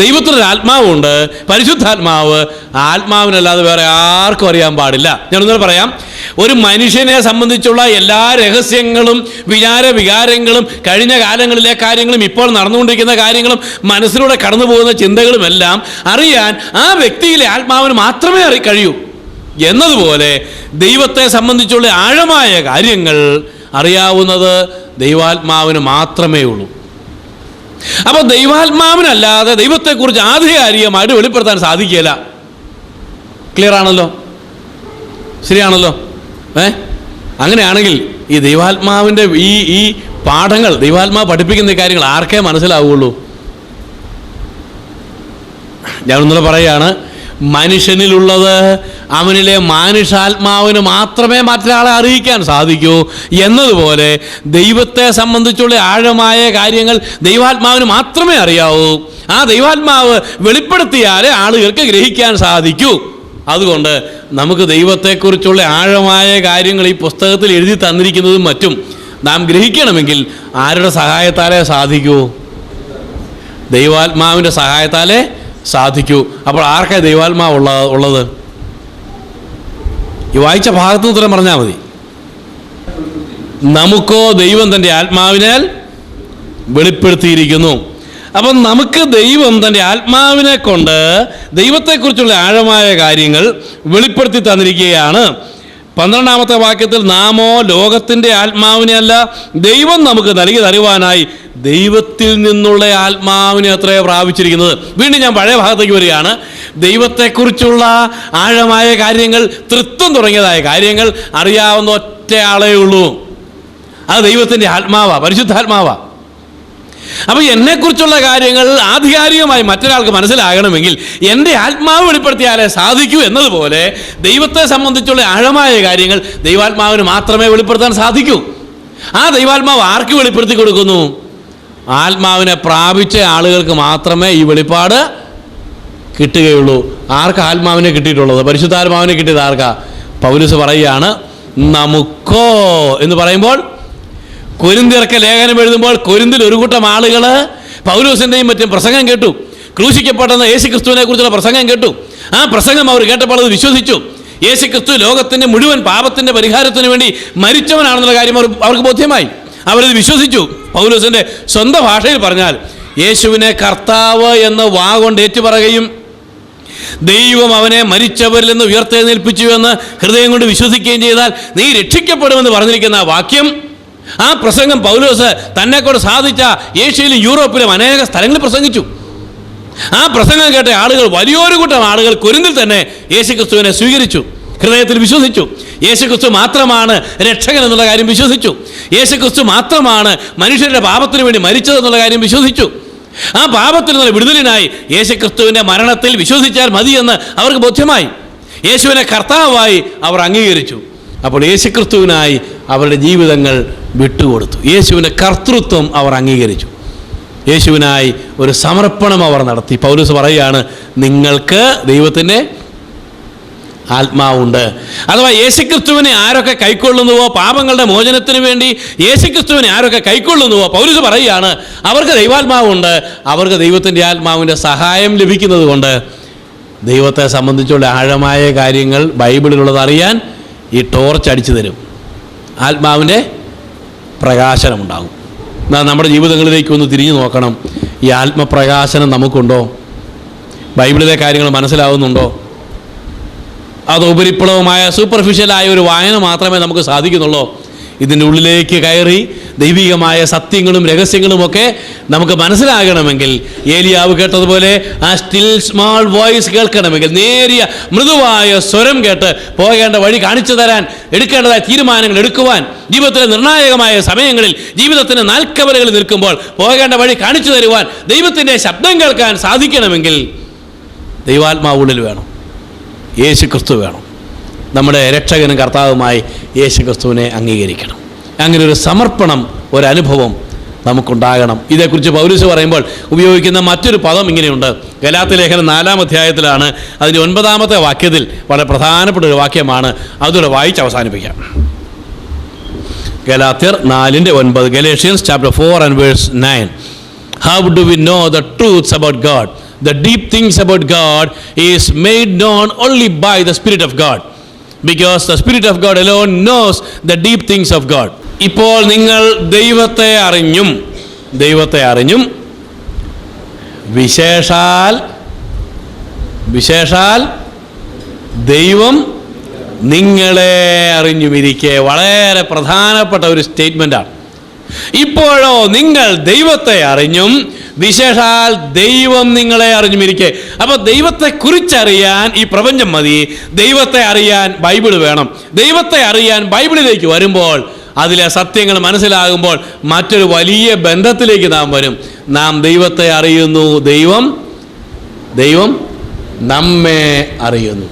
ദൈവത്തിനൊരു ആത്മാവുണ്ട്, പരിശുദ്ധാത്മാവ്. ആത്മാവിനല്ലാതെ വേറെ ആർക്കും അറിയാൻ പാടില്ല. ഞാനൊന്നും പറയാം, ഒരു മനുഷ്യനെ സംബന്ധിച്ചുള്ള എല്ലാ രഹസ്യങ്ങളും, വികാരങ്ങളും, കഴിഞ്ഞ കാലങ്ങളിലെ കാര്യങ്ങളും, ഇപ്പോൾ നടന്നുകൊണ്ടിരിക്കുന്ന കാര്യങ്ങളും, മനസ്സിലൂടെ കടന്നു പോകുന്ന ചിന്തകളും എല്ലാം അറിയാൻ ആ വ്യക്തിയിലെ ആത്മാവിന് മാത്രമേ കഴിയൂ എന്നതുപോലെ ദൈവത്തെ സംബന്ധിച്ചുള്ള ആഴമായ കാര്യങ്ങൾ അറിയാവുന്നത് ദൈവാത്മാവിന് മാത്രമേ ഉള്ളൂ. അപ്പോൾ ദൈവാത്മാവിനല്ലാതെ ദൈവത്തെക്കുറിച്ച് ആധികാരികമായിട്ട് വെളിപ്പെടുത്താൻ സാധിക്കില്ല. ക്ലിയർ ആണല്ലോ? ശരിയാണല്ലോ? അങ്ങനെയാണെങ്കിൽ ഈ ദൈവാത്മാവിൻ്റെ ഈ പാഠങ്ങൾ, ദൈവാത്മാവ് പഠിപ്പിക്കുന്ന കാര്യങ്ങൾ ആർക്കേ മനസ്സിലാവുള്ളൂ? ഞാൻ ഒന്നുകൂടെ പറയുകയാണ്, മനുഷ്യനിലുള്ളത് അവനിലെ മാനുഷാത്മാവിന് മാത്രമേ മറ്റൊരാളെ അറിയിക്കാൻ സാധിക്കൂ എന്നതുപോലെ ദൈവത്തെ സംബന്ധിച്ചുള്ള ആഴമായ കാര്യങ്ങൾ ദൈവാത്മാവിന് മാത്രമേ അറിയാവൂ. ആ ദൈവാത്മാവ് വെളിപ്പെടുത്തിയാലേ ആളുകൾക്ക് ഗ്രഹിക്കാൻ സാധിക്കൂ. അതുകൊണ്ട് നമുക്ക് ദൈവത്തെക്കുറിച്ചുള്ള ആഴമായ കാര്യങ്ങൾ ഈ പുസ്തകത്തിൽ എഴുതി തന്നിരിക്കുന്നതും മറ്റും നാം ഗ്രഹിക്കണമെങ്കിൽ ആരുടെ സഹായത്താലേ സാധിക്കൂ? ദൈവാത്മാവിൻ്റെ സഹായത്താലേ സാധിക്കൂ. അപ്പോൾ ആർക്കാ ദൈവാത്മാവ് ഉള്ളത്? ഈ വായിച്ച ഭാഗത്ത് ഉത്തരം പറഞ്ഞാൽ മതി. നമുക്കോ ദൈവം തൻ്റെ ആത്മാവിനാൽ വെളിപ്പെടുത്തിയിരിക്കുന്നു. അപ്പം നമുക്ക് ദൈവം തൻ്റെ ആത്മാവിനെ കൊണ്ട് ദൈവത്തെക്കുറിച്ചുള്ള ആഴമായ കാര്യങ്ങൾ വെളിപ്പെടുത്തി തന്നിരിക്കുകയാണ്. 12-ാമത്തെ വാക്യത്തിൽ, നാമോ ലോകത്തിൻ്റെ ആത്മാവിനെ അല്ല, ദൈവം നമുക്ക് നൽകി തരുവാനായി ദൈവത്തിൽ നിന്നുള്ള ആത്മാവിനെ അത്രേ പ്രാപിച്ചിരിക്കുന്നത്. വീണ്ടും ഞാൻ പഴയ ഭാഗത്തേക്ക് വരികയാണ്. ദൈവത്തെക്കുറിച്ചുള്ള ആഴമായ കാര്യങ്ങൾ, തൃത്വം തുടങ്ങിയതായ കാര്യങ്ങൾ അറിയാവുന്ന ഒറ്റയാളേ ഉള്ളൂ. അത് ദൈവത്തിൻ്റെ ആത്മാവാ, പരിശുദ്ധാത്മാവാ. അപ്പോൾ എന്നെക്കുറിച്ചുള്ള കാര്യങ്ങൾ ആധികാരികമായി മറ്റൊരാൾക്ക് മനസ്സിലാകണമെങ്കിൽ എൻ്റെ ആത്മാവ് വെളിപ്പെടുത്തിയാലേ സാധിക്കൂ എന്നതുപോലെ ദൈവത്തെ സംബന്ധിച്ചുള്ള ആഴമായ കാര്യങ്ങൾ ദൈവാത്മാവിന് മാത്രമേ വെളിപ്പെടുത്താൻ സാധിക്കൂ. ആ ദൈവാത്മാവ് ആർക്ക് വെളിപ്പെടുത്തി കൊടുക്കുന്നു? ആത്മാവിനെ പ്രാപിച്ച ആളുകൾക്ക് മാത്രമേ ഈ വെളിപ്പാട് കിട്ടുകയുള്ളൂ. ആർക്ക് ആത്മാവിനെ കിട്ടിയിട്ടുള്ളത്? പരിശുദ്ധാത്മാവിനെ കിട്ടിയത് ആർക്കാ? പൗലോസ് പറയുകയാണ്, നമുക്കോ എന്ന് പറയുമ്പോൾ, കൊരിന്ത്യർക്ക് ലേഖനം എഴുതുമ്പോൾ കൊരിന്തിൽ ഒരു കൂട്ടം ആളുകൾ പൗലോസിൻ്റെയും മറ്റും പ്രസംഗം കേട്ടു. ക്രൂശിക്കപ്പെട്ടെന്ന യേശുക്രിസ്തുവിനെ കുറിച്ചുള്ള പ്രസംഗം കേട്ടു. ആ പ്രസംഗം അവർ കേട്ടപ്പോൾ അത് വിശ്വസിച്ചു. യേശുക്രിസ്തു ലോകത്തിൻ്റെ മുഴുവൻ പാപത്തിൻ്റെ പരിഹാരത്തിന് വേണ്ടി മരിച്ചവനാണെന്നുള്ള കാര്യം അവർക്ക് ബോധ്യമായി. അവരത് വിശ്വസിച്ചു. പൗലോസിൻ്റെ സ്വന്തം ഭാഷയിൽ പറഞ്ഞാൽ, യേശുവിനെ കർത്താവ് എന്ന് വാ കൊണ്ട് ഏറ്റുപറയുകയും ദൈവം അവനെ മരിച്ചവരിൽ നിന്ന് ഉയർത്തെഴുന്നേൽപ്പിച്ചു എന്ന് ഹൃദയം കൊണ്ട് വിശ്വസിക്കുകയും ചെയ്താൽ നീ രക്ഷിക്കപ്പെടുമെന്ന് പറഞ്ഞിരിക്കുന്ന ആ വാക്യം, ആ പ്രസംഗം പൗലോസ് തന്നെക്കൊണ്ട് സാധിച്ച ഏഷ്യയിലും യൂറോപ്പിലും അനേക സ്ഥലങ്ങളിൽ പ്രസംഗിച്ചു. ആ പ്രസംഗം കേട്ട ആളുകൾ, വലിയൊരു കൂട്ടം ആളുകൾ കൊരിന്തിൽ തന്നെ യേശുക്രിസ്തുവിനെ സ്വീകരിച്ചു, ഹൃദയത്തിൽ വിശ്വസിച്ചു. യേശുക്രിസ്തു മാത്രമാണ് രക്ഷകൻ എന്നുള്ള കാര്യം വിശ്വസിച്ചു. യേശുക്രിസ്തു മാത്രമാണ് മനുഷ്യരുടെ പാപത്തിന് വേണ്ടി മരിച്ചതെന്നുള്ള കാര്യം വിശ്വസിച്ചു. ആ പാപത്തിൽ നിന്നുള്ള വിടുതലിനായി യേശുക്രിസ്തുവിൻ്റെ മരണത്തിൽ വിശ്വസിച്ചാൽ മതിയെന്ന് അവർക്ക് ബോധ്യമായി. യേശുവിനെ കർത്താവായി അവർ അംഗീകരിച്ചു. അപ്പോൾ യേശുക്രിസ്തുവിനായി അവരുടെ ജീവിതങ്ങൾ വിട്ടുകൊടുത്തു. യേശുവിൻ്റെ കർത്തൃത്വം അവർ അംഗീകരിച്ചു. യേശുവിനായി ഒരു സമർപ്പണം അവർ നടത്തി. പൗലോസ് പറയുകയാണ്, നിങ്ങൾക്ക് ദൈവത്തിൻ്റെ ആത്മാവുണ്ട്. അഥവാ യേശുക്രിസ്തുവിനെ ആരൊക്കെ കൈക്കൊള്ളുന്നുവോ, പാപങ്ങളുടെ മോചനത്തിന് വേണ്ടി യേശുക്രിസ്തുവിനെ ആരൊക്കെ കൈക്കൊള്ളുന്നുവോ, പൗലോസ് പറയുകയാണ്, അവർക്ക് ദൈവാത്മാവുണ്ട്. അവർക്ക് ദൈവത്തിൻ്റെ ആത്മാവിൻ്റെ സഹായം ലഭിക്കുന്നത് കൊണ്ട് ദൈവത്തെ സംബന്ധിച്ചുള്ള ആഴമായ കാര്യങ്ങൾ ബൈബിളിലുള്ളത് അറിയാൻ ഈ ടോർച്ച് അടിച്ചു തരും. ആത്മാവിൻ്റെ പ്രകാശനമുണ്ടാകും. നമ്മുടെ ജീവിതങ്ങളിലേക്ക് ഒന്ന് തിരിഞ്ഞു നോക്കണം. ഈ ആത്മപ്രകാശനം നമുക്കുണ്ടോ? ബൈബിളിലെ കാര്യങ്ങൾ മനസ്സിലാവുന്നുണ്ടോ? അത് ഉപരിപ്ലവമായ സൂപ്പർഫിഷ്യലായ ഒരു വായന മാത്രമേ നമുക്ക് സാധിക്കുന്നുള്ളൂ. ഇതിൻ്റെ ഉള്ളിലേക്ക് കയറി ദൈവികമായ സത്യങ്ങളും രഹസ്യങ്ങളുമൊക്കെ നമുക്ക് മനസ്സിലാകണമെങ്കിൽ, ഏലിയാവ് കേട്ടതുപോലെ ആ സ്റ്റിൽ സ്മാൾ വോയിസ് കേൾക്കണമെങ്കിൽ, നേരിയ മൃദുവായ സ്വരം കേട്ട് പോകേണ്ട വഴി കാണിച്ചു തരാൻ, എടുക്കേണ്ടതായ തീരുമാനങ്ങൾ എടുക്കുവാൻ, ജീവിതത്തിലെ നിർണായകമായ സമയങ്ങളിൽ, ജീവിതത്തിൻ്റെ നാൽക്കവലകളിൽ നിൽക്കുമ്പോൾ പോകേണ്ട വഴി കാണിച്ചു തരുവാൻ, ദൈവത്തിൻ്റെ ശബ്ദം കേൾക്കാൻ സാധിക്കണമെങ്കിൽ ദൈവാത്മാവുള്ളിൽ വേണം, യേശുക്രിസ്തു വേണം. നമ്മുടെ രക്ഷകനും കർത്താവുമായി യേശുക്രിസ്തുവിനെ അംഗീകരിക്കണം. അങ്ങനെ ഒരു സമർപ്പണം, ഒരനുഭവം നമുക്കുണ്ടാകണം. ഇതേക്കുറിച്ച് പൗലോസ് പറയുമ്പോൾ ഉപയോഗിക്കുന്ന മറ്റൊരു പദം ഇങ്ങനെയുണ്ട്. ഗലാത്യ ലേഖനം 4-ാം അധ്യായത്തിലാണ്. അതിൻ്റെ 9-ാമത്തെ വാക്യത്തിൽ വളരെ പ്രധാനപ്പെട്ട ഒരു വാക്യമാണ്. അതുകൂടെ വായിച്ച് അവസാനിപ്പിക്കാം. ഗലാത്യർ 4:9. Galatians chapter 4 and verse 9. How do we know the truths about God? The deep things about God is made known only by the Spirit of God, because the Spirit of God alone knows the deep things of God. ഇപ്പോൾ നിങ്ങൾ ദൈവത്തെ അറിഞ്ഞും വിശേഷാൽ ദൈവം നിങ്ങളെ അറിഞ്ഞുമിരിക്കെ. വളരെ പ്രധാനപ്പെട്ട ഒരു സ്റ്റേറ്റ്മെൻ്റാണ്. ഇപ്പോഴോ നിങ്ങൾ ദൈവത്തെ അറിഞ്ഞും വിശേഷാൽ ദൈവം നിങ്ങളെ അറിഞ്ഞുമിരിക്കെ. അപ്പോൾ ദൈവത്തെക്കുറിച്ചറിയാൻ ഈ പ്രപഞ്ചം മതി. ദൈവത്തെ അറിയാൻ ബൈബിൾ വേണം. ദൈവത്തെ അറിയാൻ ബൈബിളിലേക്ക് വരുമ്പോൾ, അതിലെ സത്യങ്ങൾ മനസ്സിലാകുമ്പോൾ മറ്റൊരു വലിയ ബന്ധത്തിലേക്ക് നാം വരും. നാം ദൈവത്തെ അറിയുന്നു, ദൈവം നമ്മെ അറിയുന്നു.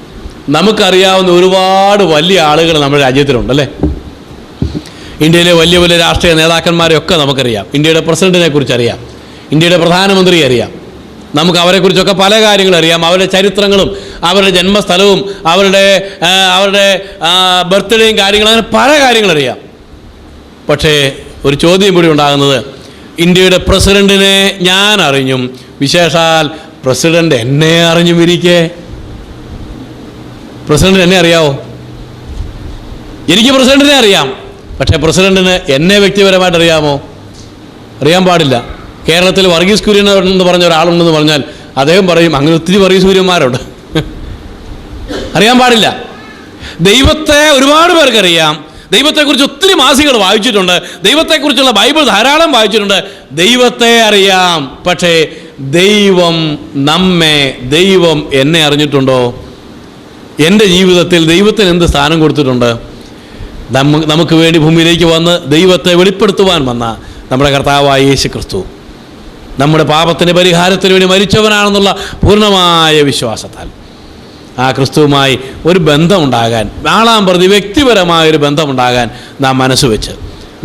നമുക്കറിയാവുന്ന ഒരുപാട് വലിയ ആളുകൾ നമ്മുടെ രാജ്യത്തിലുണ്ട്, അല്ലേ? ഇന്ത്യയിലെ വലിയ വലിയ രാഷ്ട്രീയ നേതാക്കന്മാരെയൊക്കെ നമുക്കറിയാം. ഇന്ത്യയുടെ പ്രസിഡന്റിനെ കുറിച്ചറിയാം, ഇന്ത്യയുടെ പ്രധാനമന്ത്രിയെ അറിയാം. നമുക്ക് അവരെക്കുറിച്ചൊക്കെ പല കാര്യങ്ങളും അറിയാം. അവരുടെ ചരിത്രങ്ങളും അവരുടെ ജന്മസ്ഥലവും അവരുടെ ബർത്ത്ഡേയും കാര്യങ്ങളും, അങ്ങനെ പല കാര്യങ്ങളറിയാം. പക്ഷേ ഒരു ചോദ്യം കൂടി ഉണ്ടാകുന്നത്, ഇന്ത്യയുടെ പ്രസിഡന്റിനെ ഞാൻ അറിഞ്ഞും വിശേഷാൽ പ്രസിഡന്റ് എന്നെ അറിഞ്ഞുമിരിക്കെ. പ്രസിഡന്റ് എന്നെ അറിയാവോ? എനിക്ക് പ്രസിഡന്റിനെ അറിയാം, പക്ഷേ പ്രസിഡന്റിന് എന്നെ വ്യക്തിപരമായിട്ട് അറിയാമോ? അറിയാൻ പാടില്ല. കേരളത്തിൽ വർഗീസ് കുര്യൻ എന്ന് പറഞ്ഞ ഒരാളുണ്ടെന്ന് പറഞ്ഞാൽ അദ്ദേഹം പറയും അങ്ങനെ ഒത്തിരി വർഗീസ് കുര്യന്മാരുണ്ട്. അറിയാൻ പാടില്ല. ദൈവത്തെ ഒരുപാട് പേർക്കറിയാം. ദൈവത്തെക്കുറിച്ച് ഒത്തിരി മാസികകൾ വായിച്ചിട്ടുണ്ട്. ദൈവത്തെക്കുറിച്ചുള്ള ബൈബിൾ ധാരാളം വായിച്ചിട്ടുണ്ട്. ദൈവത്തെ അറിയാം, പക്ഷേ ദൈവം എന്നെ അറിഞ്ഞിട്ടുണ്ടോ? എൻ്റെ ജീവിതത്തിൽ ദൈവത്തിന് എന്ത് സ്ഥാനം കൊടുത്തിട്ടുണ്ട്? നമുക്ക് വേണ്ടി ഭൂമിയിലേക്ക് വന്ന് ദൈവത്തെ വെളിപ്പെടുത്തുവാൻ വന്ന നമ്മുടെ കർത്താവായ യേശു ക്രിസ്തു നമ്മുടെ പാപത്തിന് പരിഹാരത്തിന് വേണ്ടി മരിച്ചവനാണെന്നുള്ള പൂർണ്ണമായ വിശ്വാസത്താൽ ആ ക്രിസ്തുവുമായി ഒരു ബന്ധമുണ്ടാകാൻ, നാളാം പ്രതി വ്യക്തിപരമായൊരു ബന്ധമുണ്ടാകാൻ നാം മനസ്സുവെച്ച്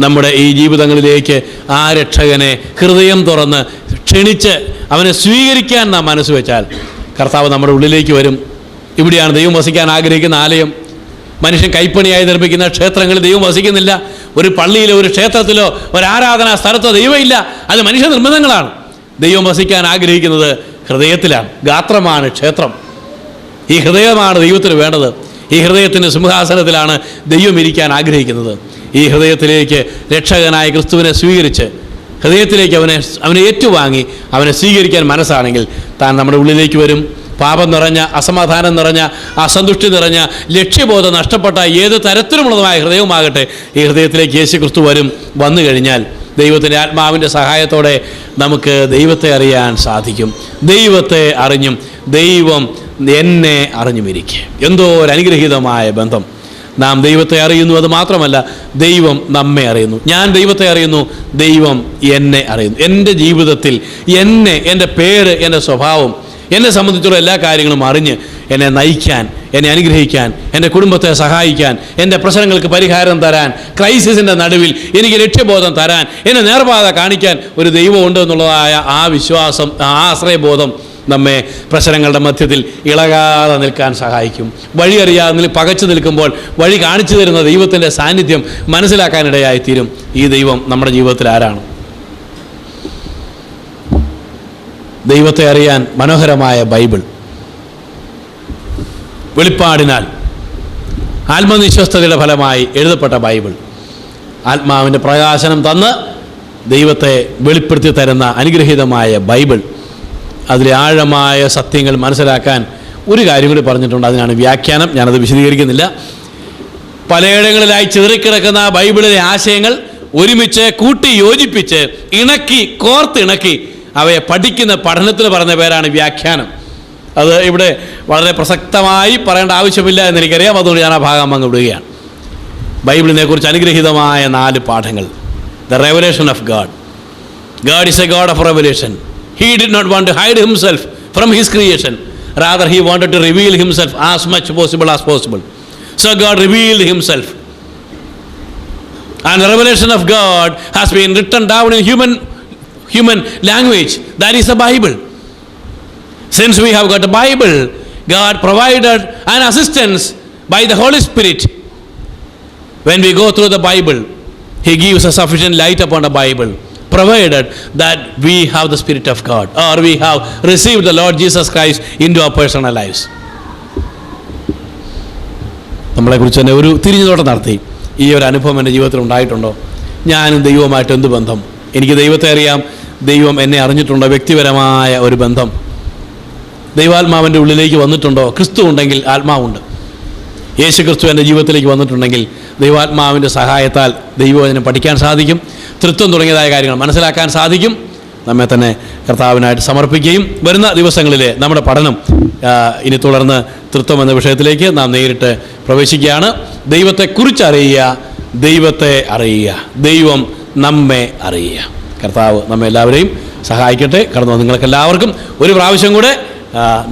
നമ്മുടെ ഈ ജീവിതങ്ങളിലേക്ക് ആ രക്ഷകനെ ഹൃദയം തുറന്ന് ക്ഷണിച്ച് അവനെ സ്വീകരിക്കാൻ നാം മനസ്സ് വെച്ചാൽ കർത്താവ് നമ്മുടെ ഉള്ളിലേക്ക് വരും. ഇവിടെയാണ് ദൈവം വസിക്കാൻ ആഗ്രഹിക്കുന്ന ആലയം. മനുഷ്യൻ കൈപ്പണിയായി നിർമ്മിക്കുന്ന ക്ഷേത്രങ്ങളിൽ ദൈവം വസിക്കുന്നില്ല. ഒരു പള്ളിയിലോ ഒരു ക്ഷേത്രത്തിലോ ഒരു ആരാധനാ സ്ഥലത്തോ ദൈവമില്ല. അത് മനുഷ്യ നിർമ്മിതങ്ങളാണ്. ദൈവം വസിക്കാൻ ആഗ്രഹിക്കുന്നത് ഹൃദയത്തിലാണ്. ഗാത്രമാണ് ക്ഷേത്രം. ഈ ഹൃദയമാണ് ദൈവത്തിന് വേണ്ടത്. ഈ ഹൃദയത്തിൻ്റെ സിംഹാസനത്തിലാണ് ദൈവം ഇരിക്കാൻ ആഗ്രഹിക്കുന്നത്. ഈ ഹൃദയത്തിലേക്ക് രക്ഷകനായ ക്രിസ്തുവിനെ സ്വീകരിച്ച് ഹൃദയത്തിലേക്ക് അവനെ ഏറ്റുവാങ്ങി അവനെ സ്വീകരിക്കാൻ മനസ്സാണെങ്കിൽ താൻ നമ്മുടെ ഉള്ളിലേക്ക് വരും. പാപം നിറഞ്ഞ, അസമാധാനം നിറഞ്ഞ, അസന്തുഷ്ടി നിറഞ്ഞ, ലക്ഷ്യബോധം നഷ്ടപ്പെട്ട ഏത് തരത്തിലുമുള്ളതുമായ ഹൃദയവുമാകട്ടെ, ഈ ഹൃദയത്തിലേക്ക് യേശു ക്രിസ്തു വന്നു കഴിഞ്ഞാൽ ദൈവത്തിൻ്റെ ആത്മാവിൻ്റെ സഹായത്തോടെ നമുക്ക് ദൈവത്തെ അറിയാൻ സാധിക്കും. ദൈവത്തെ അറിഞ്ഞും ദൈവം എന്നെ അറിഞ്ഞുമിരിക്കെ. എന്തോ ഒരു അനുഗ്രഹീതമായ ബന്ധം. നാം ദൈവത്തെ അറിയുന്നു, അത് മാത്രമല്ല ദൈവം നമ്മെ അറിയുന്നു. ഞാൻ ദൈവത്തെ അറിയുന്നു, ദൈവം എന്നെ അറിയുന്നു. എൻ്റെ ജീവിതത്തിൽ എൻ്റെ പേര്, എൻ്റെ സ്വഭാവം, എന്നെ സംബന്ധിച്ചുള്ള എല്ലാ കാര്യങ്ങളും അറിഞ്ഞ് എന്നെ നയിക്കാൻ, എന്നെ അനുഗ്രഹിക്കാൻ, എൻ്റെ കുടുംബത്തെ സഹായിക്കാൻ, എൻ്റെ പ്രശ്നങ്ങൾക്ക് പരിഹാരം തരാൻ, ക്രൈസിസിൻ്റെ നടുവിൽ എനിക്ക് ലക്ഷ്യബോധം തരാൻ, എന്നെ നേർപാത കാണിക്കാൻ ഒരു ദൈവം ഉണ്ട് എന്നുള്ളതായ ആ വിശ്വാസം, ആ ആശ്രയബോധം നമ്മെ പ്രശ്നങ്ങളുടെ മധ്യത്തിൽ ഇളകാതെ നിൽക്കാൻ സഹായിക്കും. വഴി അറിയാതെ പകച്ചു നിൽക്കുമ്പോൾ വഴി കാണിച്ചു തരുന്ന ദൈവത്തിൻ്റെ സാന്നിധ്യം മനസ്സിലാക്കാനിടയായിത്തീരും. ഈ ദൈവം നമ്മുടെ ജീവിതത്തിൽ ആരാണ്? ദൈവത്തെ അറിയാൻ മനോഹരമായ ബൈബിൾ, വെളിപ്പാടിനാൽ ആത്മനിശ്വസ്തതയുടെ ഫലമായി എഴുതപ്പെട്ട ബൈബിൾ, ആത്മാവിൻ്റെ പ്രകാശനം തന്ന് ദൈവത്തെ വെളിപ്പെടുത്തി തരുന്ന അനുഗ്രഹീതമായ ബൈബിൾ. അതിലെ ആഴമായ സത്യങ്ങൾ മനസ്സിലാക്കാൻ ഒരു കാര്യം കൂടി പറഞ്ഞിട്ടുണ്ട്. അതിനാണ് വ്യാഖ്യാനം. ഞാനത് വിശദീകരിക്കുന്നില്ല. പലയിടങ്ങളിലായി ചിതറിക്കിടക്കുന്ന ബൈബിളിലെ ആശയങ്ങൾ ഒരുമിച്ച് കൂട്ടി യോജിപ്പിച്ച് കോർത്തിണക്കി അവയെ പഠിക്കുന്ന പഠനത്തിന് പറഞ്ഞ പേരാണ് വ്യാഖ്യാനം. അത് ഇവിടെ വളരെ പ്രസക്തമായി പറയേണ്ട ആവശ്യമില്ല എന്നെനിക്കറിയാം. അതുകൊണ്ട് ഞാൻ ആ ഭാഗം അങ്ങ് വിടുകയാണ്. ബൈബിളിനെ കുറിച്ച് അനുഗ്രഹീതമായ 4 പാഠങ്ങൾ. The revelation of God. God is A God of revelation. He did not want to hide himself from his creation. Rather, he wanted to reveal himself as much possible as possible. So God revealed himself. And the revelation of God has been written down in human language. That is the Bible. Since we have got a Bible, God provided an assistance by the Holy Spirit. When we go through the Bible, He gives a sufficient light upon the Bible, provided that we have the Spirit of God, or we have received the Lord Jesus Christ into our personal lives. നമ്മളെക്കുറിച്ച് തന്നെ ഒരു തിരിഞ്ഞുനോട്ടം നടത്തി. ഈ ഒരു അനുഭവം എൻ്റെ ജീവിതത്തിൽ ഉണ്ടായിട്ടുണ്ടോ? ഞാനും ദൈവവുമായിട്ട് എന്ത് ബന്ധം? എനിക്ക് ദൈവത്തെ അറിയാം, ദൈവം എന്നെ അറിഞ്ഞിട്ടുണ്ടോ? വ്യക്തിപരമായ ഒരു ബന്ധം. ദൈവാത്മാവിൻ്റെ ഉള്ളിലേക്ക് വന്നിട്ടുണ്ടോ? ക്രിസ്തു ഉണ്ടെങ്കിൽ ആത്മാവുണ്ട്. യേശു ക്രിസ്തു എൻ്റെ ജീവിതത്തിലേക്ക് വന്നിട്ടുണ്ടെങ്കിൽ ദൈവാത്മാവിൻ്റെ സഹായത്താൽ ദൈവവചനം പഠിക്കാൻ സാധിക്കും. തൃത്വം തുടങ്ങിയതായ കാര്യങ്ങൾ മനസ്സിലാക്കാൻ സാധിക്കും. നമ്മെ തന്നെ കർത്താവിനായിട്ട് സമർപ്പിക്കുകയും വരുന്ന ദിവസങ്ങളിൽ നമ്മുടെ പഠനം ഇനി തുടർന്ന് തൃത്വം എന്ന വിഷയത്തിലേക്ക് നാം നേരിട്ട് പ്രവേശിക്കുകയാണ്. ദൈവത്തെക്കുറിച്ച് അറിയുക, ദൈവത്തെ അറിയുക, ദൈവം നമ്മെ അറിയുക. കർത്താവ് നമ്മെ എല്ലാവരെയും സഹായിക്കട്ടെ. കടന്നു വന്ന് നിങ്ങൾക്കെല്ലാവർക്കും ഒരു പ്രാവശ്യം കൂടെ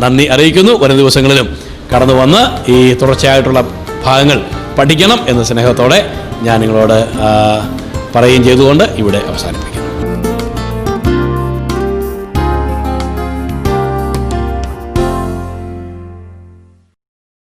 നന്ദി അറിയിക്കുന്നു. വരും ദിവസങ്ങളിലും കടന്നു വന്ന് ഈ തുടർച്ചയായിട്ടുള്ള ഭാഗങ്ങൾ പഠിക്കണം എന്ന സ്നേഹത്തോടെ ഞാൻ നിങ്ങളോട് പറയുകയും ചെയ്തുകൊണ്ട് ഇവിടെ അവസാനിപ്പിക്കുന്നു.